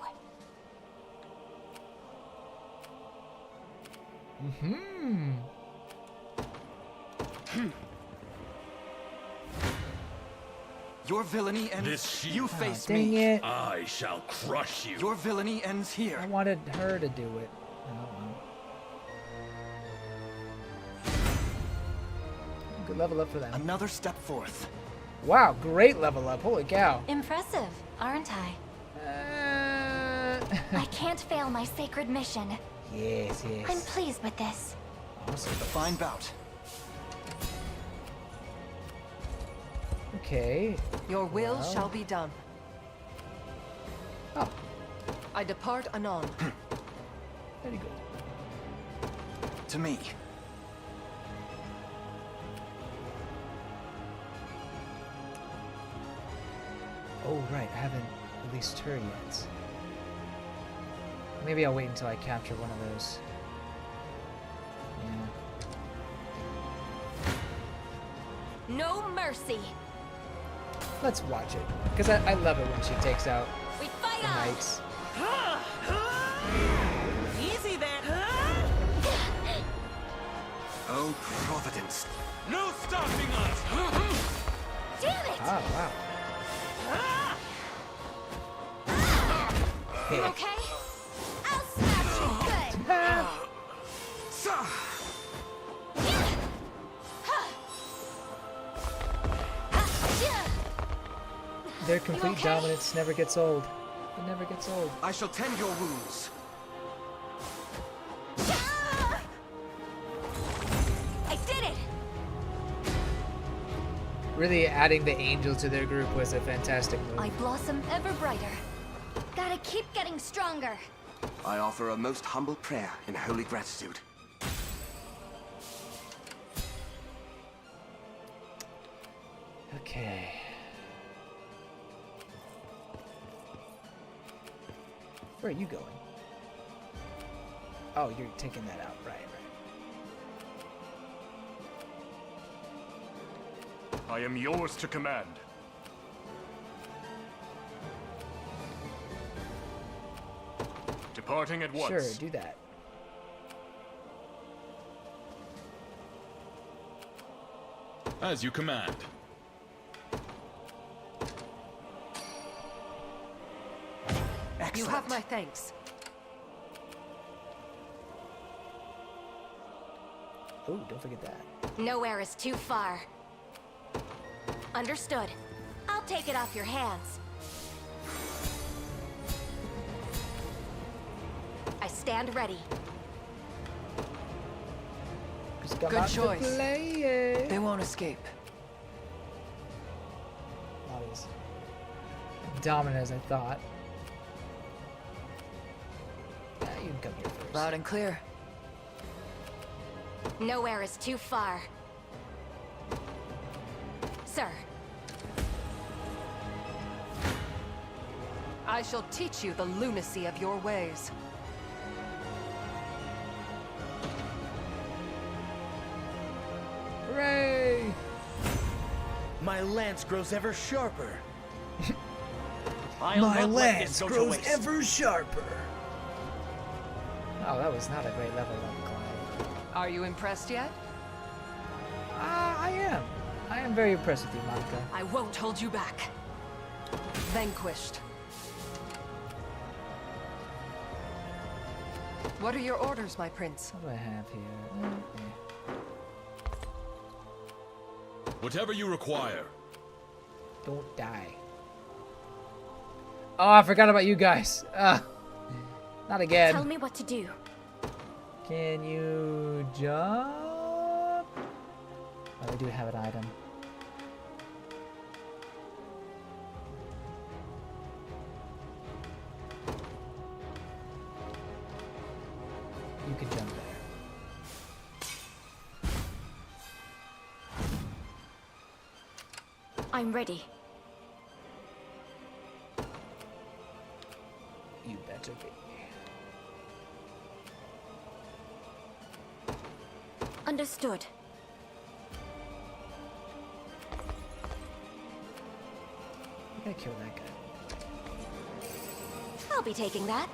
Your villainy ends. This You face dang me. it. I shall crush you. Your villainy ends here. I wanted her to do it. Oh, well. Good level up for them. Another step forth. Wow, great level up. Holy cow. Impressive, aren't I? I can't fail my sacred mission. Yes, yes. I'm pleased with this. Awesome. A fine bout. Okay. Your will shall be done. Oh. I depart anon. Very good. To me. Oh, right. I haven't released her yet. Maybe I'll wait until I capture one of those. Yeah. No mercy. Let's watch it. Because I love it when she takes out We fight the on. knights. Easy there. Oh, Providence. No stopping us. Damn it. Oh, wow. You okay? I'll smash you good. Their complete dominance never gets old. It never gets old. I shall tend your wounds. I did it! Really adding the angel to their group was a fantastic move. I blossom ever brighter. Gotta keep getting stronger. I offer a most humble prayer in holy gratitude. Okay. Where are you going? Oh, you're taking that out, right? I am yours to command. Departing at once. Sure, do that. As you command. Excellent. You have my thanks. Oh, don't forget that. Nowhere is too far. Understood. I'll take it off your hands. I stand ready. Good choice. They won't escape. Not as dominant as I thought. Yeah, you can come here first. Loud and clear. Nowhere is too far. Sir. I shall teach you the lunacy of your ways. Hooray! My lance grows ever sharper. My lance grows ever sharper. Oh, that was not a great level up climb. Are you impressed yet? I am. I am very impressed with you, Monica. I won't hold you back. Vanquished. What are your orders, my prince? What do I have here? Whatever you require. Don't die. Oh, I forgot about you guys. Not again. Tell me what to do. Can you jump? Oh, I do have an item. You can jump there. I'm ready. You better be. Understood. I gotta kill that guy. I'll be taking that.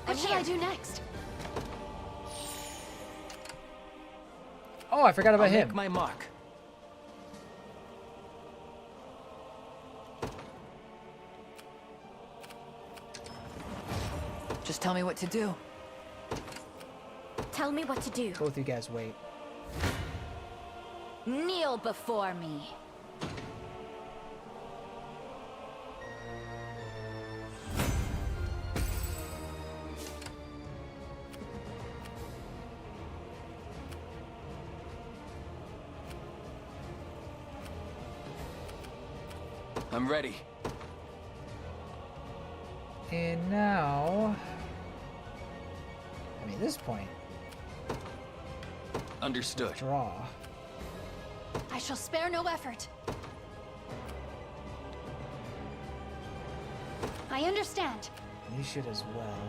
What should I do next? Oh, I forgot about I'll him. Make my mark. Just tell me what to do. Tell me what to do. Both you guys wait. Kneel before me. I'm ready. And now... I mean, at this point... Understood. Draw. I shall spare no effort. I understand. You should as well.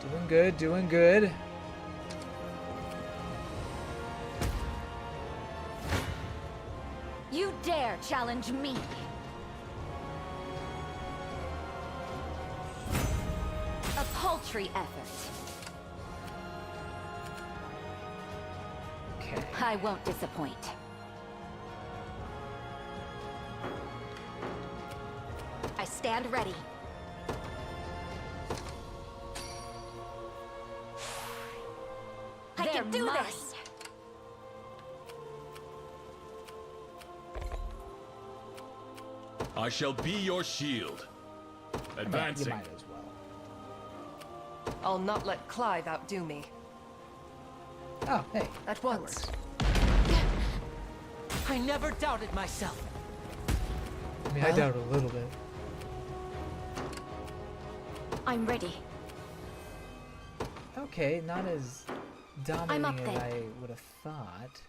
Doing good, doing good. You dare challenge me? A paltry effort. Okay. I won't disappoint. I stand ready. can't do this! I shall be your shield. Advancing. You might as well. I'll not let Clive outdo me. Oh, hey. At once. I never doubted myself. I mean, I doubt a little bit. I'm ready. Okay, not as I'm up dominating as there. I would have thought.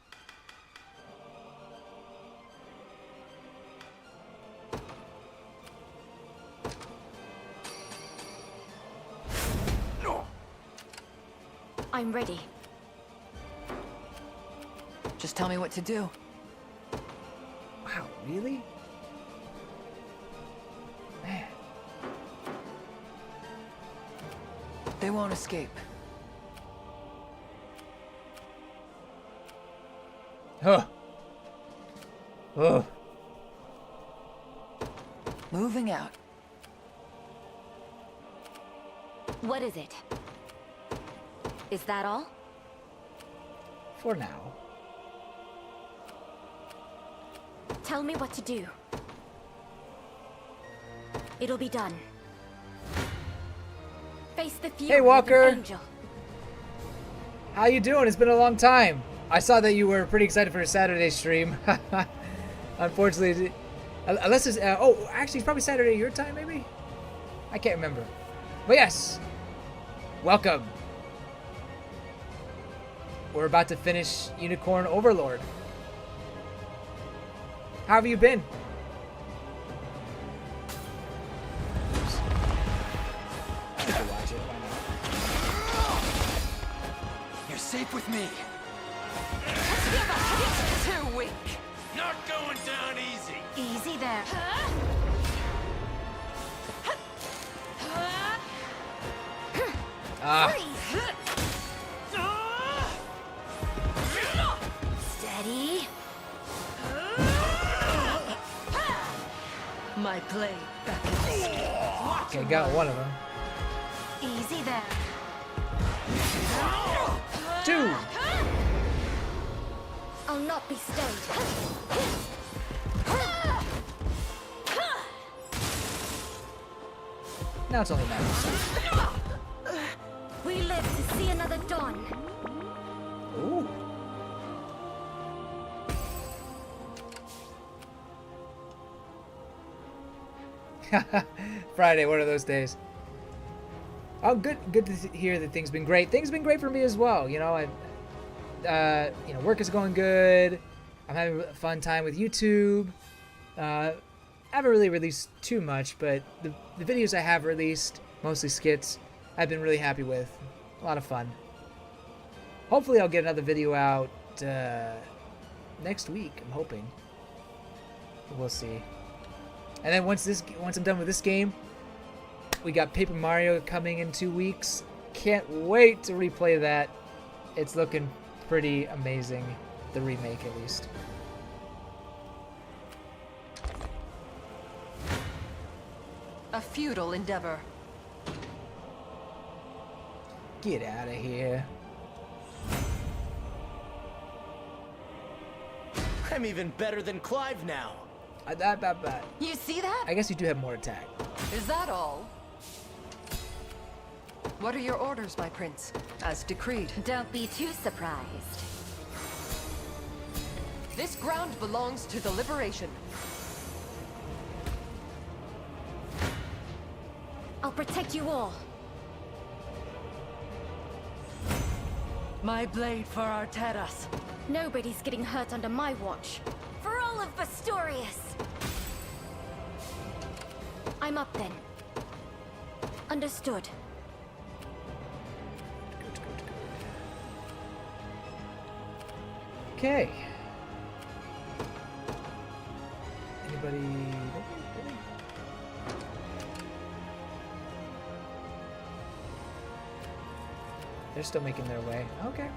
I'm ready. Just tell me what to do. Wow, really? Man. They won't escape. Huh. Ugh. Moving out. What is it? Is that all? For now. Tell me what to do. It'll be done. Face the fury Hey, Walker. of an angel. How you doing? It's been a long time. I saw that you were pretty excited for a Saturday stream. Unfortunately, unless it's oh, actually, it's probably Saturday your time, maybe. I can't remember. But yes, welcome. We're about to finish Unicorn Overlord. How have you been? You're safe with me. Too weak. Not going down easy. Easy there. Ah. Steady. My blade back in the skin. Okay, got one of them. Easy there. 2. I'll not be stayed. Now it's only 9. We live to see another dawn. Ooh. Friday, one of those days. Oh, good to hear that things been great. Things been great for me as well. You know, work is going good. I'm having a fun time with YouTube. I haven't really released too much, but the videos I have released, mostly skits, I've been really happy with. A lot of fun. Hopefully I'll get another video out next week, I'm hoping. We'll see. And then once I'm done with this game, we got Paper Mario coming in 2 weeks. Can't wait to replay that. It's looking pretty amazing, the remake at least. A futile endeavor. Get out of here. I'm even better than Clive now. You see that? I guess you do have more attack. Is that all? What are your orders, my prince? As decreed. Don't be too surprised. This ground belongs to the Liberation. I'll protect you all. My blade for Arteras. Nobody's getting hurt under my watch. For all of Bastorius! I'm up then. Understood. Okay. Anybody? They're still making their way. Okay.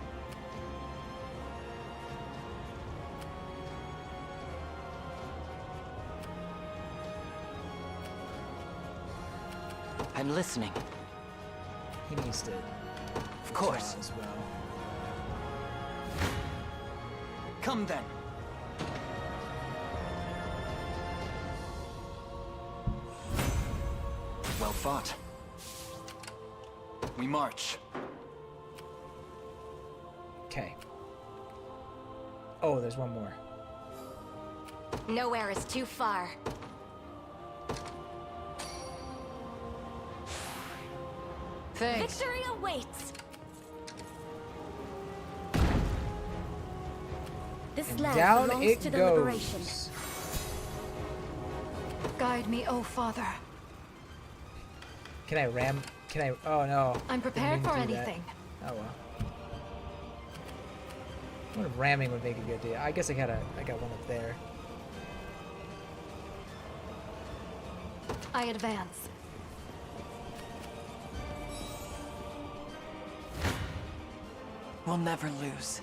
I'm listening. He needs to. Of course. As well. Come then. Well fought. We march. Okay. Oh, there's one more. Nowhere is too far. Thanks. Victory awaits. This And land down belongs it to the goes. liberation. Guide me, oh father. Can I ram? Can I? Oh no. I'm prepared Didn't for mean to do that. anything. Oh well. I wonder if ramming would make a good deal. I guess I got one up there. I advance. We'll never lose.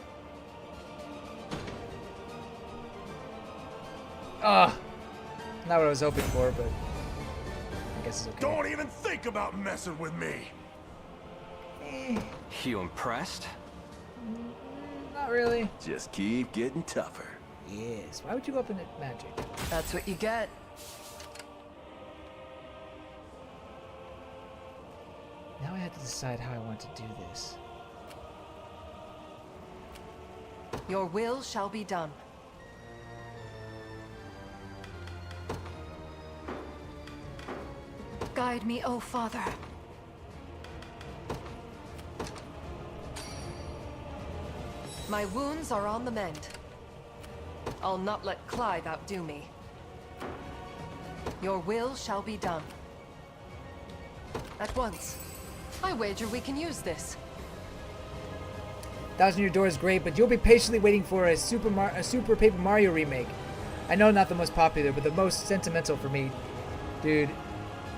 Ah, not what I was hoping for, but I guess it's okay. Don't even think about messing with me. You impressed? Not really. Just keep getting tougher. Yes. Why would you go up in magic? That's what you get. Now I have to decide how I want to do this. Your will shall be done. Guide me, oh father. My wounds are on the mend. I'll not let Clive outdo me. Your will shall be done. At once. I wager we can use this. 1,000 Year Door is great, but you'll be patiently waiting for a Super Paper Mario remake. I know not the most popular, but the most sentimental for me. Dude,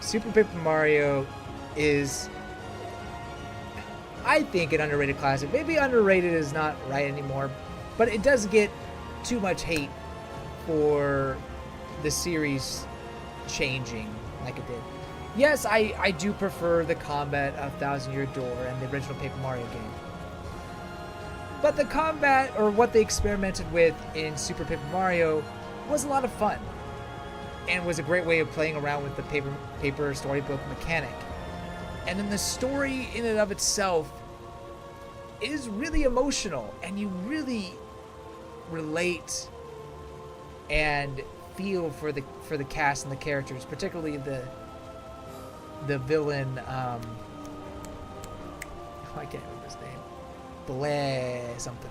Super Paper Mario is, I think, an underrated classic. Maybe underrated is not right anymore, but it does get too much hate for the series changing like it did. Yes, I do prefer the combat of 1,000 Year Door and the original Paper Mario game. But the combat, or what they experimented with in Super Paper Mario, was a lot of fun. And was a great way of playing around with the paper storybook mechanic. And then the story in and of itself is really emotional, and you really relate and feel for the cast and the characters, particularly the villain. I can't remember his name. Bleh something.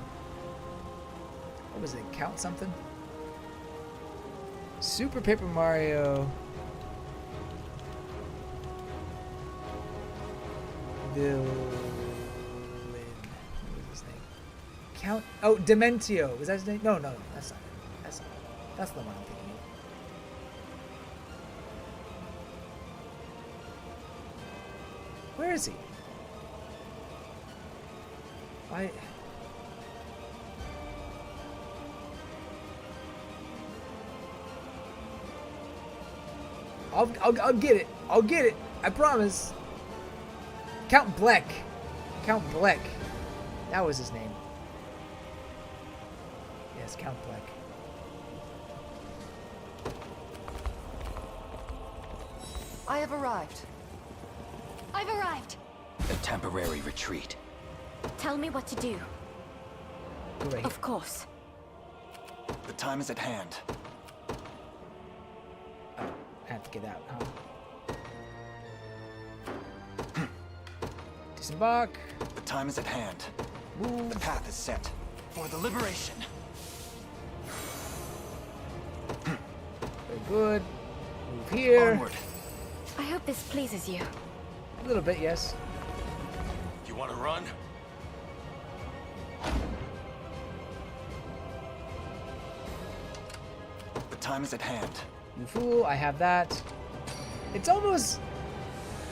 What was it? Count something? Super Paper Mario. Villain. What was his name? Count. Oh, Dementio. Was that his name? No, that's not it. That's the one I'm thinking of. Where is he? Why? I'll get it. I'll get it. I promise. Count Bleck. Count Bleck. That was his name. Yes, Count Bleck. I have arrived. I've arrived. A temporary retreat. Tell me what to do. Go right here. Of course. The time is at hand. Oh, I have to get out, huh? Disembark. The time is at hand. Move. The path is set for the liberation. Very good. Move here. Onward. I hope this pleases you. A little bit, yes. You want to run? The time is at hand. You fool, I have that. It's almost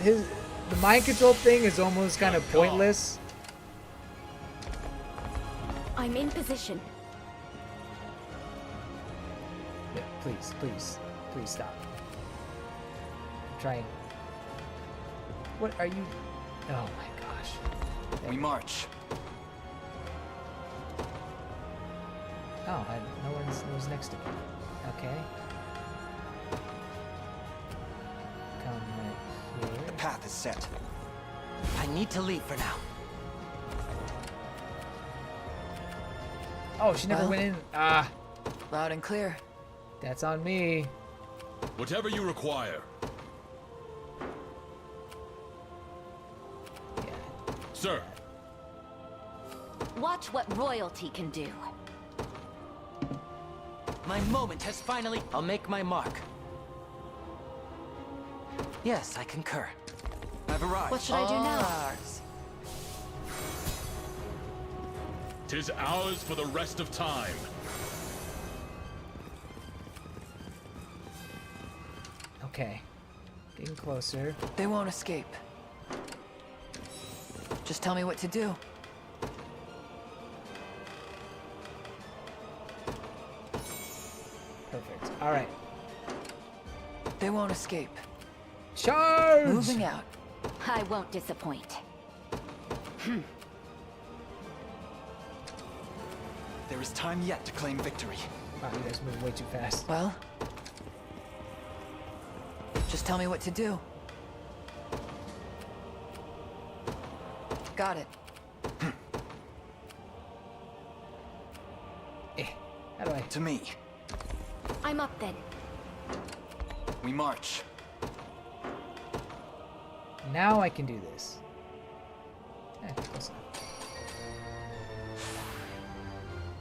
the mind control thing is almost kind of pointless. I'm in position. Yeah, please stop. I'm trying. What are you? Oh my gosh. We march. Oh, no one's next to me. Okay. Come right here. The path is set. I need to leave for now. Oh, she never went in. Ah. Loud and clear. That's on me. Whatever you require. Yeah. Sir. Watch what royalty can do. My moment has finally... I'll make my mark. Yes, I concur. I've arrived. What should I do now? Ours. 'Tis ours for the rest of time. Okay. Getting closer. They won't escape. Just tell me what to do. Perfect. All right. They won't escape. Charge! Moving out. I won't disappoint. There is time yet to claim victory. Wow, you guys move way too fast. Well, just tell me what to do. Got it. How do I? To me. I'm up then. We march. Now I can do this. Close enough.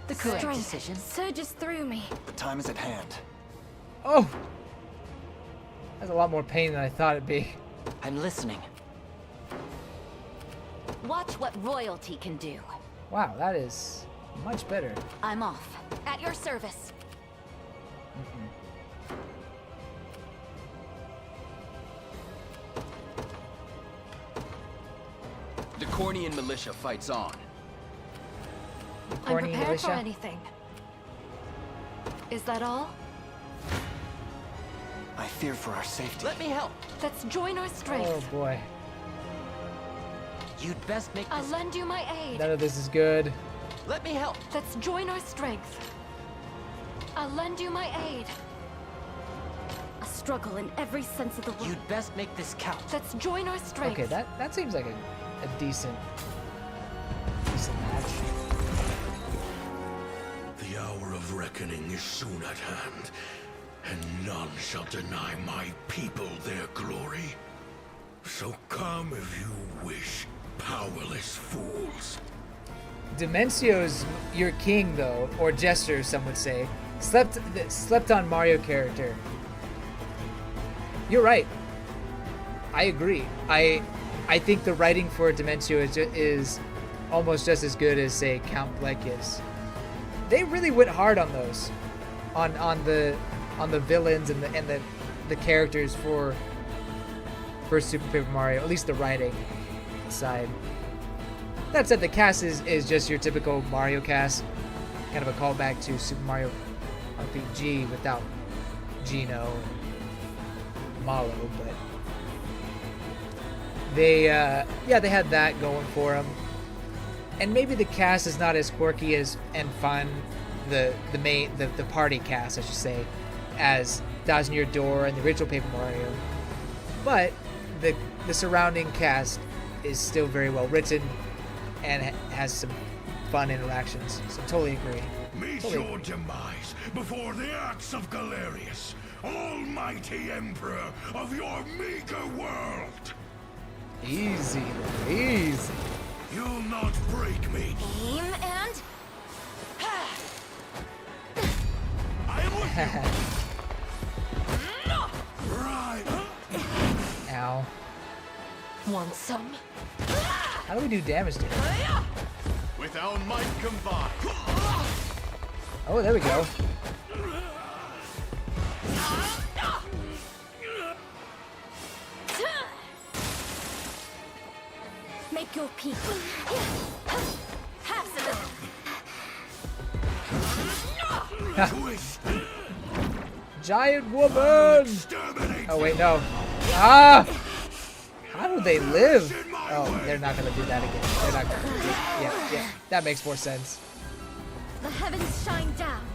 The Correct strength decision. surges through me. The time is at hand. Oh! That's a lot more pain than I thought it'd be. I'm listening. Watch what royalty can do. Wow, that is much better. I'm off. At your service. The Cornian militia fights on. I'm prepared for anything. Is that all? I fear for our safety. Let me help. Let's join our strength. Oh boy. You'd best make I'll this... lend you my aid. None of this is good. Let me help. Let's join our strength. I'll lend you my aid. A struggle in every sense of the word. You'd best make this count. Let's join our strength. Okay, that seems like a decent match. The hour of reckoning is soon at hand, and none shall deny my people their glory. So come if you wish, powerless fools. Dimensio's your king, though, or jester, some would say. Slept on Mario character. You're right. I agree. I think the writing for Dimensio is almost just as good as, say, Count Blekius. They really went hard on those, on the villains and the characters for Super Paper Mario. At least the writing side. That said, the cast is just your typical Mario cast, kind of a callback to Super Mario RPG without Geno and Malo, but they had that going for them. And maybe the cast is not as quirky and fun, the party cast, I should say, as Thousand Year Door and the original Paper Mario. But the surrounding cast is still very well written and has some fun interactions. So totally agree. Meet your demise before the axe of Galerius, almighty emperor of your meager world. Easy, easy. You'll not break me. Aim and... I am with you. Right. Ow. Want some? How do we do damage to him? With our might combined. Oh, there we go. Make your peace. Giant woman! Oh wait, no. Ah! How do they live? Oh, they're not gonna do that again. They're not gonna do it. Yeah, that makes more sense. the heavens shine down.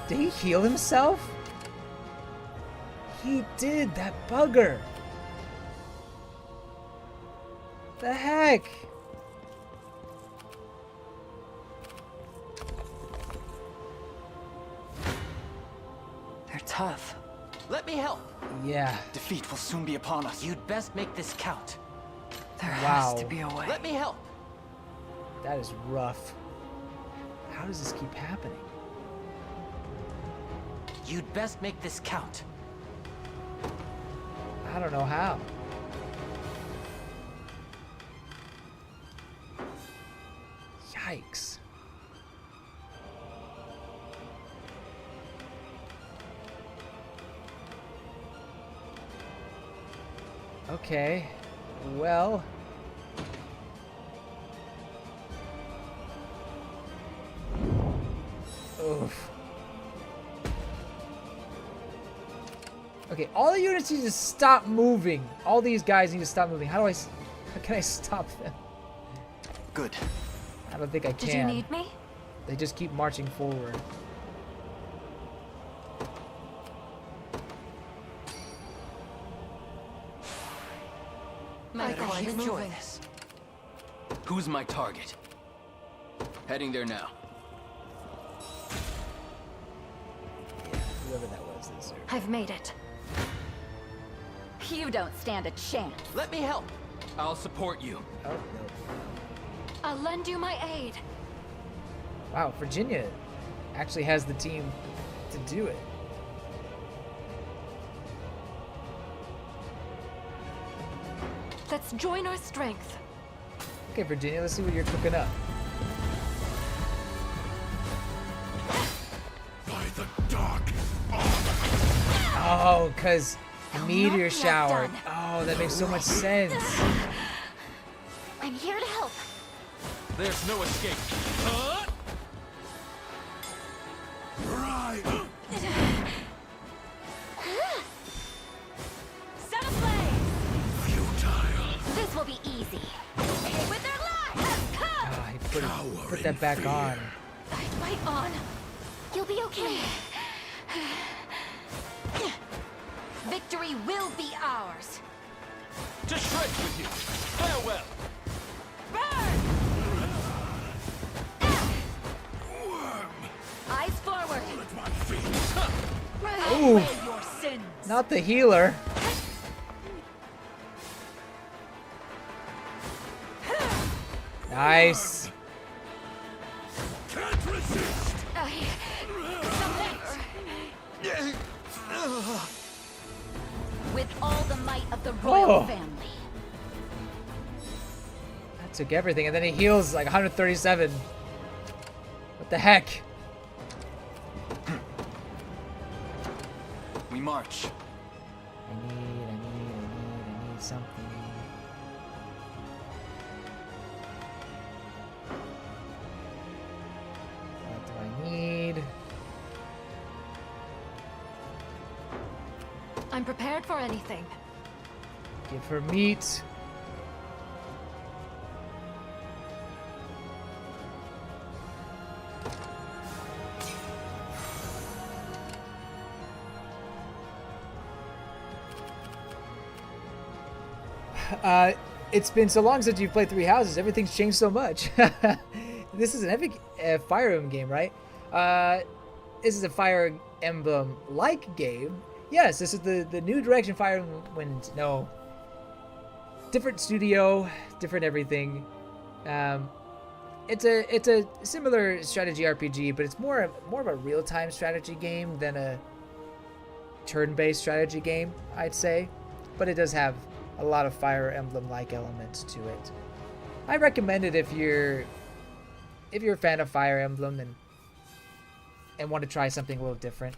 Did he heal himself? He did, that bugger. The heck? They're tough. Let me help. Yeah. Defeat will soon be upon us. You'd best make this count. There Wow. has to be a way. Let me help. That is rough. How does this keep happening? You'd best make this count. I don't know how. Yikes. Okay. Well. Oof. Okay, all the units need to stop moving. All these guys need to stop moving. How can I stop them? Good. I don't think I can. Did you need me? They just keep marching forward. I quite enjoy this. Who's my target? Heading there now. Yeah, whoever that was is there. I've made it. You don't stand a chance. Let me help. I'll support you. Oh, no. I'll lend you my aid. Wow, Virginia actually has the team to do it. Let's join our strength. Okay, Virginia, let's see what you're cooking up. By the dark. Oh, because the meteor shower. Oh, that makes so much sense. I'm here to help. There's no escape. Right. Set ablaze. Futile. This will be easy. With their lives. Ah, he put that back on. Fight on. You'll be okay. Victory will be ours. To shreds with you. Farewell. Burn! Eyes forward. Ooh. Away your sins. Not the healer. Nice. Can't resist. With all the might of the royal family. That took everything, and then he heals like 137. What the heck? We march. I need something. What do I need? I'm prepared for anything. Give her meat. It's been so long since you've played Three Houses. Everything's changed so much. This is an epic Fire Emblem game, right? This is a Fire Emblem-like game. Yes, this is the new direction Fire Emblem went. No. Different studio, different everything. It's a similar strategy RPG, but it's more of a real-time strategy game than a turn-based strategy game, I'd say. But it does have a lot of Fire Emblem-like elements to it. I recommend it if you're a fan of Fire Emblem and want to try something a little different.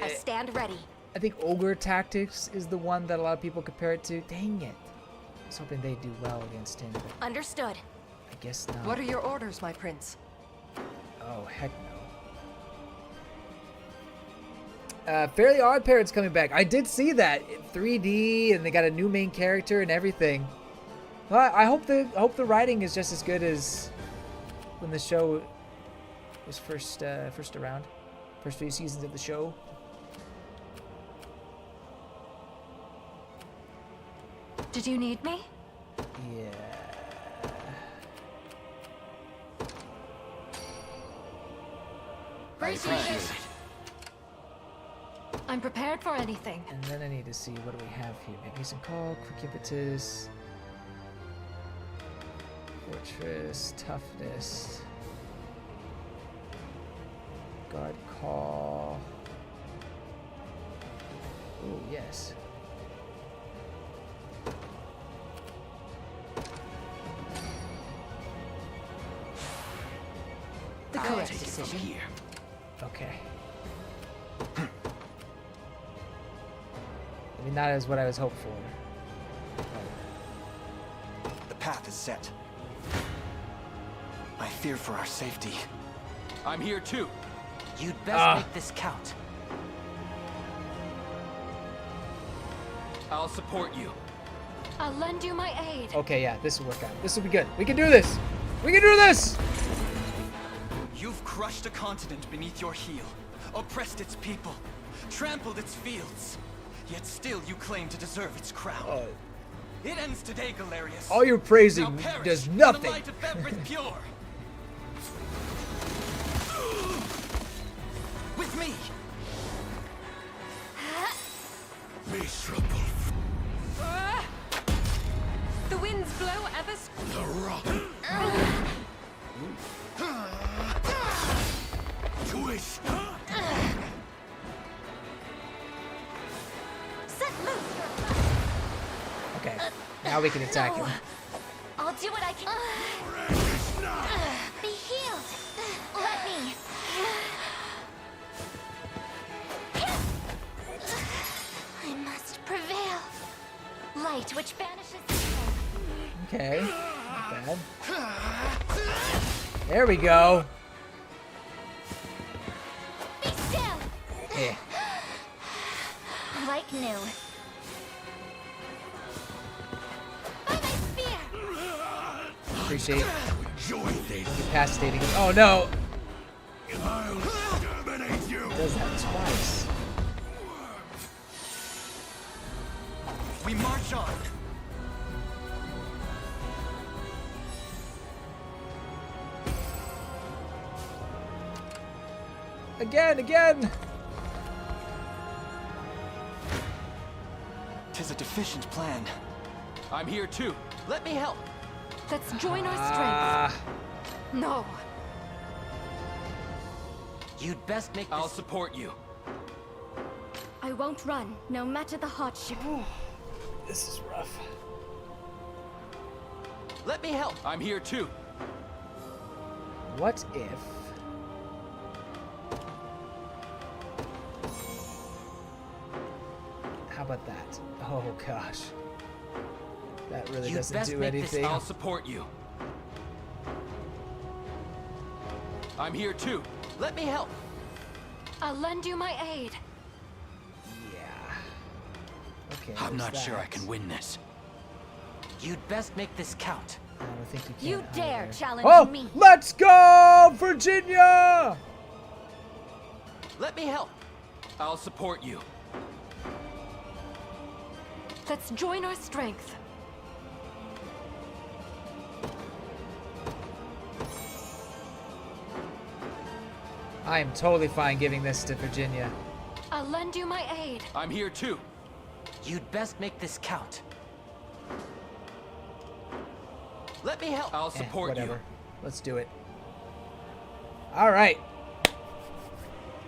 I stand ready. I think Ogre Tactics is the one that a lot of people compare it to. Dang it. I was hoping they'd do well against him, but Understood. I guess not. What are your orders, my prince? Oh, heck no. Fairly Odd Parents coming back. I did see that in 3D, and they got a new main character and everything. Well, I hope the writing is just as good as when the show was first around, first few seasons of the show. Did you need me? Yeah. Appreciate it. I'm prepared for anything. And then I need to see what do we have here. Magnificent Call, Quick Impetus, Fortress, Toughness, Guard Call. Oh, yes. The correct decision. Here. Okay. I mean, not as what I was hoping for. The path is set. I fear for our safety. I'm here too. You'd best make this count. I'll support you. I'll lend you my aid. Okay, yeah, this will work out. This will be good. We can do this. We can do this. You've crushed a continent beneath your heel, oppressed its people, trampled its fields, yet still you claim to deserve its crown. It ends today, Galerius. All your praising Now perish does in nothing. the light of Fevirth pure. With me. Miserable. The winds blow ever. The rock. Twist. Set loose. Okay, now we can attack him. I'll do what I can. Be healed. Let me. I must prevail. Light which banishes evil. Okay, not bad. There we go. Be still. Yeah. Like new. By my spear. Appreciate Enjoy this. incapacitating him. Oh no! I'll exterminate you. Does that twice. We march on. Again! 'Tis a deficient plan. I'm here too. Let me help. Let's join our strengths. No. You'd best make I'll this... support you. I won't run, no matter the hardship. This is rough. Let me help. I'm here too. What if... How about that? Oh gosh. That really You'd doesn't best do make this- anything. I'll support you. I'm here too. Let me help. I'll lend you my aid. Yeah. Okay. I'm there's not sure I that. can win this. You'd best make this count. I don't think you can. You dare either. challenge me. Let's go, Virginia! Let me help. I'll support you. Let's join our strength. I am totally fine giving this to Virginia. I'll lend you my aid. I'm here too. You'd best make this count. Let me help. I'll support whatever. you. Let's do it. All right.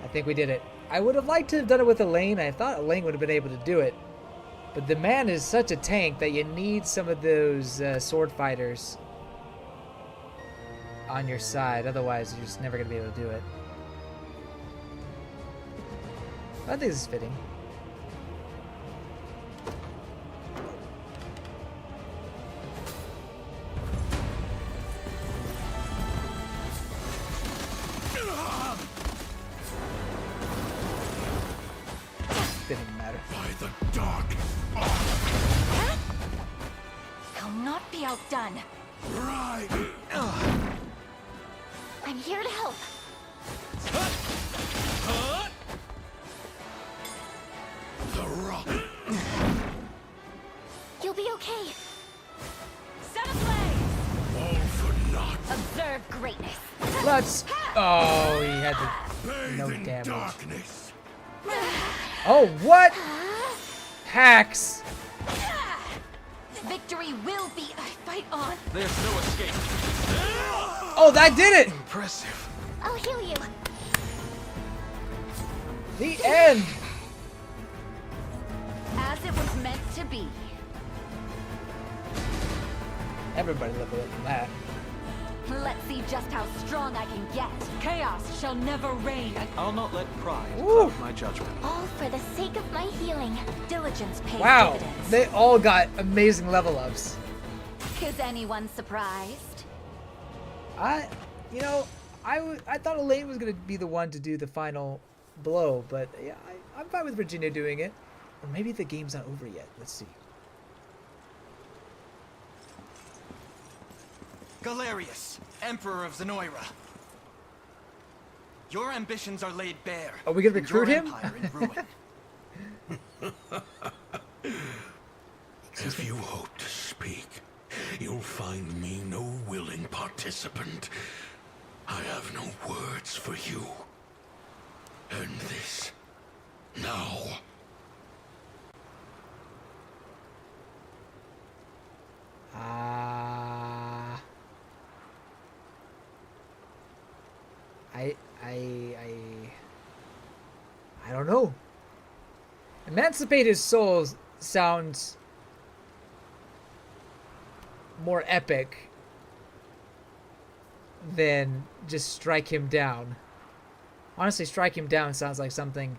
I think we did it. I would have liked to have done it with Elaine. I thought Elaine would have been able to do it. But the man is such a tank that you need some of those sword fighters on your side. Otherwise, you're just never going to be able to do it. I think this is fitting. Didn't matter. By the dark. I'll not be outdone. Right. I'm here to help. The rock. You'll be okay. Set ablaze! All for naught. Observe greatness. Let's. Oh, he had the Bathe no in damage. darkness. Oh, what? Hacks. Victory will be a fight on. There's no escape. Oh, that did it. Impressive. I'll heal you. The end. As it was meant to be. Everybody level up from that. Let's see just how strong I can get. Chaos shall never reign. I'll not let pride Ooh. cloud my judgment. All for the sake of my healing. Diligence pays Wow, dividends. they all got amazing level ups. Is anyone surprised? You know, I thought Elaine was gonna be the one to do the final blow, but yeah, I'm fine with Virginia doing it. Or maybe the game's not over yet. Let's see. Galerius, Emperor of Zenoira. Your ambitions are laid bare. Are we gonna and recruit your him? empire in ruin. If you hope to speak, you'll find me no willing participant. I have no words for you. End this. Now. I don't know. Emancipate his soul sounds more epic than just strike him down. Honestly, strike him down sounds like something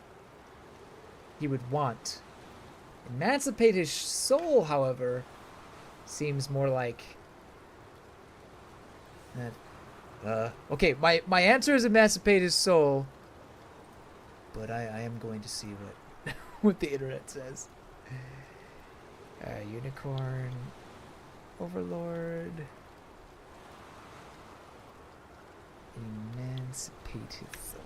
he would want. Emancipate his soul, however, seems more like... okay, my answer is emancipate his soul, but I am going to see what what the internet says. Unicorn, Overlord, emancipate his soul.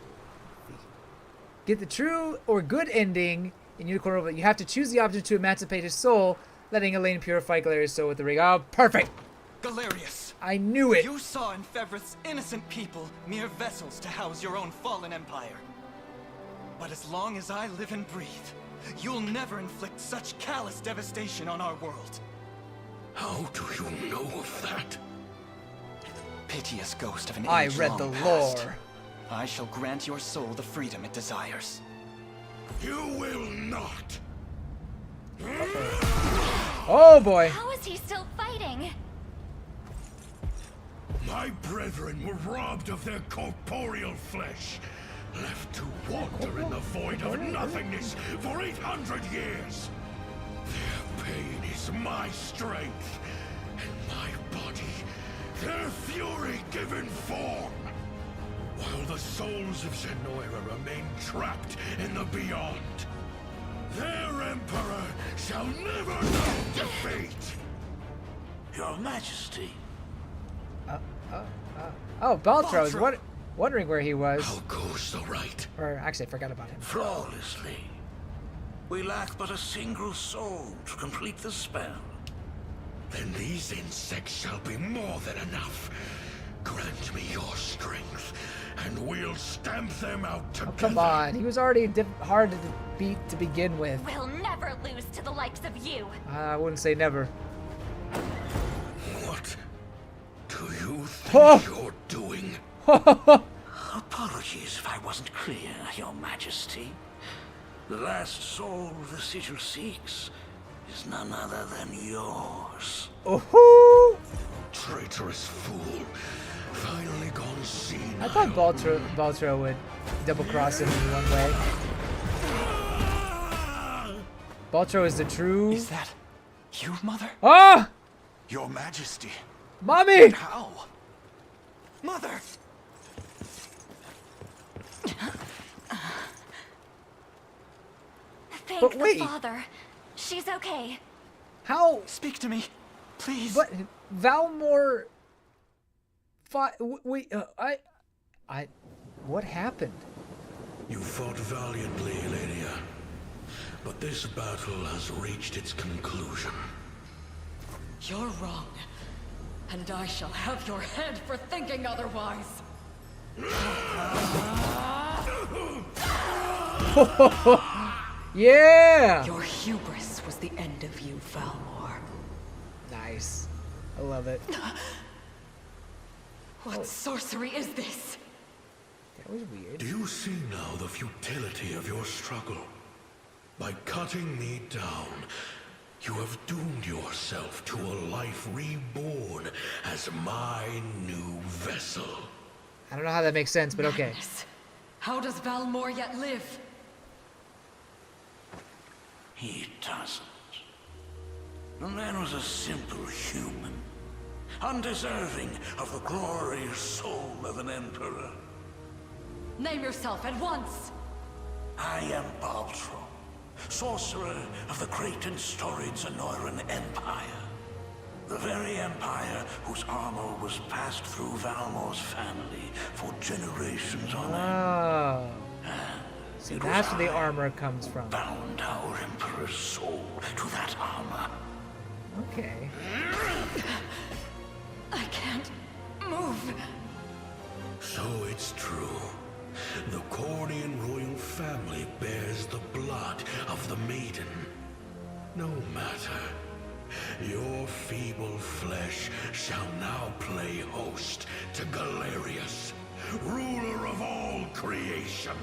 Get the true or good ending in Unicorn Overlord. You have to choose the option to emancipate his soul, letting Elaine purify Galerius' soul with the ring. Oh, perfect! Galerius! I knew it! You saw in Fevirth's innocent people mere vessels to house your own fallen empire. But as long as I live and breathe, you'll never inflict such callous devastation on our world. How do you know of that? Piteous ghost of an I age read long the past. lore. I shall grant your soul the freedom it desires. You will not! Oh boy! How is he still fighting? My brethren were robbed of their corporeal flesh, left to wander in the void of nothingness for 800 years. Their pain is my strength, and my body, their fury given form. While the souls of Zenoira remain trapped in the beyond, their emperor shall never know defeat. Your Majesty. Oh, Baltro's wondering where he was. How goes the rite? Or actually, I forgot about him. Flawlessly. We lack but a single soul to complete the spell. Then these insects shall be more than enough. Grant me your strength, and we'll stamp them out together. Oh, come on. He was already hard to beat to begin with. We'll never lose to the likes of you. I wouldn't say never. What do you think you're doing? Apologies if I wasn't clear, Your Majesty. The last soul the sigil seeks is none other than yours. Oh-hoo! Traitorous fool. Finally gone senile. I thought Baltro would double-cross him in one way. Baltro is the true... Is that you, Mother? Ah! Your Majesty. Mommy! How? Mother! Thank the Father. She's okay. How? Speak to me. Please. But Valmore fought. Wait, what happened? You fought valiantly, Elenia. But this battle has reached its conclusion. You're wrong. And I shall have your head for thinking otherwise. Yeah! Your hubris was the end of you, Valmore. Nice. I love it. What sorcery is this? That was weird. Do you see now the futility of your struggle? By cutting me down, you have doomed yourself to a life reborn as my new vessel. I don't know how that makes sense, but okay. Madness. How does Valmore yet live? He doesn't. The man was a simple human, undeserving of the glorious soul of an emperor. Name yourself at once! I am Baltro, sorcerer of the great and storied Zenorian Empire. The very empire whose armor was passed through Valmore's family for generations on end. So that's where the armor comes from. Bound our emperor's soul to that armor. Okay. I can't move. So it's true. The Cornian royal family bears the blood of the maiden. No matter. Your feeble flesh shall now play host to Galerius, ruler of all creation.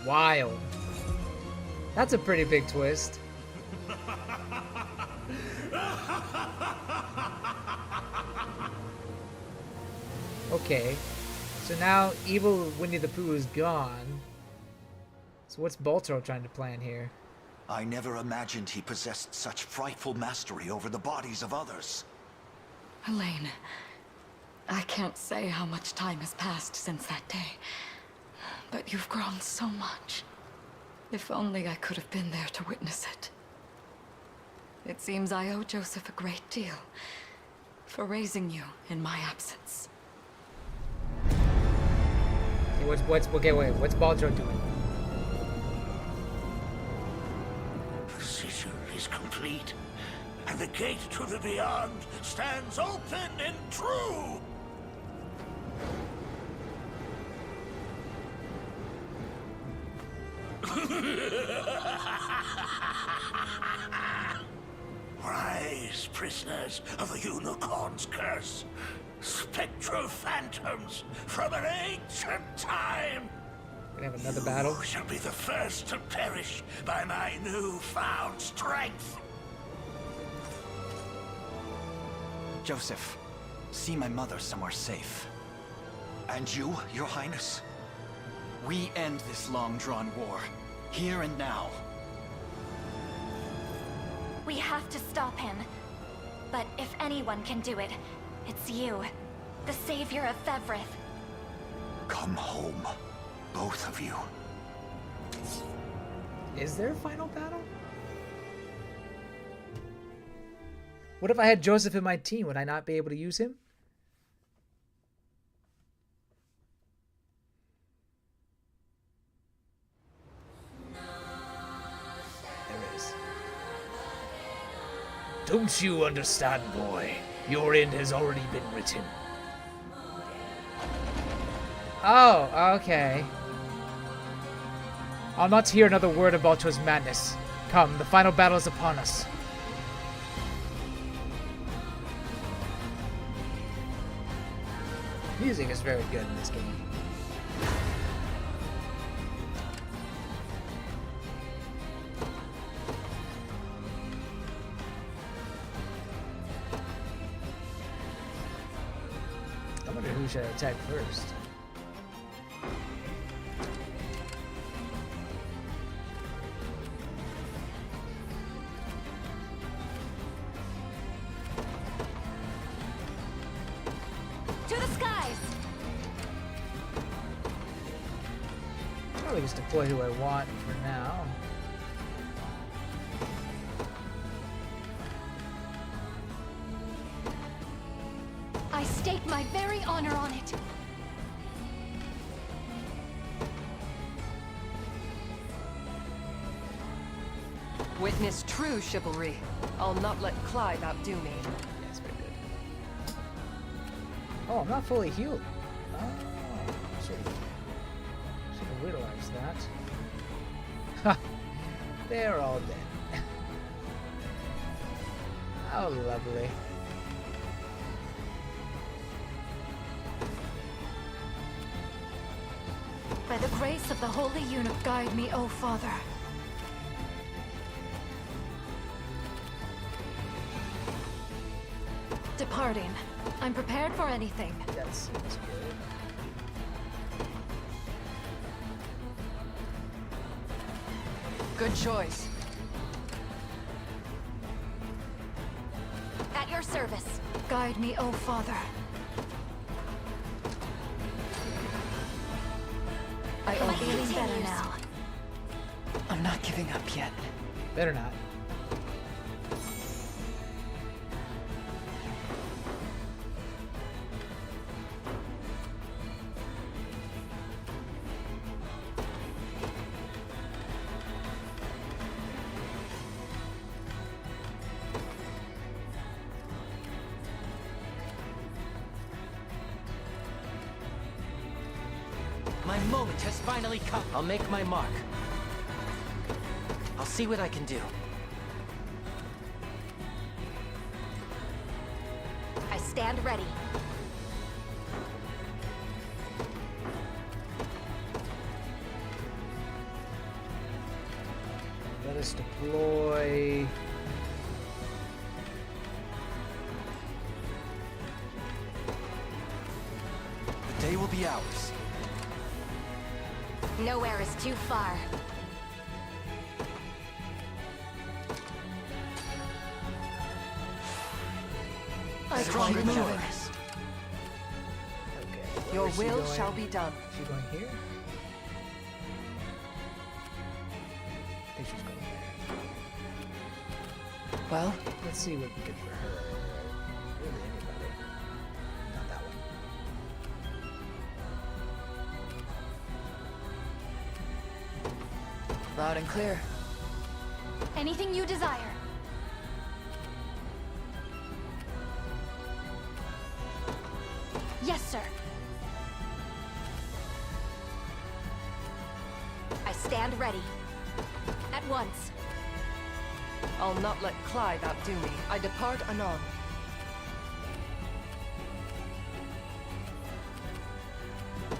Wild. That's a pretty big twist. Okay. So now evil Winnie the Pooh is gone. So what's Baltro trying to plan here? I never imagined he possessed such frightful mastery over the bodies of others. Elaine, I can't say how much time has passed since that day, but you've grown so much. If only I could have been there to witness it. It seems I owe Joseph a great deal for raising you in my absence. Okay, wait, what's Baltro doing? The sigil is complete, and the gate to the beyond stands open and true. Rise, prisoners of the Unicorn's curse, spectral phantoms from an ancient time. Gonna have another battle? You shall be the first to perish by my newfound strength. Joseph, see my mother somewhere safe. And you, Your Highness? We end this long-drawn war, here and now. We have to stop him. But if anyone can do it, it's you, the savior of Fevirth. Come home, both of you. Is there a final battle? What if I had Joseph in my team? Would I not be able to use him? Don't you understand, boy? Your end has already been written. Oh, okay. I'll not hear another word about Baltro's madness. Come, the final battle is upon us. Music is very good in this game. I wonder who should I attack first. To the skies! Probably just deploy who I want for now. my very honor on it. Witness true chivalry. I'll not let Clive outdo me. Yes, very good. Oh, I'm not fully healed. Oh, should have realized that. Ha! They're all dead. How lovely. By the grace of the Holy Unit, guide me, O Father. Departing. I'm prepared for anything. That seems good. Good choice. At your service. Guide me, O Father. Am I feeling better now? I'm not giving up yet. Better not. My moment has finally come. I'll make my mark. I'll see what I can do. I stand ready. Let us deploy. The day will be ours. Nowhere is too far. I Stronger keep than moving. yours. Okay. Your where is she will going? shall be done. Is she going here? I think she's going there. Well, Let's see what we get for her. Really, anybody? Not that one. loud and clear. Anything you desire. Yes, sir. I stand ready. At once. I'll not let Clive outdo me. I depart anon.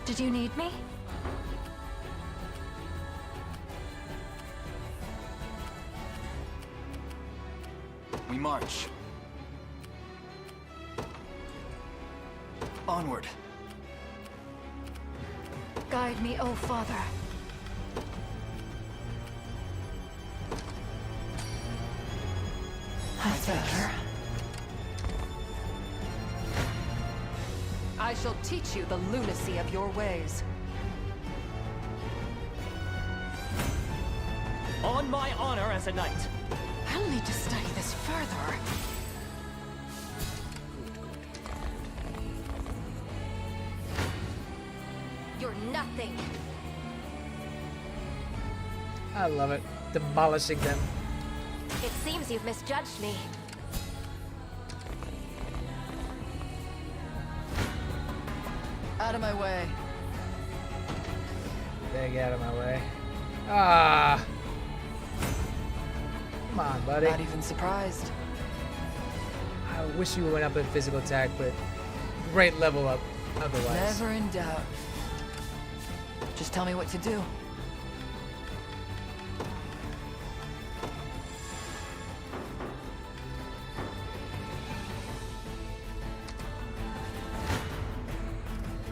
Did you need me? We march. Onward. Guide me, O Father. I thank her. I shall teach you the lunacy of your ways. On my honor as a knight. I'll need to study this further. You're nothing. I love it. Demolishing them. It seems you've misjudged me. Out of my way. Get out of my way. Ah. Come on, buddy. Not even surprised. I wish you went up in physical attack, but great level up otherwise. Never in doubt. Just tell me what to do.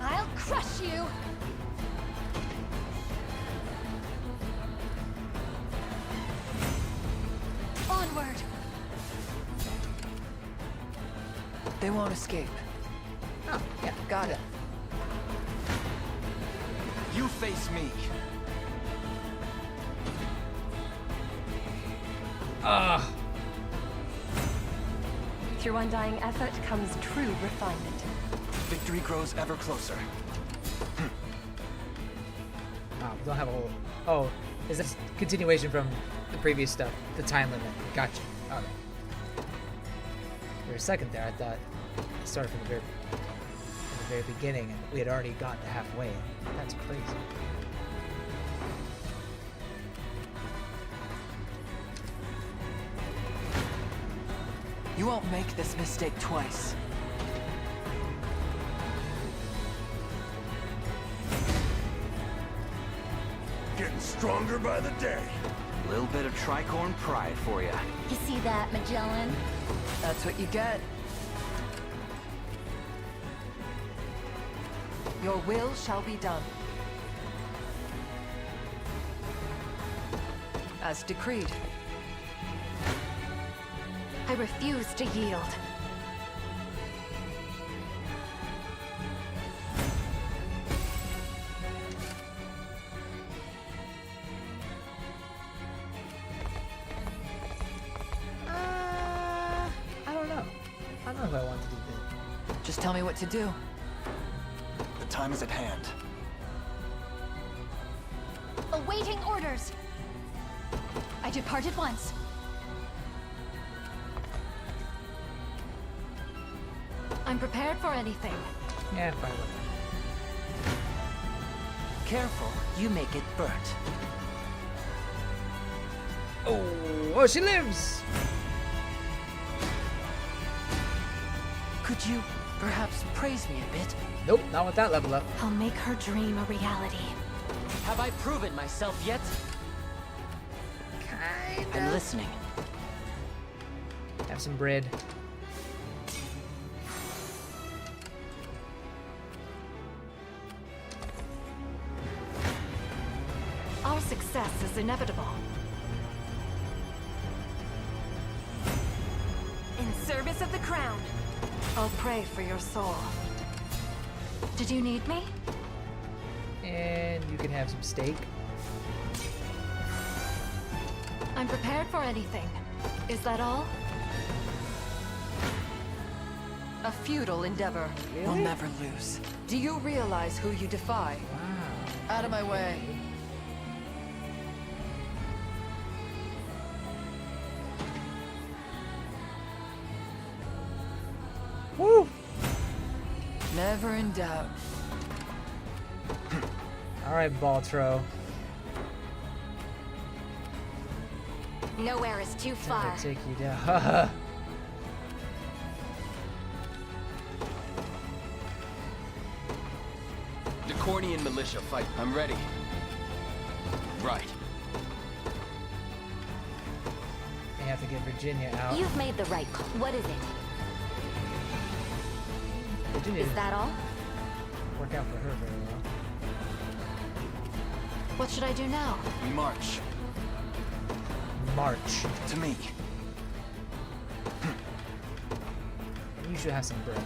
I'll crush you. Onward. They won't escape. Oh, yeah. Got it. You face me. Ah. Through undying effort comes true refinement. victory grows ever closer. Oh, we don't have a whole... Oh, is this continuation from the previous stuff? The time limit. Gotcha. Alright. For a second there, I thought it started from the very beginning and we had already gotten to halfway. That's crazy. You won't make this mistake twice. Getting stronger by the day. A little bit of tricorn pride for you. You see that, Magellan? That's what you get. Your will shall be done. As decreed. I refuse to yield. I don't know. I don't know if I want to do that. Just tell me what to do. The time is at hand. Awaiting orders. I depart at once. I'm prepared for anything. Yeah, fine. Careful, you may get burnt. Oh, she lives! Could you perhaps praise me a bit? Nope, not with that level up. I'll make her dream a reality. Have I proven myself yet? Kinda. I'm listening. Have some bread. Our success is inevitable. In service of the crown. I'll pray for your soul. Did you need me? And you can have some steak. I'm prepared for anything. Is that all? A futile endeavor. Really? We'll never lose. Do you realize who you defy? Wow. Out of my way. Woo! Never in doubt. Alright, Baltro. Nowhere is too far. Time to take you down. The Cornian militia fight. I'm ready. Right. I have to get Virginia out. You've made the right call. What is it? Virginia Is that all? work out for her very well. What should I do now? We march. March. To me. You should have some bread.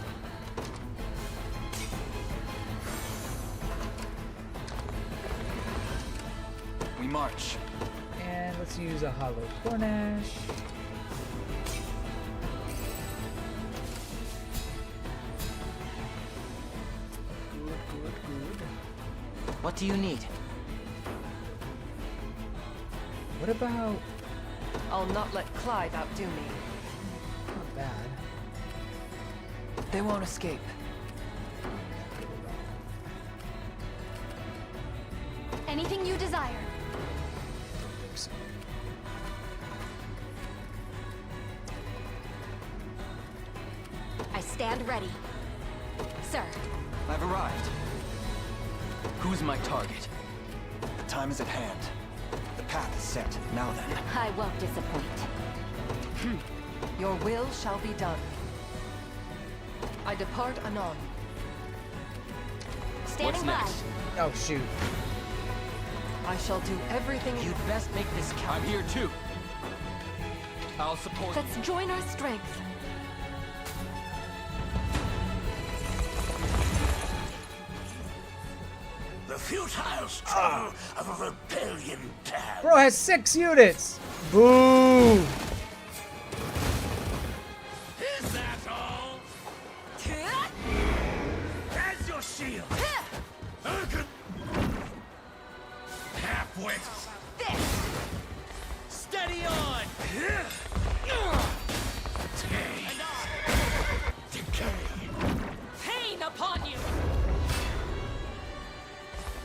We march. And let's use a hollow Cornash. Good. What do you need? What about... I'll not let Clive outdo me. Not bad. They won't escape. Anything you desire. I stand ready. Sir. I've arrived. Who's my target? The time is at hand. The path is set. Now then. I won't disappoint. Your will shall be done. I depart anon. Standing by. Oh, shoot. I shall do everything. You'd best make this count. I'm here too. I'll support. Let's join our strength. The futile struggle of a rebellion dad. Bro has 6 units! Boo! Is that all? half-wit! Steady on! Decay! Pain upon you!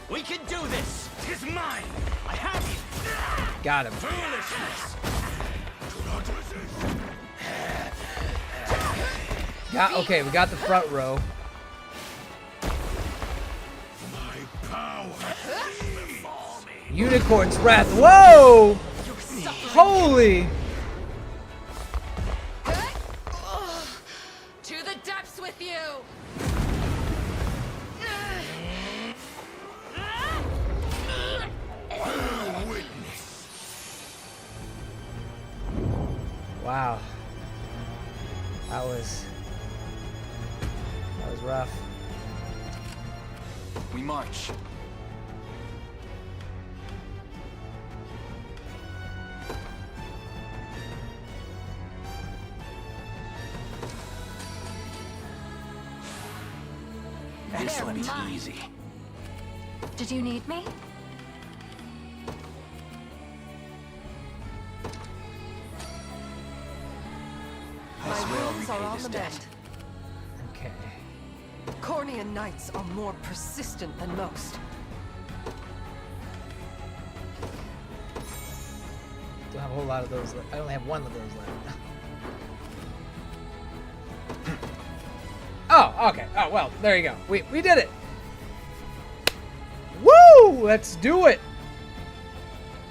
We can do this! 'Tis mine! I have you! Got him. Foolishness! Okay, we got the front row. Unicorn's Wrath. Whoa! Holy! To the depths with you! Wow. That was rough. We march. Excellent. Easy. Did you need me? My wounds are on the mend. Okay. Cornian knights are more persistent than most. Don't have a whole lot of those left. I only have one of those left. Oh, okay. Oh, well, there you go. We did it. Woo! Let's do it.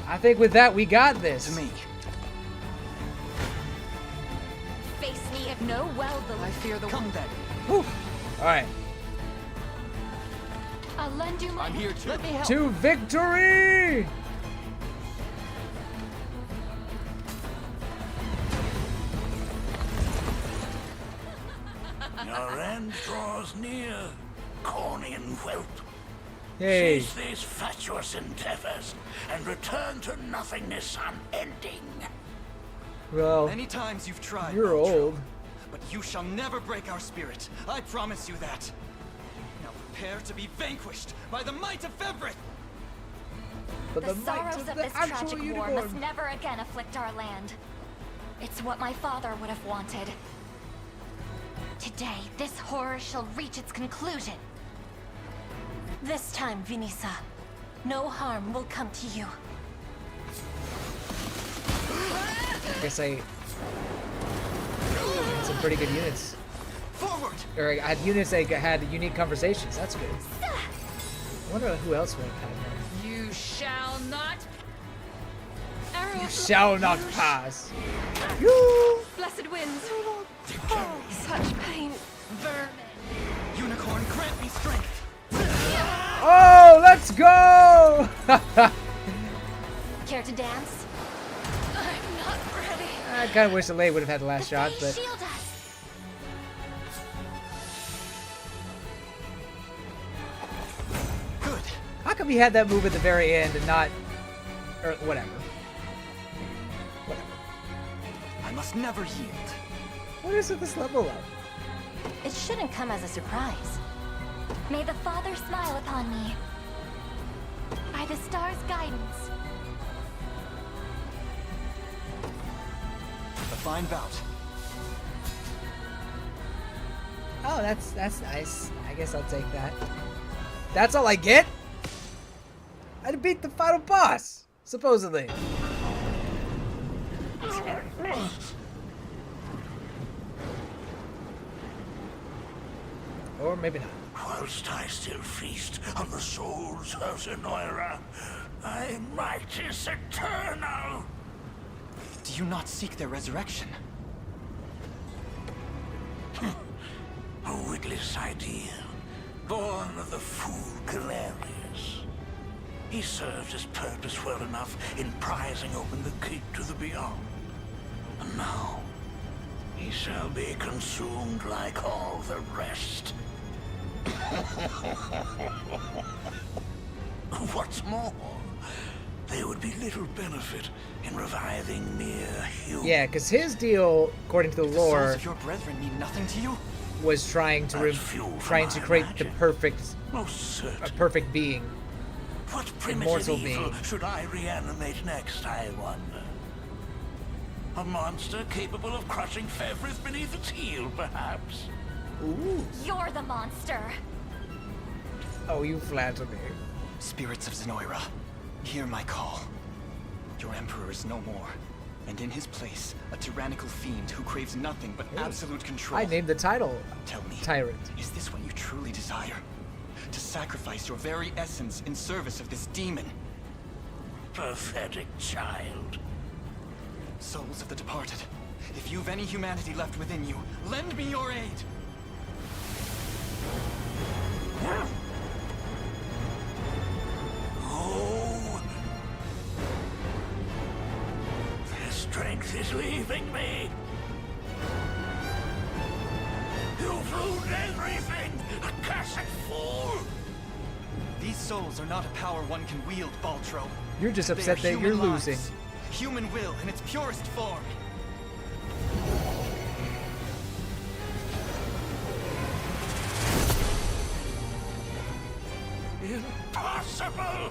I think with that, we got this. To me. Face me if no well the I fear the Come then. Whew. All right. I'll lend you my I'm here too. Let me help. To victory! Your end draws near, Cornian whelp. Hey. Cease these fatuous endeavors and return to nothingness unending. Well, Many times you've tried. you're Baltro, old. But you shall never break our spirit. I promise you that. Now prepare to be vanquished by the might of Fevirth. But The might sorrows of of the this actual tragic war unicorn. must never again afflict our land. It's what my father would have wanted. Today, this horror shall reach its conclusion. This time, Vinisa, no harm will come to you. I guess I had some pretty good units. Forward! Or I had units that had unique conversations. That's good. I wonder who else would have had one. You shall not. You shall not pass. You. Blessed winds. Oh, such pain. Vermin. Unicorn, grant me strength. Oh, let's go! Care to dance? I'm not ready. I kind of wish the Lay would have had the last shot, but Shield us. Good. how come he had that move at the very end and not, or whatever? I must never yield. What is at this level of? It shouldn't come as a surprise. May the Father smile upon me. By the star's guidance. A fine bout. Oh, that's nice. I guess I'll take that. That's all I get? I beat the final boss, supposedly. Or maybe not. Whilst I still feast on the souls of Zenoira, thy might is eternal. Do you not seek their resurrection? A witless idea, born of the fool Galerius. He served his purpose well enough in prizing open the gate to the beyond. And now, he shall be consumed like all the rest. What's more, there would be little benefit in reviving mere humans. Yeah, because his deal, according to the Souls lore, of your brethren mean nothing to you? was trying to create the perfect, Most a perfect being. What primitive evil should I reanimate next, I wonder? A monster capable of crushing Fevirth beneath its heel, perhaps? Ooh. You're the monster. Oh, you flatter me. Spirits of Zenoira, hear my call. Your Emperor is no more, and in his place, a tyrannical fiend who craves nothing but absolute control. I named the title. Tell me, Tyrant. Is this what you truly desire? To sacrifice your very essence in service of this demon? Pathetic child. Souls of the departed, if you've any humanity left within you, lend me your aid! Oh! Their strength is leaving me! You've ruined everything! Accursed fool! These souls are not a power one can wield, Baltro. You're just upset that you're losing. Human will in its purest form. Impossible!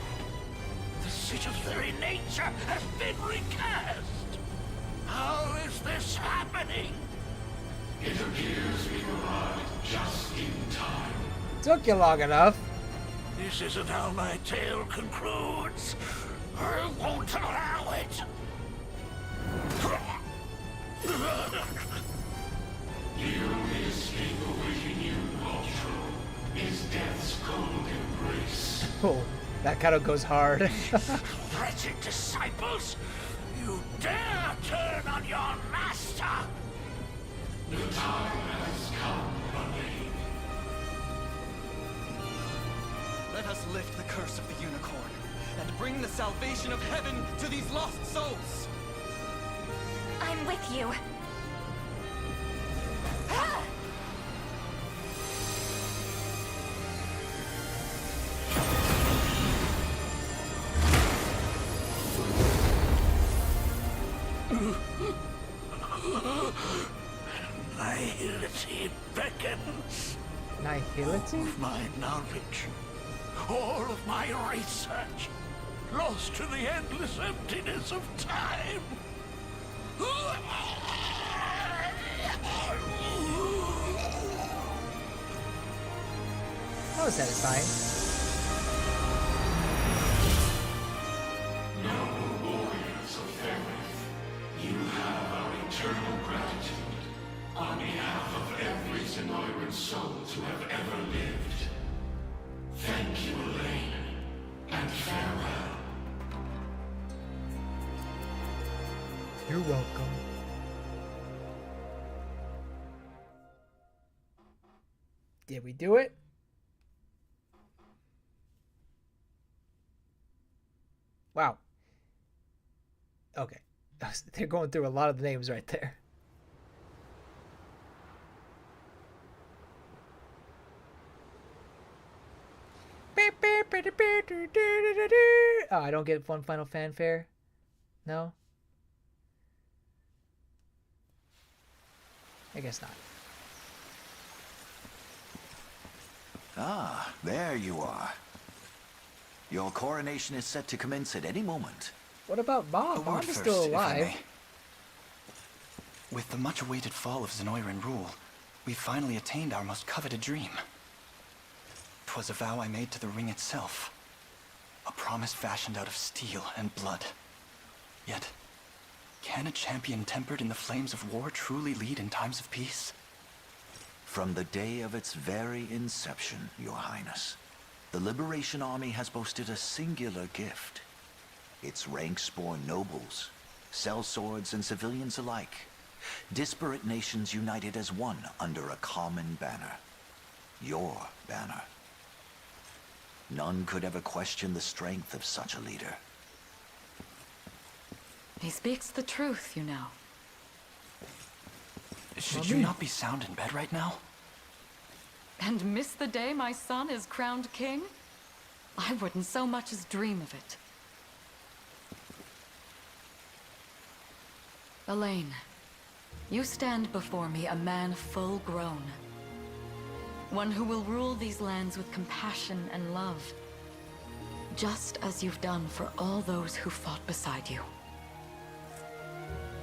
The Sitter's very nature has been recast! How is this happening? It appears we arrived just in time. Took you long enough. This isn't how my tale concludes. I won't allow it. The only escape awaiting you, Baltro, is death's cold embrace. Oh, that kind of goes hard. Wretched disciples! You dare turn on your master! The time has come, Elaine. Let us lift the curse of the unicorn and bring the salvation of heaven to these lost souls! I'm with you. Nihility beckons. Nihility? Of my knowledge, all of my research, lost to the endless emptiness of time. That was satisfying. Noble warriors of Fevirth, you have our eternal gratitude on behalf of every Zenorian soul to have ever lived. Thank you, Elaine, and farewell. You're welcome. Did we do it? Wow. Okay. They're going through a lot of the names right there. Oh, I don't get one final fanfare? No? I guess not. Ah, there you are. Your coronation is set to commence at any moment. What about Bob? Bob is still alive. With the much-awaited fall of Zenorian rule, we finally attained our most coveted dream. 'Twas a vow I made to the ring itself. A promise fashioned out of steel and blood. Yet, can a champion tempered in the flames of war truly lead in times of peace? From the day of its very inception, Your Highness, the Liberation Army has boasted a singular gift. Its ranks bore nobles, sellswords, and civilians alike. Disparate nations united as one under a common banner. Your banner. None could ever question the strength of such a leader. He speaks the truth, you know. Should you not be sound in bed right now? And miss the day my son is crowned king? I wouldn't so much as dream of it. Elaine, you stand before me a man full grown. One who will rule these lands with compassion and love. just as you've done for all those who fought beside you.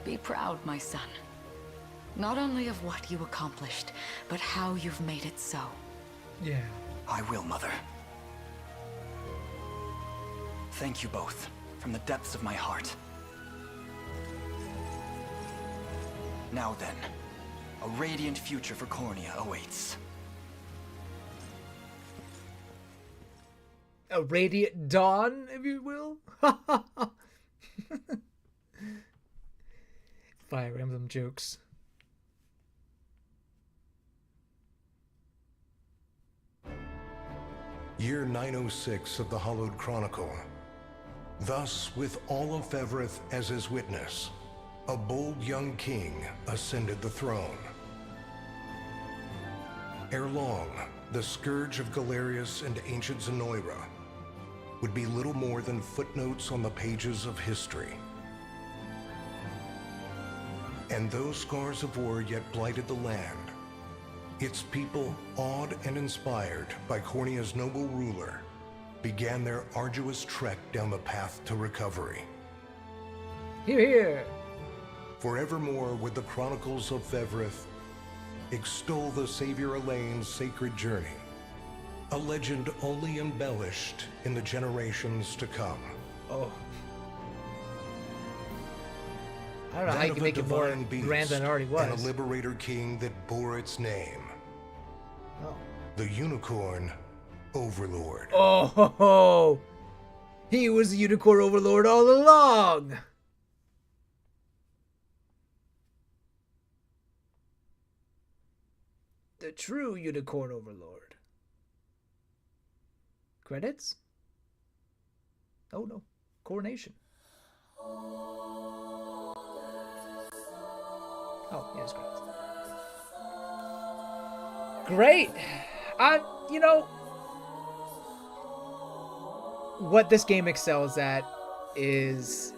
Be proud, my son. Not only of what you accomplished, but how you've made it so. Yeah. I will, Mother. Thank you both, from the depths of my heart. Now then, a radiant future for Cornea awaits. A radiant dawn, if you will. Fire Emblem jokes. Year 906 of the Hallowed Chronicle. Thus, with all of Fevirth as his witness, a bold young king ascended the throne. Ere long, the scourge of Galerius and ancient Zenoira would be little more than footnotes on the pages of history. And though scars of war yet blighted the land, its people, awed and inspired by Cornea's noble ruler, began their arduous trek down the path to recovery. Hear, hear. Forevermore would the Chronicles of Fevirth extol the Savior Elaine's sacred journey, a legend only embellished in the generations to come. Oh. I don't know how you can make it more grand than it already was. And a liberator king that bore its name. Oh. The unicorn Overlord. Oh, ho, ho. He was the unicorn Overlord all along. The true unicorn Overlord. Credits? Oh no, coronation. Oh, yes, great. You know, what this game excels at is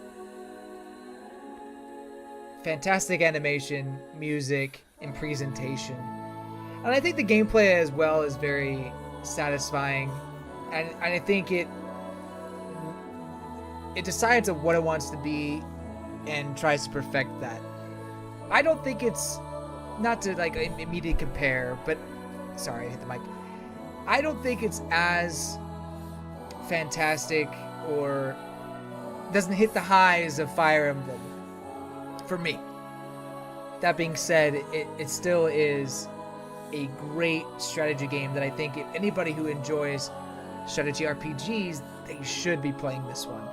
fantastic animation, music, and presentation. And I think the gameplay as well is very satisfying. And I think it decides on what it wants to be and tries to perfect that. I don't think it's, not to like immediately compare, but sorry, I hit the mic. I don't think it's as fantastic or doesn't hit the highs of Fire Emblem for me. That being said, it still is a great strategy game that I think if anybody who enjoys strategy RPGs, they should be playing this one.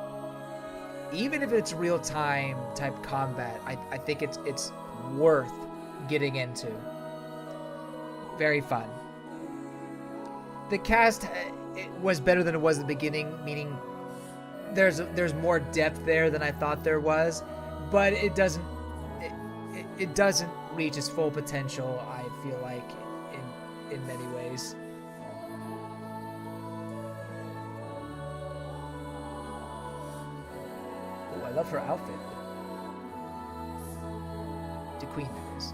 Even if it's real-time type combat, I think it's worth getting into. Very fun. The cast it was better than it was at the beginning, meaning there's more depth there than I thought there was, but it doesn't reach its full potential, I feel like, in many ways. Oh, I love her outfit. The queen, that is.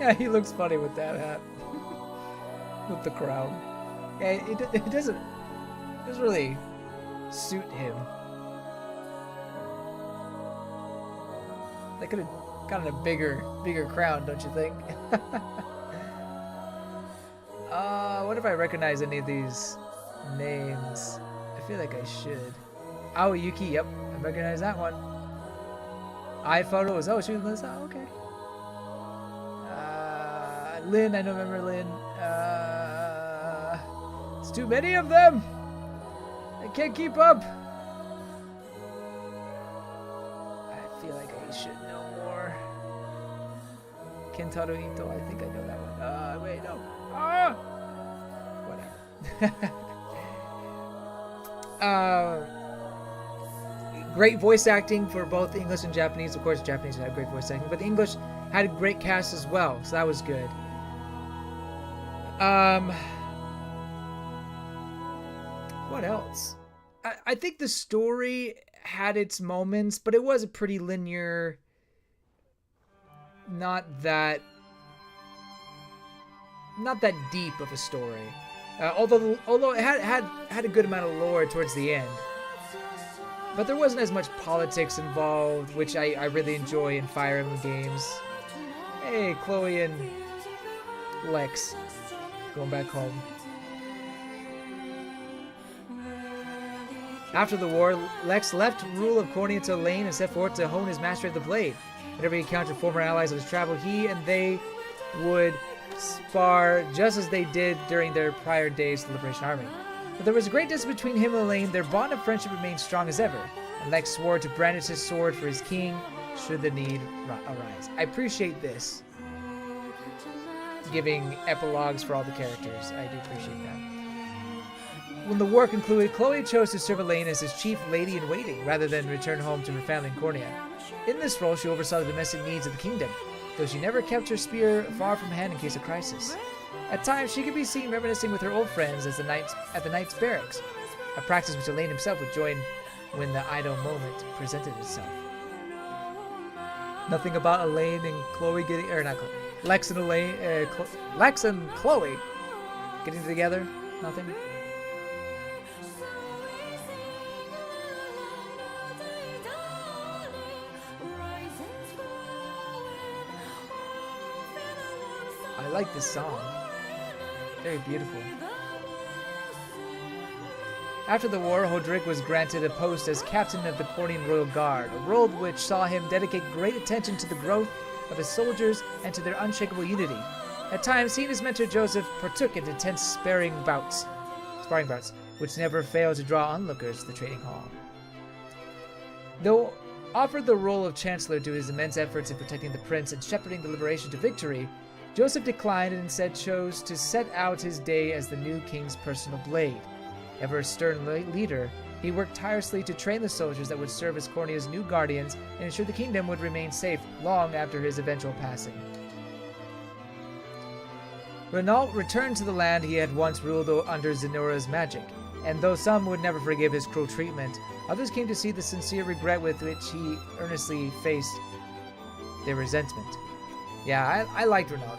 Yeah, he looks funny with that hat. With the crown. Yeah, it doesn't really suit him. They could have gotten a bigger crown, don't you think? What if I recognize any of these names? I feel like I should. Aoyuki, yep, I recognize that one. iPhotos, oh, she was Melissa, oh, okay. Lynn, I don't remember Lynn. It's too many of them. I can't keep up. I feel like I should know more. Kentaro Ito, I think I know that one. Wait, no. Whatever. Great voice acting for both English and Japanese. Of course, Japanese had great voice acting, but the English had a great cast as well, so that was good. What else? I think the story had its moments, but it was a pretty linear, not that deep of a story. Although it had a good amount of lore towards the end. But there wasn't as much politics involved, which I really enjoy in Fire Emblem games. Hey, Chloe and Lex, going back home. After the war, Lex left rule of Cornea to Elaine and set forth to hone his mastery of the blade. Whenever he encountered former allies on his travel, he and they would spar just as they did during their prior days to the Liberation Army. But there was a great distance between him and Elaine. Their bond of friendship remained strong as ever, and Lex swore to brandish his sword for his king should the need arise. I appreciate this. Giving epilogues for all the characters. I do appreciate that. When the war concluded, Chloe chose to serve Elaine as his chief lady-in-waiting rather than return home to her family in Cornea. In this role, she oversaw the domestic needs of the kingdom, though she never kept her spear far from hand in case of crisis. At times, she could be seen reminiscing with her old friends at the Knights' Barracks, a practice which Elaine himself would join when the ideal moment presented itself. Nothing about Elaine and Chloe getting, or not Chloe, Lex and Elaine, Lex and Chloe getting together. Nothing. I like this song. Very beautiful. After the war, Hodrick was granted a post as captain of the Cornian Royal Guard, a role which saw him dedicate great attention to the growth of his soldiers and to their unshakable unity. At times, he and his mentor Joseph partook in intense sparring bouts, which never failed to draw onlookers to the trading hall. Though offered the role of Chancellor due to his immense efforts in protecting the prince and shepherding the liberation to victory, Joseph declined and instead chose to set out his day as the new king's personal blade. Ever a stern leader, he worked tirelessly to train the soldiers that would serve as Cornea's new guardians and ensure the kingdom would remain safe long after his eventual passing. Renault returned to the land he had once ruled under Zenora's magic, and though some would never forgive his cruel treatment, others came to see the sincere regret with which he earnestly faced their resentment. Yeah, I liked Renault.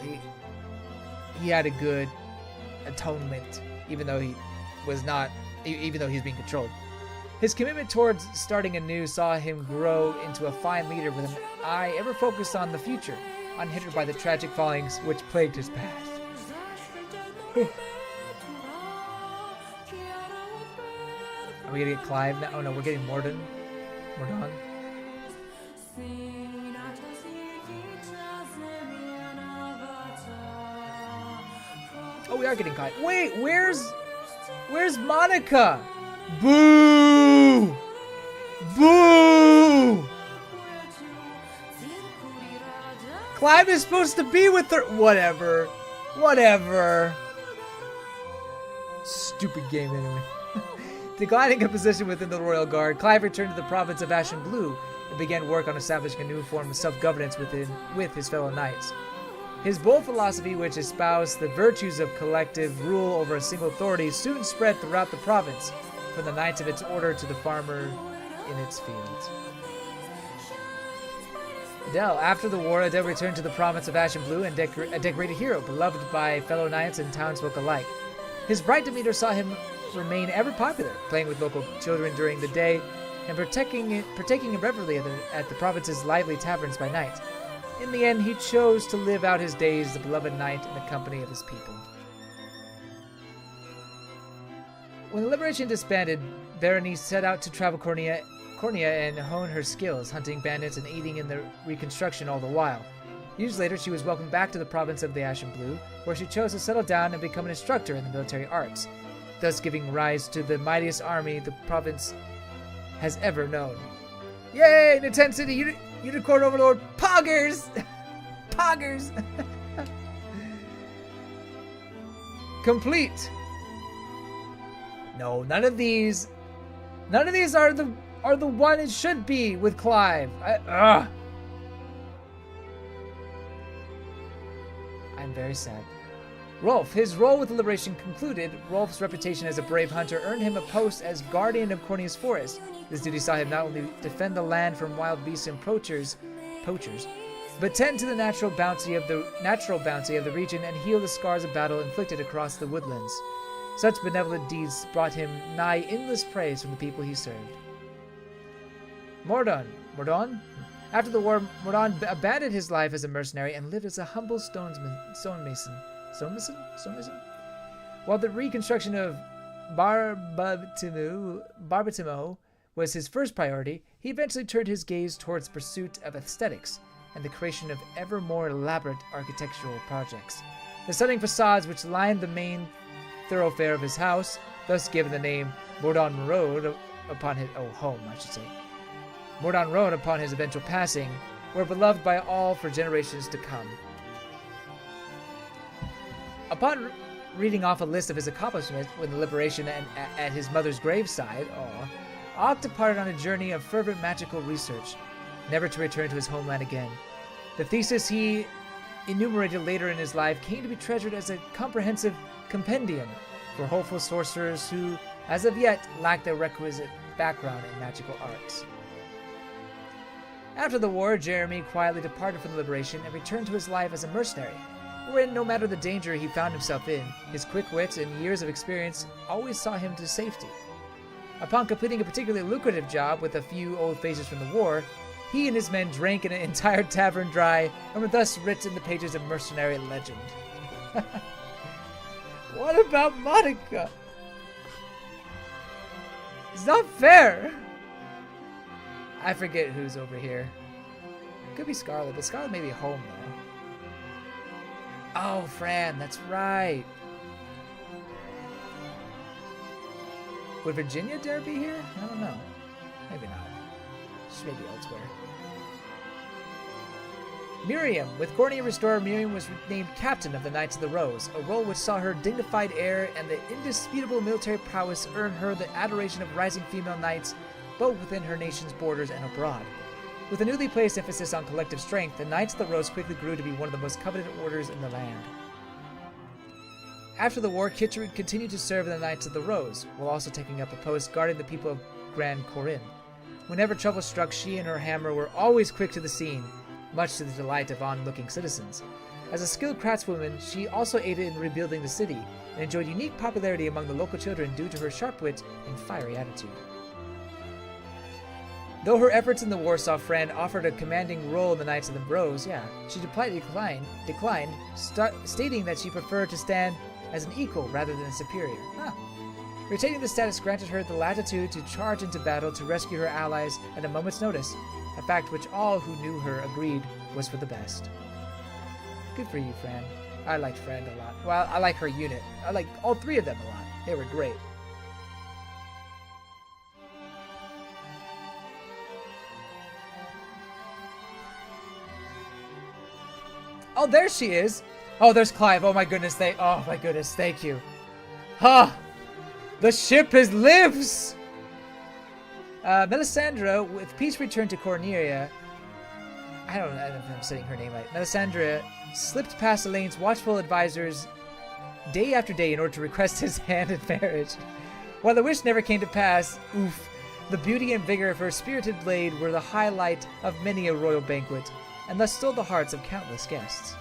He had a good atonement, even though he was being controlled. His commitment towards starting anew saw him grow into a fine leader with an eye ever focused on the future, unhindered by the tragic fallings which plagued his past. Are we gonna get Clive now? Oh no, we're getting Mordon. Oh, we are getting Clive. Wait, where's Monica? Boo! Boo! Clive is supposed to be with her. Whatever. Stupid game anyway. Declining a position within the Royal Guard, Clive returned to the province of Ashen Blue and began work on establishing a new form of self-governance with his fellow knights. His bold philosophy, which espoused the virtues of collective rule over a single authority, soon spread throughout the province, from the knights of its order to the farmer in its fields. Adele. After the war, Adele returned to the province of Ashen Blue and a decorated hero, beloved by fellow knights and townsfolk alike. His bright demeanor saw him remain ever popular, playing with local children during the day and partaking irreverently at the province's lively taverns by night. In the end, he chose to live out his days as a beloved knight in the company of his people. When the Liberation disbanded, Berenice set out to travel Cornea and hone her skills, hunting bandits and aiding in the reconstruction all the while. Years later, she was welcomed back to the province of the Ashen Blue, where she chose to settle down and become an instructor in the military arts, thus giving rise to the mightiest army the province has ever known. Yay! The 10th City Unicorn Overlord Poggers! Poggers! Complete! No, none of these are the one it should be with Clive. I'm very sad. Rolf. His role with the Liberation concluded, Rolf's reputation as a brave hunter earned him a post as guardian of Cornia's forest. This duty saw him not only defend the land from wild beasts and poachers, but tend to the natural bounty of the region and heal the scars of battle inflicted across the woodlands. Such benevolent deeds brought him nigh endless praise from the people he served. Mordon. After the war, Mordon abandoned his life as a mercenary and lived as a humble stonemason. While the reconstruction of Barbatimo was his first priority, he eventually turned his gaze towards pursuit of aesthetics and the creation of ever more elaborate architectural projects. The stunning facades which lined the main thoroughfare of his house, thus given the name Mordon Road upon his Mordon Road upon his eventual passing, were beloved by all for generations to come. Upon reading off a list of his accomplishments with the Liberation and at his mother's graveside, Ock departed on a journey of fervent magical research, never to return to his homeland again. The thesis he enumerated later in his life came to be treasured as a comprehensive compendium for hopeful sorcerers who, as of yet, lacked the requisite background in magical arts. After the war, Jeremy quietly departed from the Liberation and returned to his life as a mercenary, wherein no matter the danger he found himself in, his quick wit and years of experience always saw him to safety. Upon completing a particularly lucrative job with a few old faces from the war, he and his men drank an entire tavern dry and were thus writ in the pages of mercenary legend. What about Monica? It's not fair! I forget who's over here. Could be Scarlet, but Scarlet may be home, though. Oh, Fran, that's right. Would Virginia dare be here? I don't know. Maybe not. She may be elsewhere. Miriam. With Cornia restored, Miriam was named Captain of the Knights of the Rose, a role which saw her dignified air and the indisputable military prowess earn her the adoration of rising female knights, both within her nation's borders and abroad. With a newly placed emphasis on collective strength, the Knights of the Rose quickly grew to be one of the most coveted orders in the land. After the war, Kitcherid continued to serve in the Knights of the Rose, while also taking up a post guarding the people of Grand Corinne. Whenever trouble struck, she and her hammer were always quick to the scene, much to the delight of onlooking citizens. As a skilled craftswoman, she also aided in rebuilding the city, and enjoyed unique popularity among the local children due to her sharp wit and fiery attitude. Though her efforts in the war saw Fran offered a commanding role in the Knights of the Rose, she declined, stating that she preferred to stand as an equal rather than a superior. Retaining the status granted her the latitude to charge into battle to rescue her allies at a moment's notice, a fact which all who knew her agreed was for the best. Good for you, Fran. I liked Fran a lot. Well, I like her unit. I like all three of them a lot. They were great. Oh, there she is. Oh, there's Clive. Oh my goodness, thank you. Ha! The ship lives! Melisandre, with peace returned to Cornelia, I don't know if I'm saying her name right. Melisandre slipped past Elaine's watchful advisors day after day in order to request his hand in marriage. While the wish never came to pass, the beauty and vigor of her spirited blade were the highlight of many a royal banquet, and thus stole the hearts of countless guests.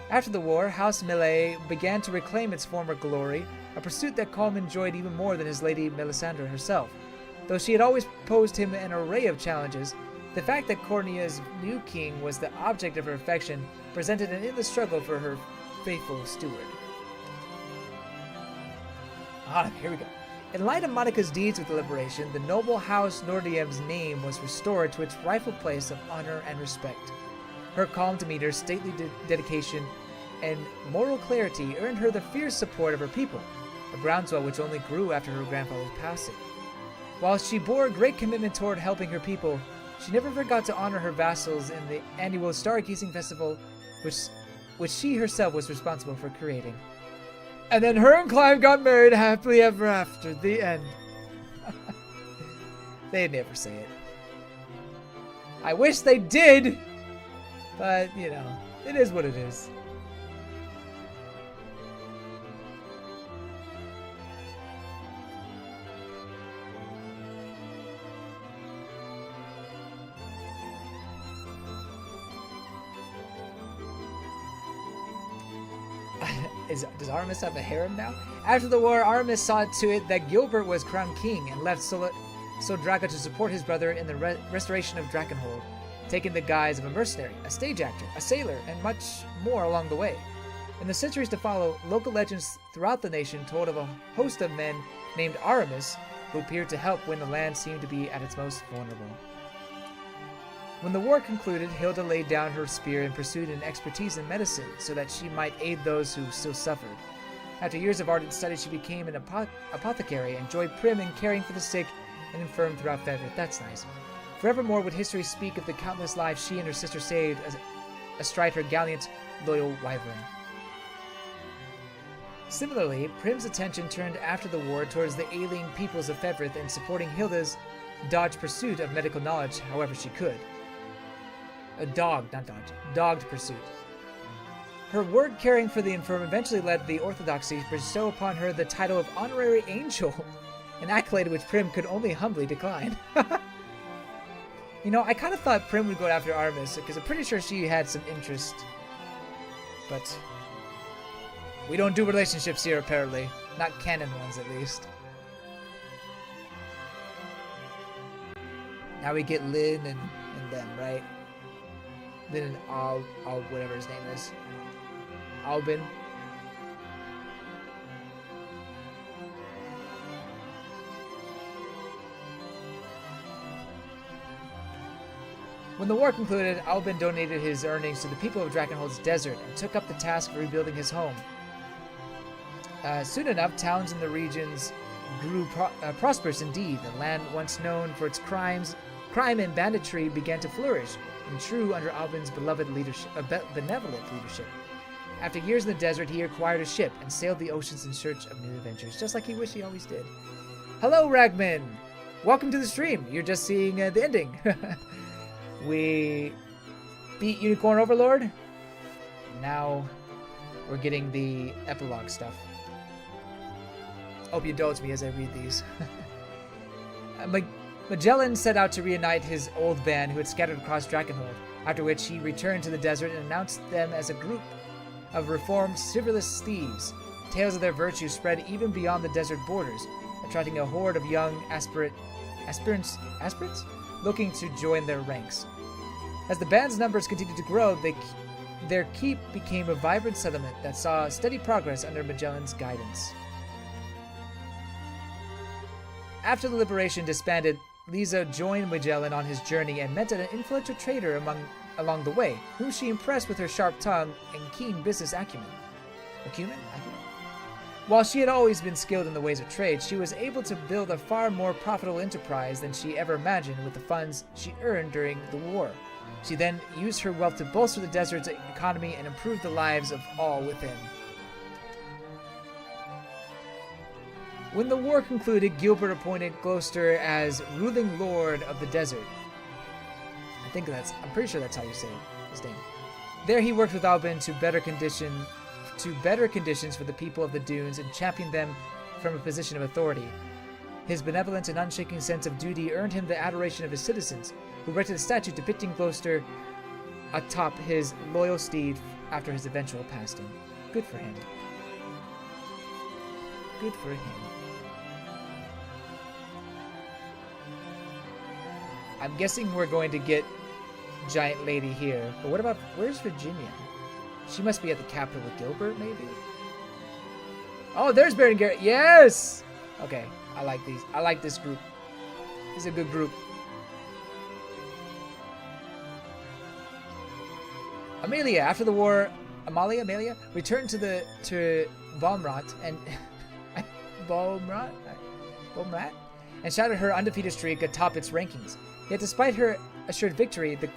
After the war, House Millet began to reclaim its former glory, a pursuit that Colm enjoyed even more than his lady Melisandre herself. Though she had always posed him an array of challenges, the fact that Cornia's new king was the object of her affection presented an endless struggle for her faithful steward. Here we go. In light of Monica's deeds with the Liberation, the noble House Nordiem's name was restored to its rightful place of honor and respect. Her calm demeanor, stately dedication, and moral clarity earned her the fierce support of her people, a groundswell which only grew after her grandfather's passing. While she bore a great commitment toward helping her people, she never forgot to honor her vassals in the annual Stargazing Festival, which she herself was responsible for creating. And then her and Clive got married happily ever after. The end. They'd never say it. I wish they did! But, you know, it is what it is. Does Aramis have a harem now? After the war, Aramis saw to it that Gilbert was crowned king and left Soldraka to support his brother in the restoration of Drakenhold, taking the guise of a mercenary, a stage actor, a sailor, and much more along the way. In the centuries to follow, local legends throughout the nation told of a host of men named Aramis who appeared to help when the land seemed to be at its most vulnerable. When the war concluded, Hilda laid down her spear and pursued an expertise in medicine so that she might aid those who still suffered. After years of ardent study, she became an apothecary and joined Prim in caring for the sick and infirm throughout Fevirth. That's nice. Forevermore would history speak of the countless lives she and her sister saved astride her gallant, loyal wyvern. Similarly, Prim's attention turned after the war towards the ailing peoples of Fevirth and supporting Hilda's dogged pursuit of medical knowledge however she could. Dogged pursuit. Her work caring for the infirm eventually led the Orthodoxy to bestow upon her the title of Honorary Angel, an accolade which Prim could only humbly decline. You know, I kind of thought Prim would go after Aramis, because I'm pretty sure she had some interest. But we don't do relationships here, apparently. Not canon ones, at least. Now we get Lynn and them, right? Lynn and Al whatever his name is. Albin. When the war concluded, Albin donated his earnings to the people of Drakenhold's desert and took up the task of rebuilding his home. Soon enough, towns in the regions grew prosperous indeed. The land once known for its crime and banditry began to flourish, and true under Albin's benevolent leadership. After years in the desert, he acquired a ship and sailed the oceans in search of new adventures, just like he wished he always did. Hello, Ragman! Welcome to the stream. You're just seeing the ending. We beat Unicorn Overlord. Now we're getting the epilogue stuff. Hope you indulge me as I read these. Magellan set out to reunite his old band who had scattered across Drakenhold, after which he returned to the desert and announced them as a group of reformed, chivalrous thieves. Tales of their virtue spread even beyond the desert borders, attracting a horde of young aspirants looking to join their ranks. As the band's numbers continued to grow, their keep became a vibrant settlement that saw steady progress under Magellan's guidance. After the liberation disbanded, Lisa joined Magellan on his journey and met an influential trader along the way, whom she impressed with her sharp tongue and keen business acumen. While she had always been skilled in the ways of trade, she was able to build a far more profitable enterprise than she ever imagined with the funds she earned during the war. She then used her wealth to bolster the desert's economy and improve the lives of all within. When the war concluded, Gilbert appointed Gloucester as ruling lord of the desert. I'm pretty sure that's how you say his name. There he worked with Albin to better conditions for the people of the dunes and championed them from a position of authority. His benevolent and unshaking sense of duty earned him the adoration of his citizens, who erected a statue depicting Gloucester atop his loyal steed after his eventual passing. Good for him. Good for him. I'm guessing we're going to get Giant Lady here, but what about, where's Virginia? She must be at the capital with Gilbert, maybe? Oh, there's Berengar. Yes! Okay, I like these. I like this group. This is a good group. Amelia, after the war, Amelia returned to Balmrat and Balmrat and shouted her undefeated streak atop its rankings. Yet despite her assured victory, the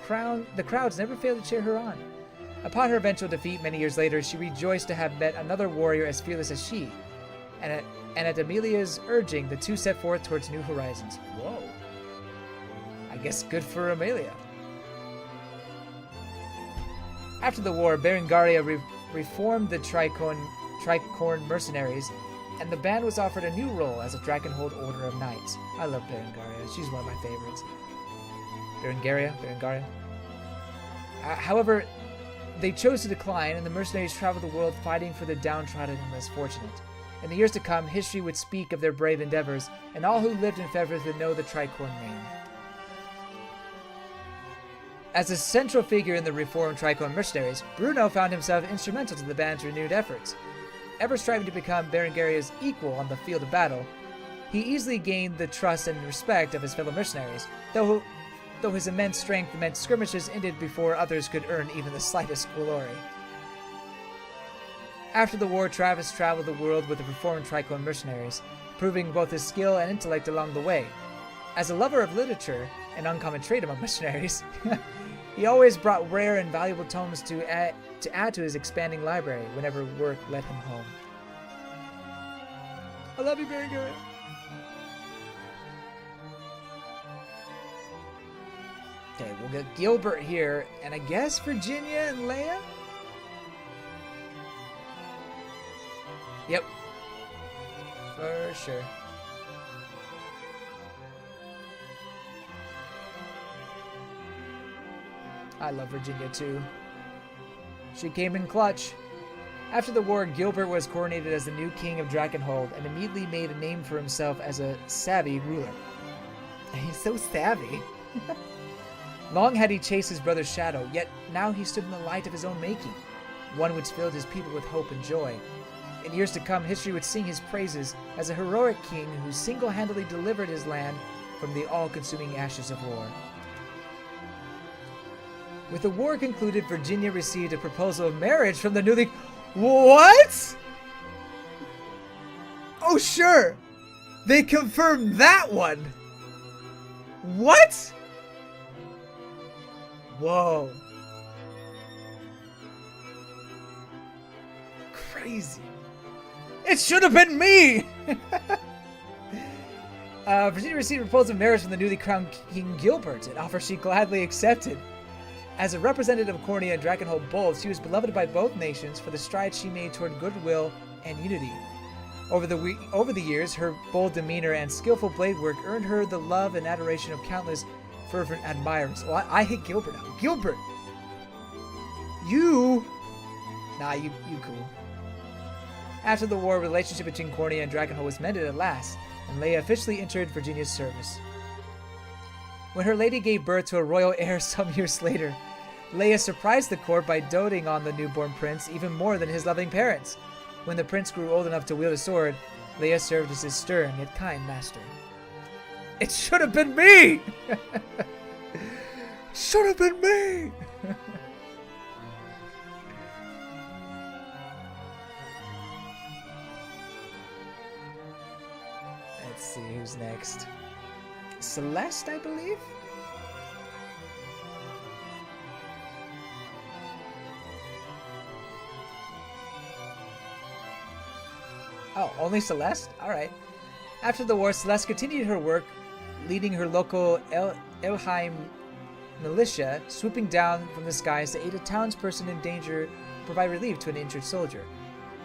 crowds never failed to cheer her on. Upon her eventual defeat many years later, she rejoiced to have met another warrior as fearless as she. And at Amelia's urging, the two set forth towards new horizons. Whoa. I guess good for Amelia. After the war, Berengaria reformed the Tricorn mercenaries, and the band was offered a new role as a Drakenhold Order of Knights. I love Berengaria. She's one of my favorites. Berengaria. However, they chose to decline, and the mercenaries traveled the world fighting for the downtrodden and less fortunate. In the years to come, history would speak of their brave endeavors, and all who lived in Fevirth would know the Tricorn name. As a central figure in the reformed Tricorn mercenaries, Bruno found himself instrumental to the band's renewed efforts. Ever striving to become Berengaria's equal on the field of battle, he easily gained the trust and respect of his fellow mercenaries, though his immense strength meant skirmishes ended before others could earn even the slightest glory. After the war, Travis traveled the world with the reformed Tricorn mercenaries, proving both his skill and intellect along the way. As a lover of literature, an uncommon trait among mercenaries, he always brought rare and valuable tomes to add to his expanding library whenever work led him home. I love you, Berengaria. Okay, we'll get Gilbert here, and I guess Virginia and Leia? Yep. For sure. I love Virginia too. She came in clutch. After the war, Gilbert was coronated as the new king of Drakenhold and immediately made a name for himself as a savvy ruler. He's so savvy. Long had he chased his brother's shadow, yet now he stood in the light of his own making, one which filled his people with hope and joy. In years to come, history would sing his praises as a heroic king who single-handedly delivered his land from the all-consuming ashes of war. With the war concluded, Virginia received a proposal of marriage from the newly... What? Oh, sure. They confirmed that one. What? Whoa. Crazy. It should have been me! Virginia received a proposal of marriage from the newly crowned King Gilbert, an offer she gladly accepted. As a representative of Cornea and Drakenhold both, she was beloved by both nations for the strides she made toward goodwill and unity. Over the years, her bold demeanor and skillful blade work earned her the love and adoration of countless fervent admirers. Well, I hate Gilbert now. Gilbert! You! Nah, you cool. After the war, relationship between Cornea and Drakenhold was mended at last, and Leia officially entered Virginia's service. When her lady gave birth to a royal heir some years later, Leia surprised the court by doting on the newborn prince even more than his loving parents. When the prince grew old enough to wield a sword, Leia served as his stern yet kind master. It should have been me! Should have been me! Let's see who's next. Celeste, I believe? Oh, only Celeste? Alright. After the war, Celeste continued her work, leading her local Elheim militia, swooping down from the skies to aid a townsperson in danger to provide relief to an injured soldier.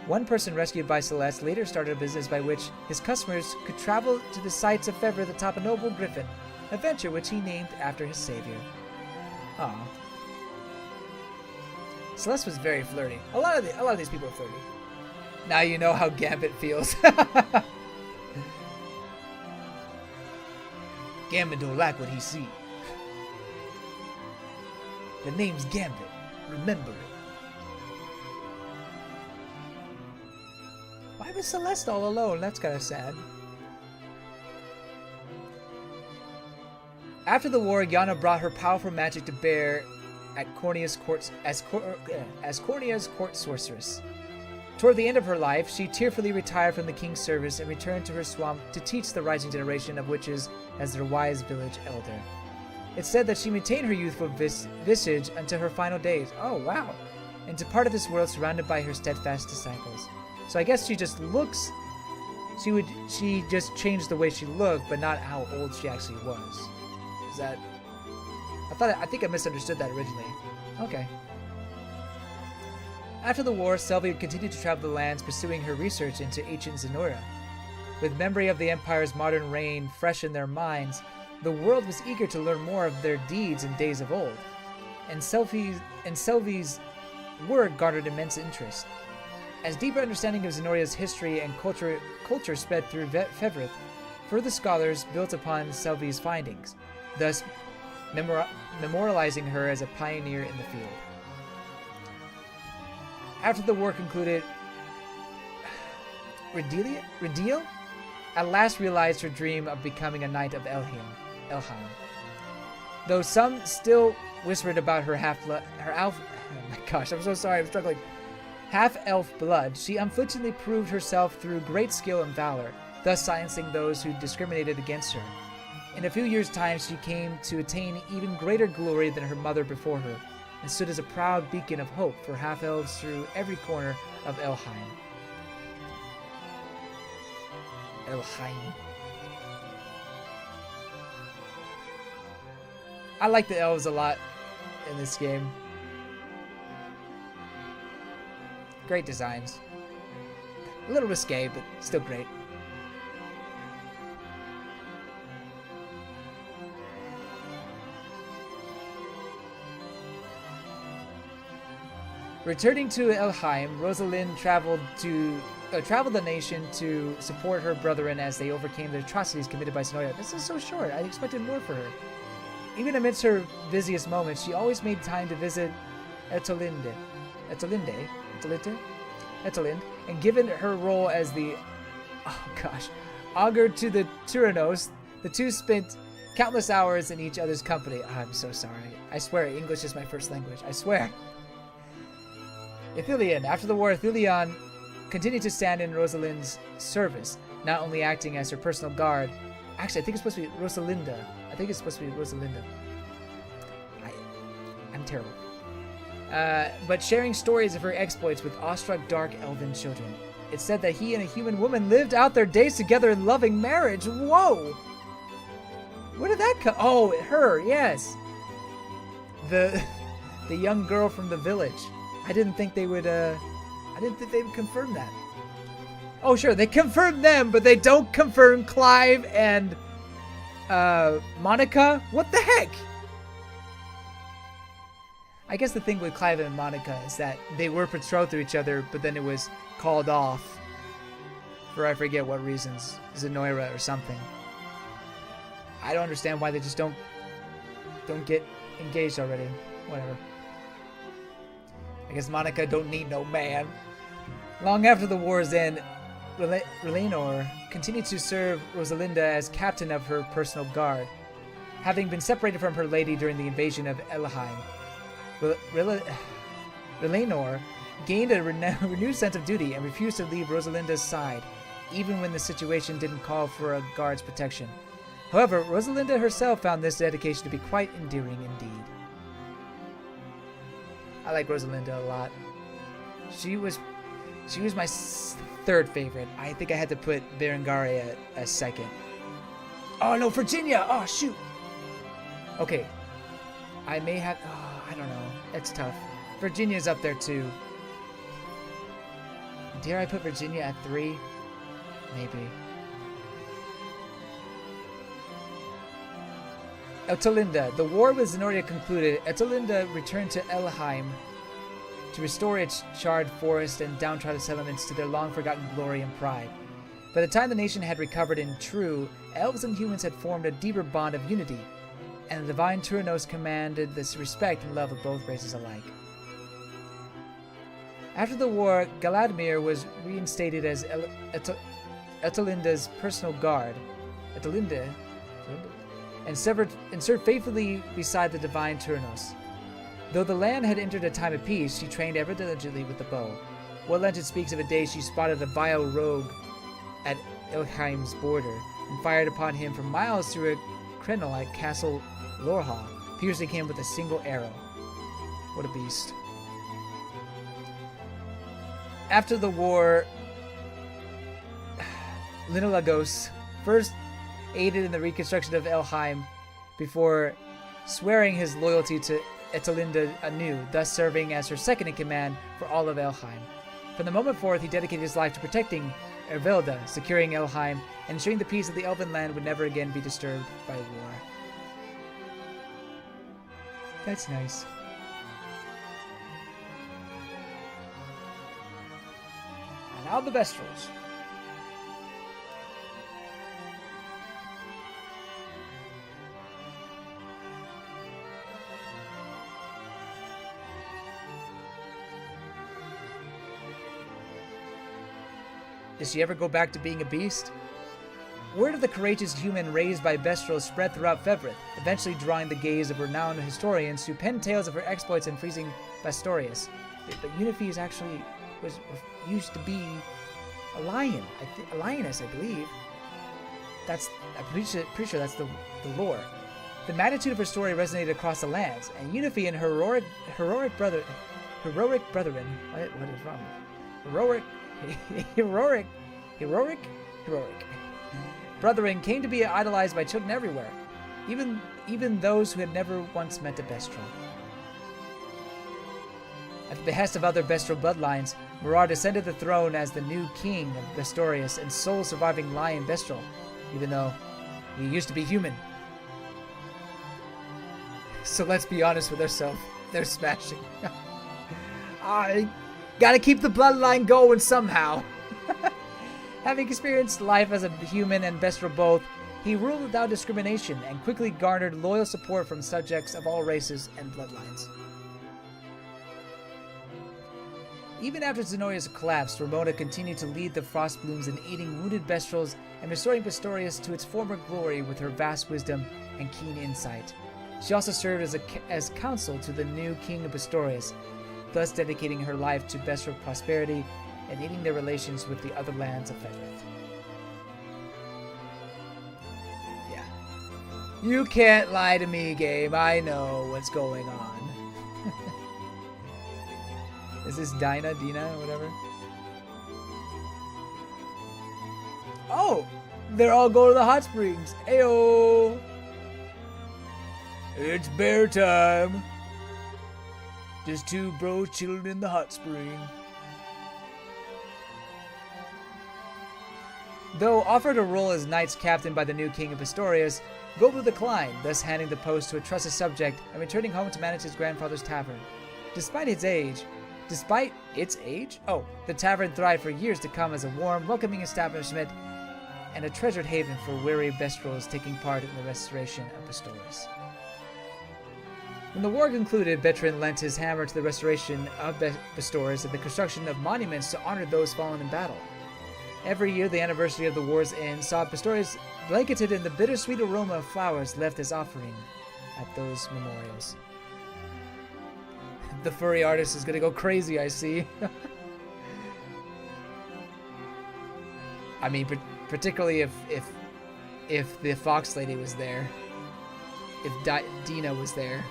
One person rescued by Celeste later started a business by which his customers could travel to the sights of Fevirth atop a noble griffin, a venture which he named after his savior. Aww. Celeste was very flirty. A lot of these people are flirty. Now you know how Gambit feels. Gambit don't like what he see. The name's Gambit. Remember it. Why was Celeste all alone? That's kind of sad. After the war, Yana brought her powerful magic to bear at Cornea's court as Cornea's court sorceress. Toward the end of her life, she tearfully retired from the king's service and returned to her swamp to teach the rising generation of witches as their wise village elder. It's said that she maintained her youthful visage until her final days. Oh, wow. And departed this world surrounded by her steadfast disciples. So I guess she just looks... She just changed the way she looked, but not how old she actually was. Is that... I think I misunderstood that originally. Okay. After the war, Selvi continued to travel the lands, pursuing her research into ancient Zenora. With memory of the Empire's modern reign fresh in their minds, the world was eager to learn more of their deeds in days of old. And Selvi's word garnered immense interest. As deeper understanding of Zenoria's history and culture spread through Fevirth, further scholars built upon Selvi's findings, thus memorializing her as a pioneer in the field. After the war concluded, Redil at last realized her dream of becoming a knight of Elheim. Though some still whispered about her oh my gosh, I'm so sorry, I'm struggling. Half-elf blood, she unflinchingly proved herself through great skill and valor, thus silencing those who discriminated against her. In a few years' time, she came to attain even greater glory than her mother before her, and stood as a proud beacon of hope for half-elves through every corner of Elheim. I like the elves a lot in this game. Great designs. A little risque, but still great. Returning to Elheim, Rosalind traveled the nation to support her brethren as they overcame the atrocities committed by Zenoria. This is so short. I expected more for her. Even amidst her busiest moments, she always made time to visit Etolind, and given her role as the, augur to the Tyrannos, the two spent countless hours in each other's company. I'm so sorry. I swear, English is my first language. I swear. Ithilien. After the war, Ithilien continued to stand in Rosalind's service, not only acting as her personal guard. Actually, I think it's supposed to be Rosalinda. I'm terrible. But sharing stories of her exploits with awestruck dark elven children. It's said that he and a human woman lived out their days together in loving marriage. Whoa! Where did that come? Oh, her, yes. The young girl from the village. I didn't think they would confirm that. Oh, sure, they confirmed them, but they don't confirm Clive and Monica? What the heck? I guess the thing with Clive and Monica is that they were betrothed to each other, but then it was called off for I forget what reasons, Zenoira or something. I don't understand why they just don't get engaged already. Whatever. I guess Monica don't need no man. Long after the war's end, Relenor continued to serve Rosalinda as captain of her personal guard, having been separated from her lady during the invasion of Elheim. Relenor gained a renewed sense of duty and refused to leave Rosalinda's side, even when the situation didn't call for a guard's protection. However, Rosalinda herself found this dedication to be quite endearing indeed. I like Rosalinda a lot. She was my third favorite. I think I had to put Berengaria as second. Oh no, Virginia! Oh shoot! Okay. I may have... Oh, I don't know. It's tough. Virginia's up there too. Dare I put Virginia at 3? Maybe. Etelinda. The war with Zenoria concluded. Etelinda returned to Elheim to restore its charred forest and downtrodden settlements to their long-forgotten glory and pride. By the time the nation had recovered in True, elves and humans had formed a deeper bond of unity, and the divine Tyrannos commanded this respect and love of both races alike. After the war, Galadmir was reinstated as Etelinda's personal guard, and served faithfully beside the divine Tyrannos. Though the land had entered a time of peace, she trained ever diligently with the bow. One legend speaks of a day she spotted a vile rogue at Elheim's border, and fired upon him for miles through a crenel at Castle Lorha, piercing him with a single arrow. What a beast. After the war, Linolagos first aided in the reconstruction of Elheim before swearing his loyalty to Etelinda anew, thus serving as her second-in-command for all of Elheim. From the moment forth, he dedicated his life to protecting Ervelda, securing Elheim, and ensuring the peace of the Elven land would never again be disturbed by war. That's nice. Now the Vestrals. Did she ever go back to being a beast? Word of the courageous human raised by Vestrals spread throughout Fevirth, eventually drawing the gaze of renowned historians who penned tales of her exploits in freezing Bastorius. But Unifi is actually used to be a lion, a lioness, I believe. I'm pretty sure that's the lore. The magnitude of her story resonated across the lands, and Unifi and her heroic brethren. What is wrong? Heroic brethren came to be idolized by children everywhere, even those who had never once met a Vestral. At the behest of other Vestral bloodlines, Mirar descended the throne as the new king of Bastorius and sole surviving lion Vestral, even though he used to be human. So let's be honest with ourselves, they're smashing. I gotta keep the bloodline going somehow. Having experienced life as a human and Vestral both, he ruled without discrimination and quickly garnered loyal support from subjects of all races and bloodlines. Even after Zenoria's collapse, Ramona continued to lead the Frostblooms in aiding wounded Vestrals and restoring Bastorius to its former glory with her vast wisdom and keen insight. She also served as counsel to the new king of Bastorius, thus dedicating her life to Vestral prosperity and aiding their relations with the other lands of Fevirth. Yeah. You can't lie to me, game. I know what's going on. Is this Dina, whatever? Oh! They're all going to the hot springs. Ayo! It's bear time. Just two bros chilling in the hot spring. Though offered a role as Knights Captain by the new king of Bastorius, Gobu declined, thus handing the post to a trusted subject and returning home to manage his grandfather's tavern. Despite its age, the tavern thrived for years to come as a warm, welcoming establishment and a treasured haven for weary Vestrals taking part in the restoration of Bastorius. When the war concluded, Bertrand lent his hammer to the restoration of Bastorius and the construction of monuments to honor those fallen in battle. Every year, the anniversary of the war's end saw Bastorius blanketed in the bittersweet aroma of flowers left as offering at those memorials. The furry artist is gonna go crazy, I see. I mean, particularly if the fox lady was there, if Dina was there.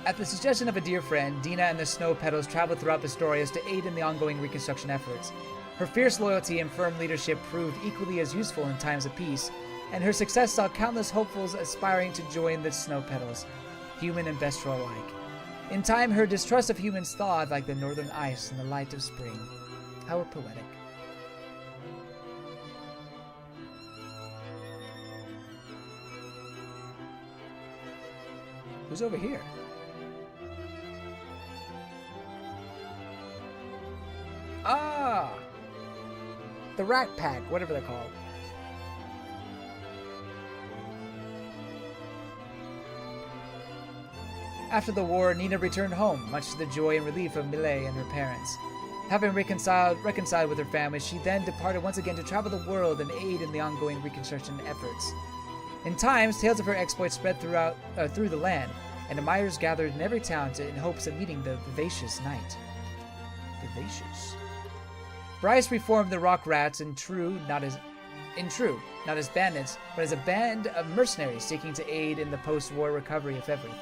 At the suggestion of a dear friend, Dina and the Snow Petals traveled throughout Bastorius to aid in the ongoing reconstruction efforts. Her fierce loyalty and firm leadership proved equally as useful in times of peace, and her success saw countless hopefuls aspiring to join the Snow Petals, human and Vestral alike. In time, her distrust of humans thawed like the northern ice in the light of spring. How poetic. Who's over here? Ah! The Rat Pack, whatever they're called. After the war, Nina returned home, much to the joy and relief of Millet and her parents. Having reconciled with her family, she then departed once again to travel the world and aid in the ongoing reconstruction efforts. In times, tales of her exploits spread through the land, and admirers gathered in every town in hopes of meeting the vivacious knight. Vivacious. Bryce reformed the Rock Rats not as bandits, but as a band of mercenaries seeking to aid in the post-war recovery of Fevirth.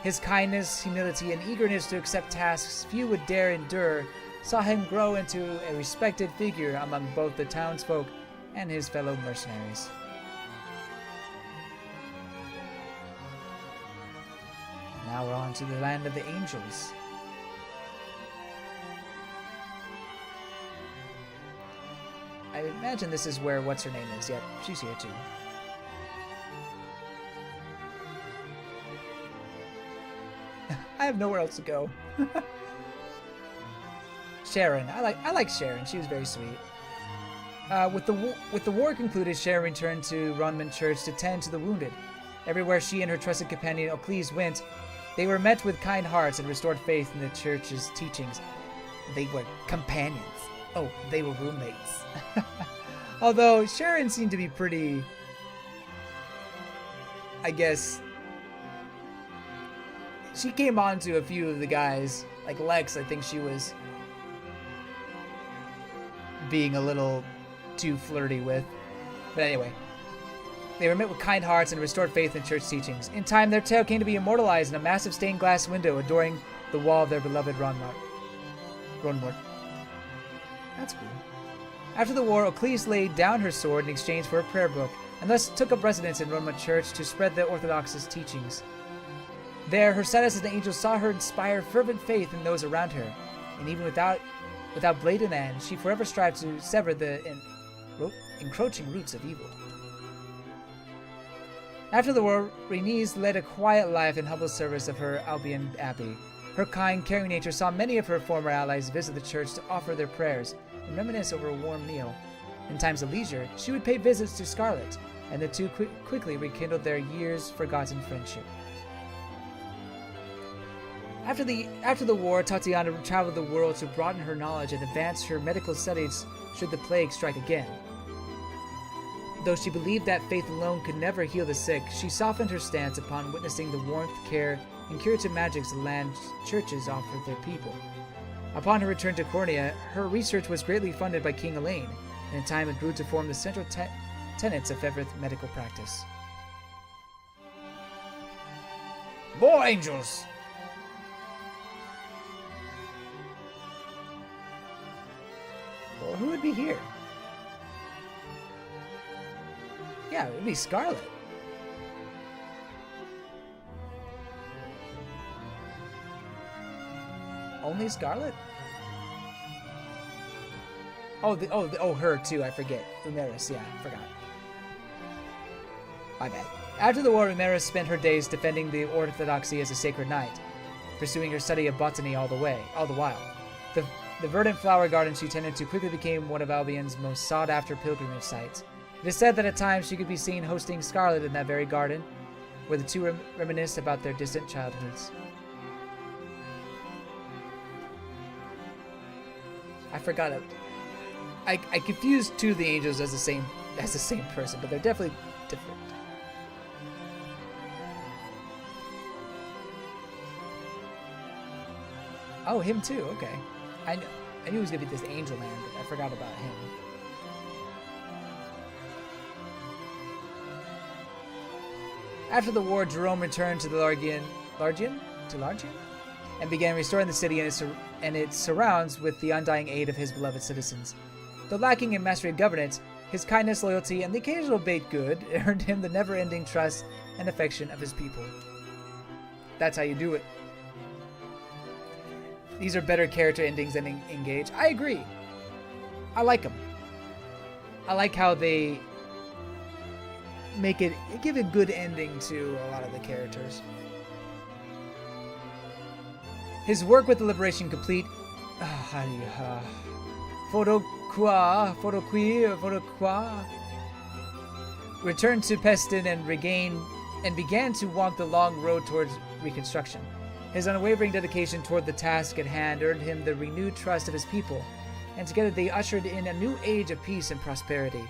His kindness, humility, and eagerness to accept tasks few would dare endure saw him grow into a respected figure among both the townsfolk and his fellow mercenaries. Now we're on to the land of the angels. I imagine this is where what's-her-name is. Yep, she's here too. have nowhere else to go. Sharon, I like Sharon. She was very sweet. With the war concluded, Sharon returned to Ronman Church to tend to the wounded. Everywhere she and her trusted companion Ocles went, they were met with kind hearts and restored faith in the church's teachings. They were companions. Oh, they were roommates. Although Sharon seemed to be pretty, I guess, she came on to a few of the guys. Like Lex, I think she was being a little too flirty with. But anyway, they were met with kind hearts and restored faith in church teachings. In time, their tale came to be immortalized in a massive stained glass window adorning the wall of their beloved Ronmort. That's cool. After the war, Ocles laid down her sword in exchange for a prayer book, and thus took up residence in Ronmort Church to spread the Orthodox's teachings. There, her status as an angel saw her inspire fervent faith in those around her, and even without blade in hand, she forever strived to sever the encroaching roots of evil. After the war, Rhaenys led a quiet life in humble service of her Albion Abbey. Her kind, caring nature saw many of her former allies visit the church to offer their prayers and reminisce over a warm meal. In times of leisure, she would pay visits to Scarlet, and the two quickly rekindled their years-forgotten friendship. After the war, Tatiana traveled the world to broaden her knowledge and advance her medical studies should the plague strike again. Though she believed that faith alone could never heal the sick, she softened her stance upon witnessing the warmth, care, and curative magics the land churches offered their people. Upon her return to Cornea, her research was greatly funded by King Elaine, and in time it grew to form the central tenets of Fevirth medical practice. More angels! Well, who would be here? Yeah, it would be Scarlet. Only Scarlet? Oh, her too, I forget. Umaris, yeah, I forgot. My bad. After the war, Umaris spent her days defending the orthodoxy as a sacred knight, pursuing her study of botany all the while. The verdant flower garden she tended to quickly became one of Albion's most sought-after pilgrimage sites. It is said that at times she could be seen hosting Scarlet in that very garden, where the two reminisce about their distant childhoods. I forgot it. I confused two of the angels as the same person, but they're definitely different. Oh, him too. Okay, I knew he was gonna be this angel man, but I forgot about him. After the war, Jerome returned to the Largian, and began restoring the city and its surrounds with the undying aid of his beloved citizens. Though lacking in mastery of governance, his kindness, loyalty, and the occasional baked good earned him the never-ending trust and affection of his people. That's how you do it. These are better character endings than Engage. I agree. I like them. I like how they give a good ending to a lot of the characters. His work with the Liberation complete, returned to Pestin and began to walk the long road towards reconstruction. His unwavering dedication toward the task at hand earned him the renewed trust of his people, and together they ushered in a new age of peace and prosperity.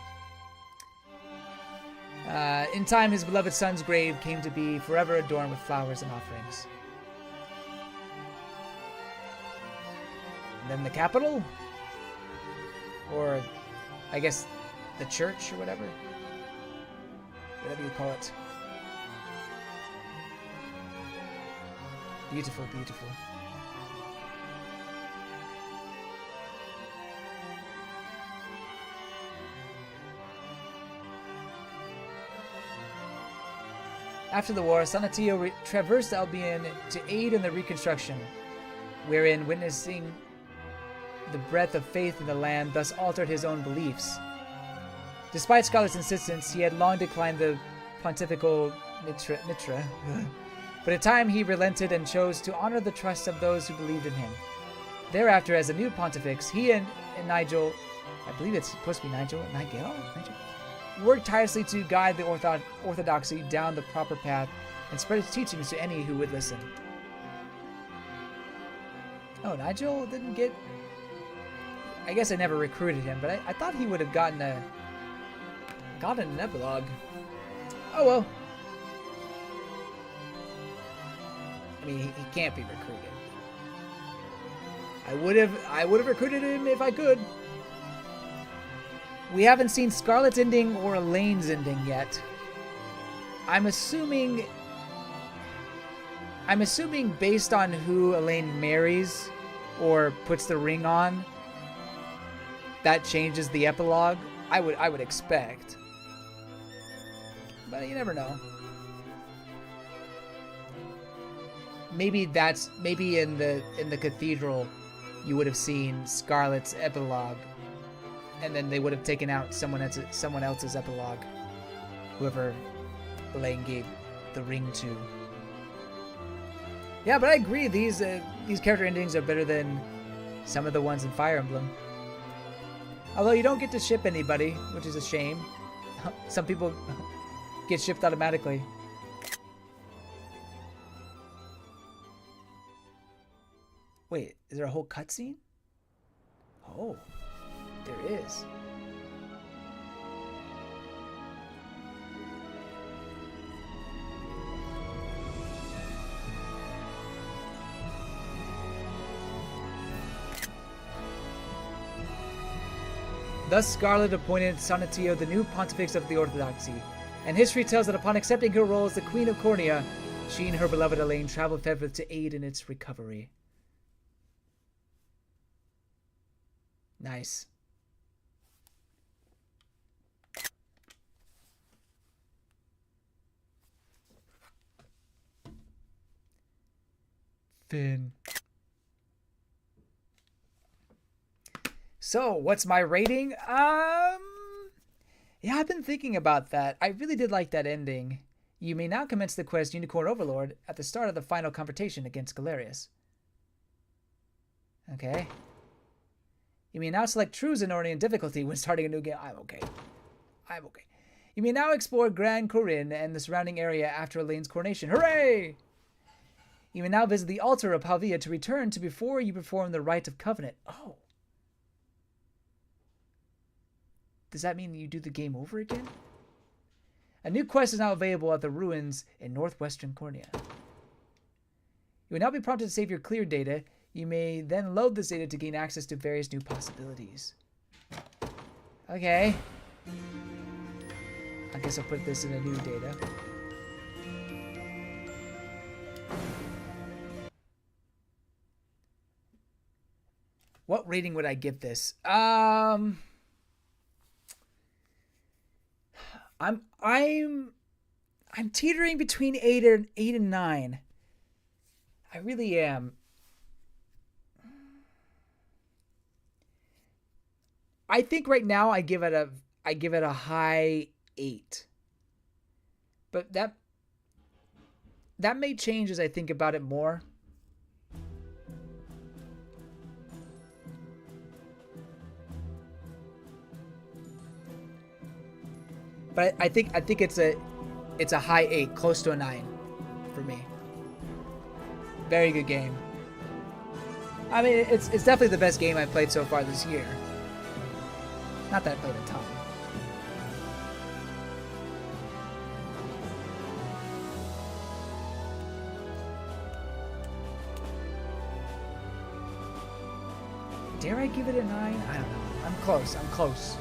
In time, his beloved son's grave came to be forever adorned with flowers and offerings. And then the capital? Or, I guess, the church or whatever? Whatever you call it. Beautiful, beautiful. After the war, Sanatio traversed Albion to aid in the reconstruction, wherein witnessing the breadth of faith in the land thus altered his own beliefs. Despite Scarlet's insistence, he had long declined the pontifical mitra but in time he relented and chose to honor the trust of those who believed in him. Thereafter, as a new pontifex, he and Nigel, I believe it's supposed to be Nigel, worked tirelessly to guide the orthodoxy down the proper path and spread his teachings to any who would listen. Oh, Nigel didn't get... I guess I never recruited him, but I thought he would have gotten an epilogue. Oh well. I mean, he can't be recruited. I would have recruited him if I could. We haven't seen Scarlet's ending or Elaine's ending yet. I'm assuming based on who Elaine marries or puts the ring on, that changes the epilogue. I would expect. But you never know. Maybe in the cathedral you would have seen Scarlet's epilogue, and then they would have taken out someone else's epilogue, whoever Elaine gave the ring to. Yeah, but I agree, these character endings are better than some of the ones in Fire Emblem. Although you don't get to ship anybody, which is a shame. Some people get shipped automatically. Wait, is there a whole cutscene? Oh, there is. Thus Scarlet appointed Sonatio the new pontifex of the Orthodoxy, and history tells that upon accepting her role as the Queen of Cornea, she and her beloved Elaine traveled Fevirth to aid in its recovery. Nice. Finn. So, what's my rating? Yeah, I've been thinking about that. I really did like that ending. You may now commence the quest Unicorn Overlord at the start of the final confrontation against Galerius. Okay. You may now select True Zenorian difficulty when starting a new game. I'm okay. You may now explore Grand Corinne and the surrounding area after Elaine's coronation. Hooray! You may now visit the altar of Pavia to return to before you perform the rite of covenant. Oh. Does that mean you do the game over again? A new quest is now available at the ruins in northwestern Cornea. You will now be prompted to save your clear data. You may then load this data to gain access to various new possibilities. Okay. I guess I'll put this in a new data. What rating would I give this? I'm teetering between 8 and 9. I really am. I think right now I give it a high 8. But that may change as I think about it more. But I think it's a high 8, close to a 9 for me. Very good game. I mean, it's definitely the best game I've played so far this year. Not that I played a ton. Dare I give it a 9? I don't know. I'm close.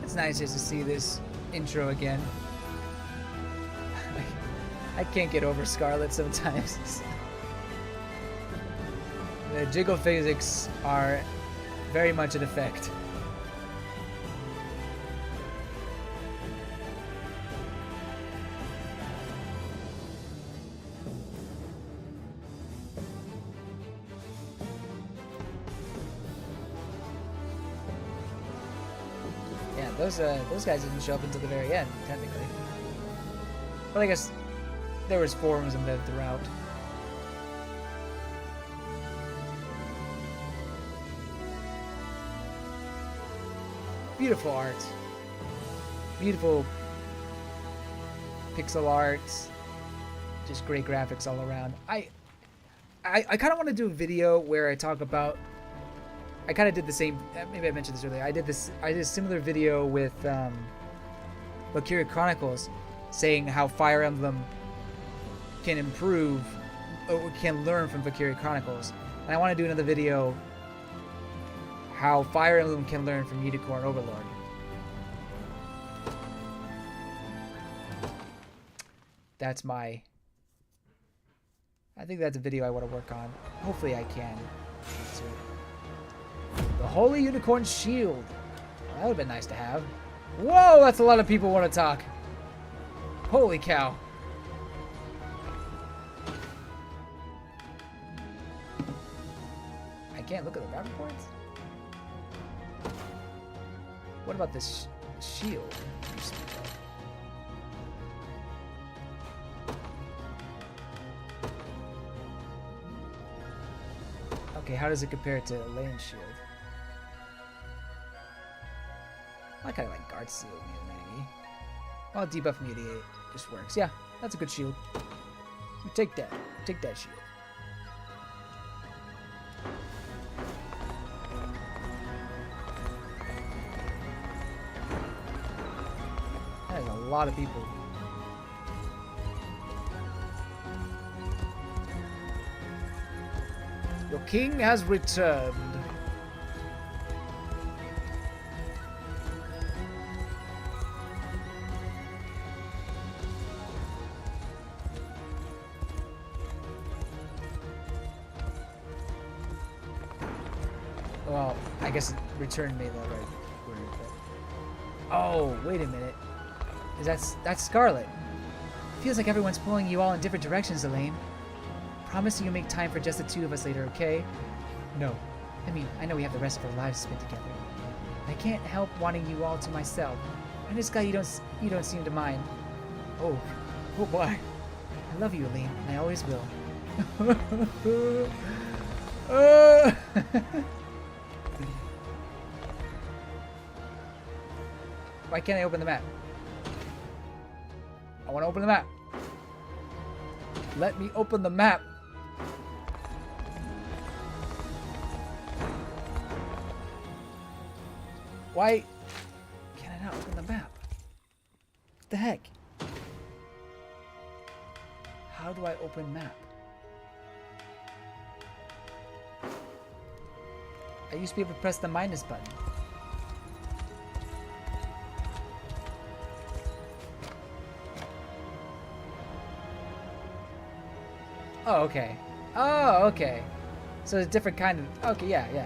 It's nice just to see this intro again. I can't get over Scarlet sometimes. The jiggle physics are very much in effect. those guys didn't show up until the very end, technically. But I guess there was forums embedded throughout. Beautiful art. Beautiful pixel art. Just great graphics all around. I kind of want to do a video where I talk about. I kind of did the same. Maybe I mentioned this earlier. I did a similar video with Valkyria Chronicles, saying how Fire Emblem can improve or can learn from Valkyria Chronicles, and I want to do another video how Fire Emblem can learn from Unicorn Overlord. That's my. I think that's a video I want to work on. Hopefully I can. The Holy Unicorn Shield. Well, that would have been nice to have. Whoa, that's a lot of people want to talk. Holy cow. I can't look at the battle points? What about this shield? Okay, how does it compare to Lane's shield? I kind of like guard seal immunity. Well, debuff mediate just works. Yeah, that's a good shield. You take that. Take that shield. That is a lot of people. Your king has returned. Well, I guess return made that right word, but... Oh, wait a minute. That's Scarlet. Feels like everyone's pulling you all in different directions, Elaine. Promise you'll make time for just the two of us later, okay? No. I mean, I know we have the rest of our lives spent together. I can't help wanting you all to myself. I'm this guy you don't seem to mind. Oh boy. I love you, Elaine, and I always will. Why can't I open the map? I want to open the map. Let me open the map. Why can I not open the map? What the heck? How do I open map? I used to be able to press the minus button. Oh, okay. Oh, okay. So it's a different kind of... Okay, yeah.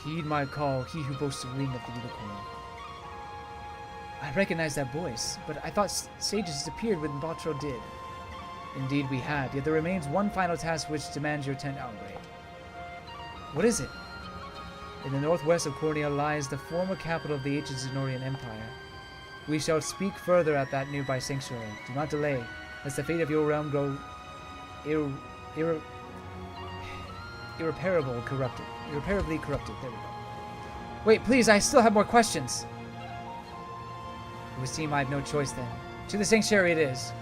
Heed my call, he who boasts the ring of the unicorn. I recognize that voice, but I thought sages disappeared when Baltro did. Indeed we had, yet there remains one final task which demands your attention. Oh, great. What is it? In the northwest of Cornea lies the former capital of the ancient Zenorian Empire. We shall speak further at that nearby sanctuary. Do not delay, lest the fate of your realm grow irreparably corrupted. There we go. Wait, please, I still have more questions. It would seem I have no choice then. To the sanctuary it is.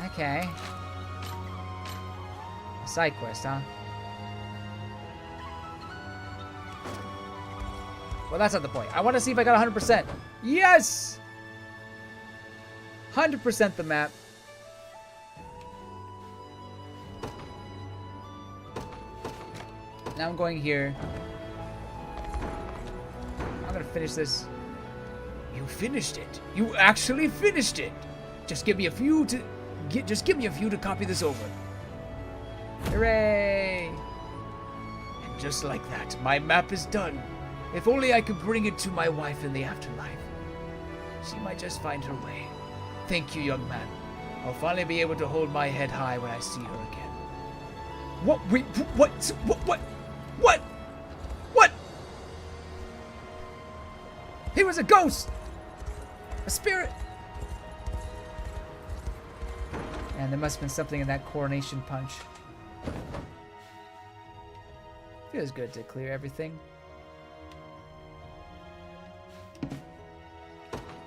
Okay. A side quest, huh? Well, that's not the point. I want to see if I got 100%. Yes! 100% the map. Now I'm going here. I'm gonna finish this. You finished it. You actually finished it. Just give me a few to copy this over. Hooray! And just like that, my map is done. If only I could bring it to my wife in the afterlife. She might just find her way. Thank you, young man. I'll finally be able to hold my head high when I see her again. What? Wait, what? He was a ghost! A spirit! And there must have been something in that coronation punch. Feels good to clear everything.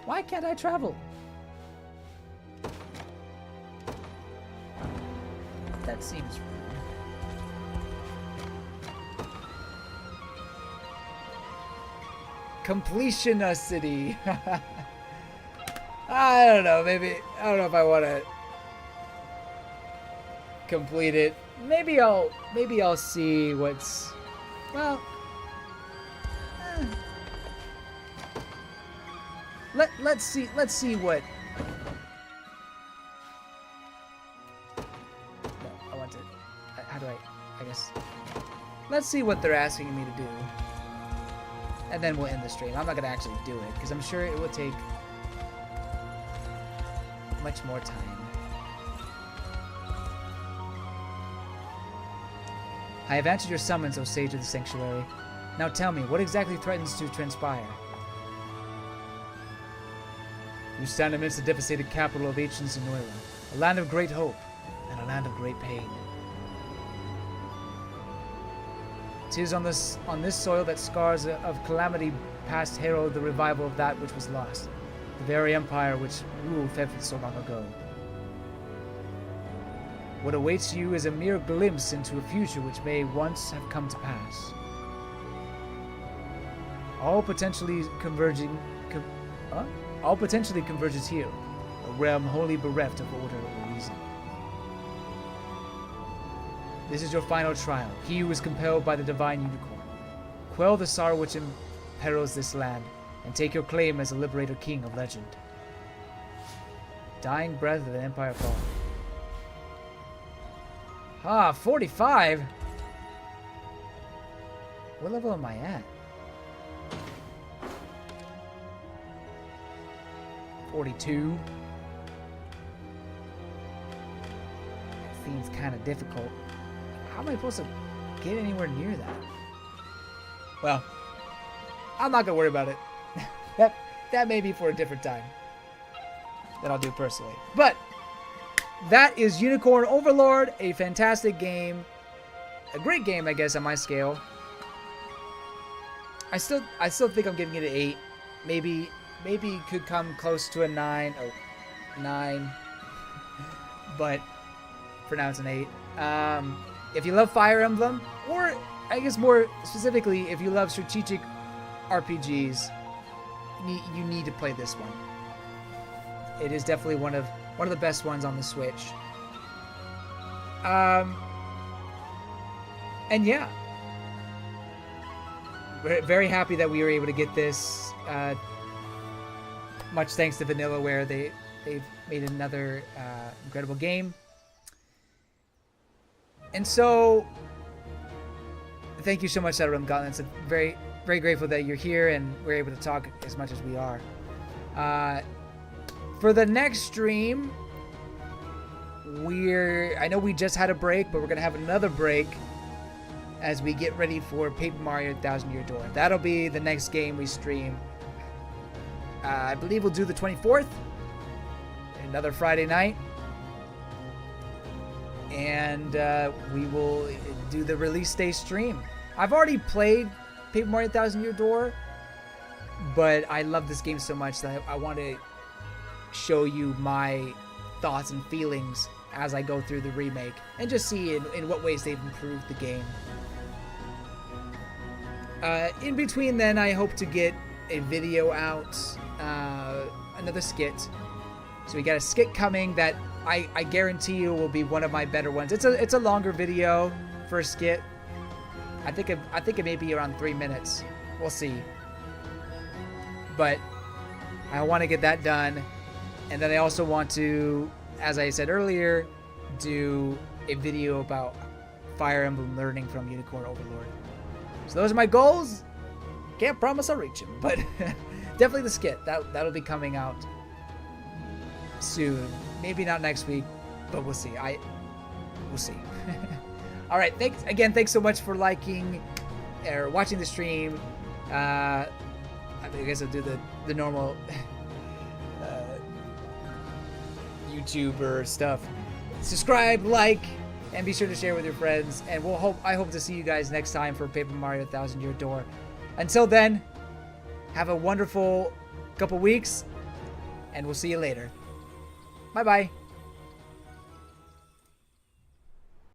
Why can't I travel? That seems wrong. Completionicity. I don't know, maybe, I don't know if I want to complete it. Maybe I'll see what's, well, let's see what, no, I want to, how do I guess, let's see what they're asking me to do. And then we'll end the stream. I'm not going to actually do it, because I'm sure it will take much more time. I have answered your summons, O Sage of the Sanctuary. Now tell me, what exactly threatens to transpire? You stand amidst the devastated capital of ancient Zenorian, a land of great hope, and a land of great pain. 'Tis on this soil that scars of calamity past herald the revival of that which was lost, the very empire which ruled Fevirth so long ago. What awaits you is a mere glimpse into a future which may once have come to pass. All potentially converges here, a realm wholly bereft of order or reason. This is your final trial. He who is compelled by the divine unicorn. Quell the sorrow which imperils this land, and take your claim as a liberator king of legend. Dying breath of an empire fall. Ah, 45? What level am I at? 42? Seems kind of difficult. How am I supposed to get anywhere near that? Well, I'm not gonna worry about it. that may be for a different time. That I'll do personally. But that is Unicorn Overlord, a fantastic game, a great game, I guess, on my scale. I still think I'm giving it an 8. Maybe it could come close to a 9. Oh, 9. But for now, it's an 8. If you love Fire Emblem, or I guess more specifically, if you love strategic RPGs, you need to play this one. It is definitely one of the best ones on the Switch. And yeah, we're very happy that we were able to get this. Much thanks to Vanillaware, they've made another incredible game. And so, thank you so much, Shadowrun Gauntlets. I'm very, very grateful that you're here and we're able to talk as much as we are. For the next stream, I know we just had a break, but we're going to have another break as we get ready for Paper Mario 1000 Year Door. That'll be the next game we stream. I believe we'll do the 24th, another Friday night. And we will do the release day stream. I've already played Paper Mario 1000 Year Door, but I love this game so much that I want to show you my thoughts and feelings as I go through the remake and just see in what ways they've improved the game. In between then, I hope to get a video out, another skit. So we got a skit coming that I guarantee you will be one of my better ones. It's a longer video for a skit. I think it may be around 3 minutes. We'll see. But I want to get that done, and then I also want to, as I said earlier, do a video about Fire Emblem learning from Unicorn Overlord. So those are my goals. Can't promise I'll reach them, but definitely the skit that'll be coming out soon. Maybe not next week, but we'll see. We'll see. All right, thanks so much for liking or watching the stream. I guess I'll do the normal YouTuber stuff. Subscribe, like, and be sure to share with your friends. And I hope to see you guys next time for Paper Mario 1000 Year Door. Until then, have a wonderful couple weeks, and we'll see you later. Bye-bye.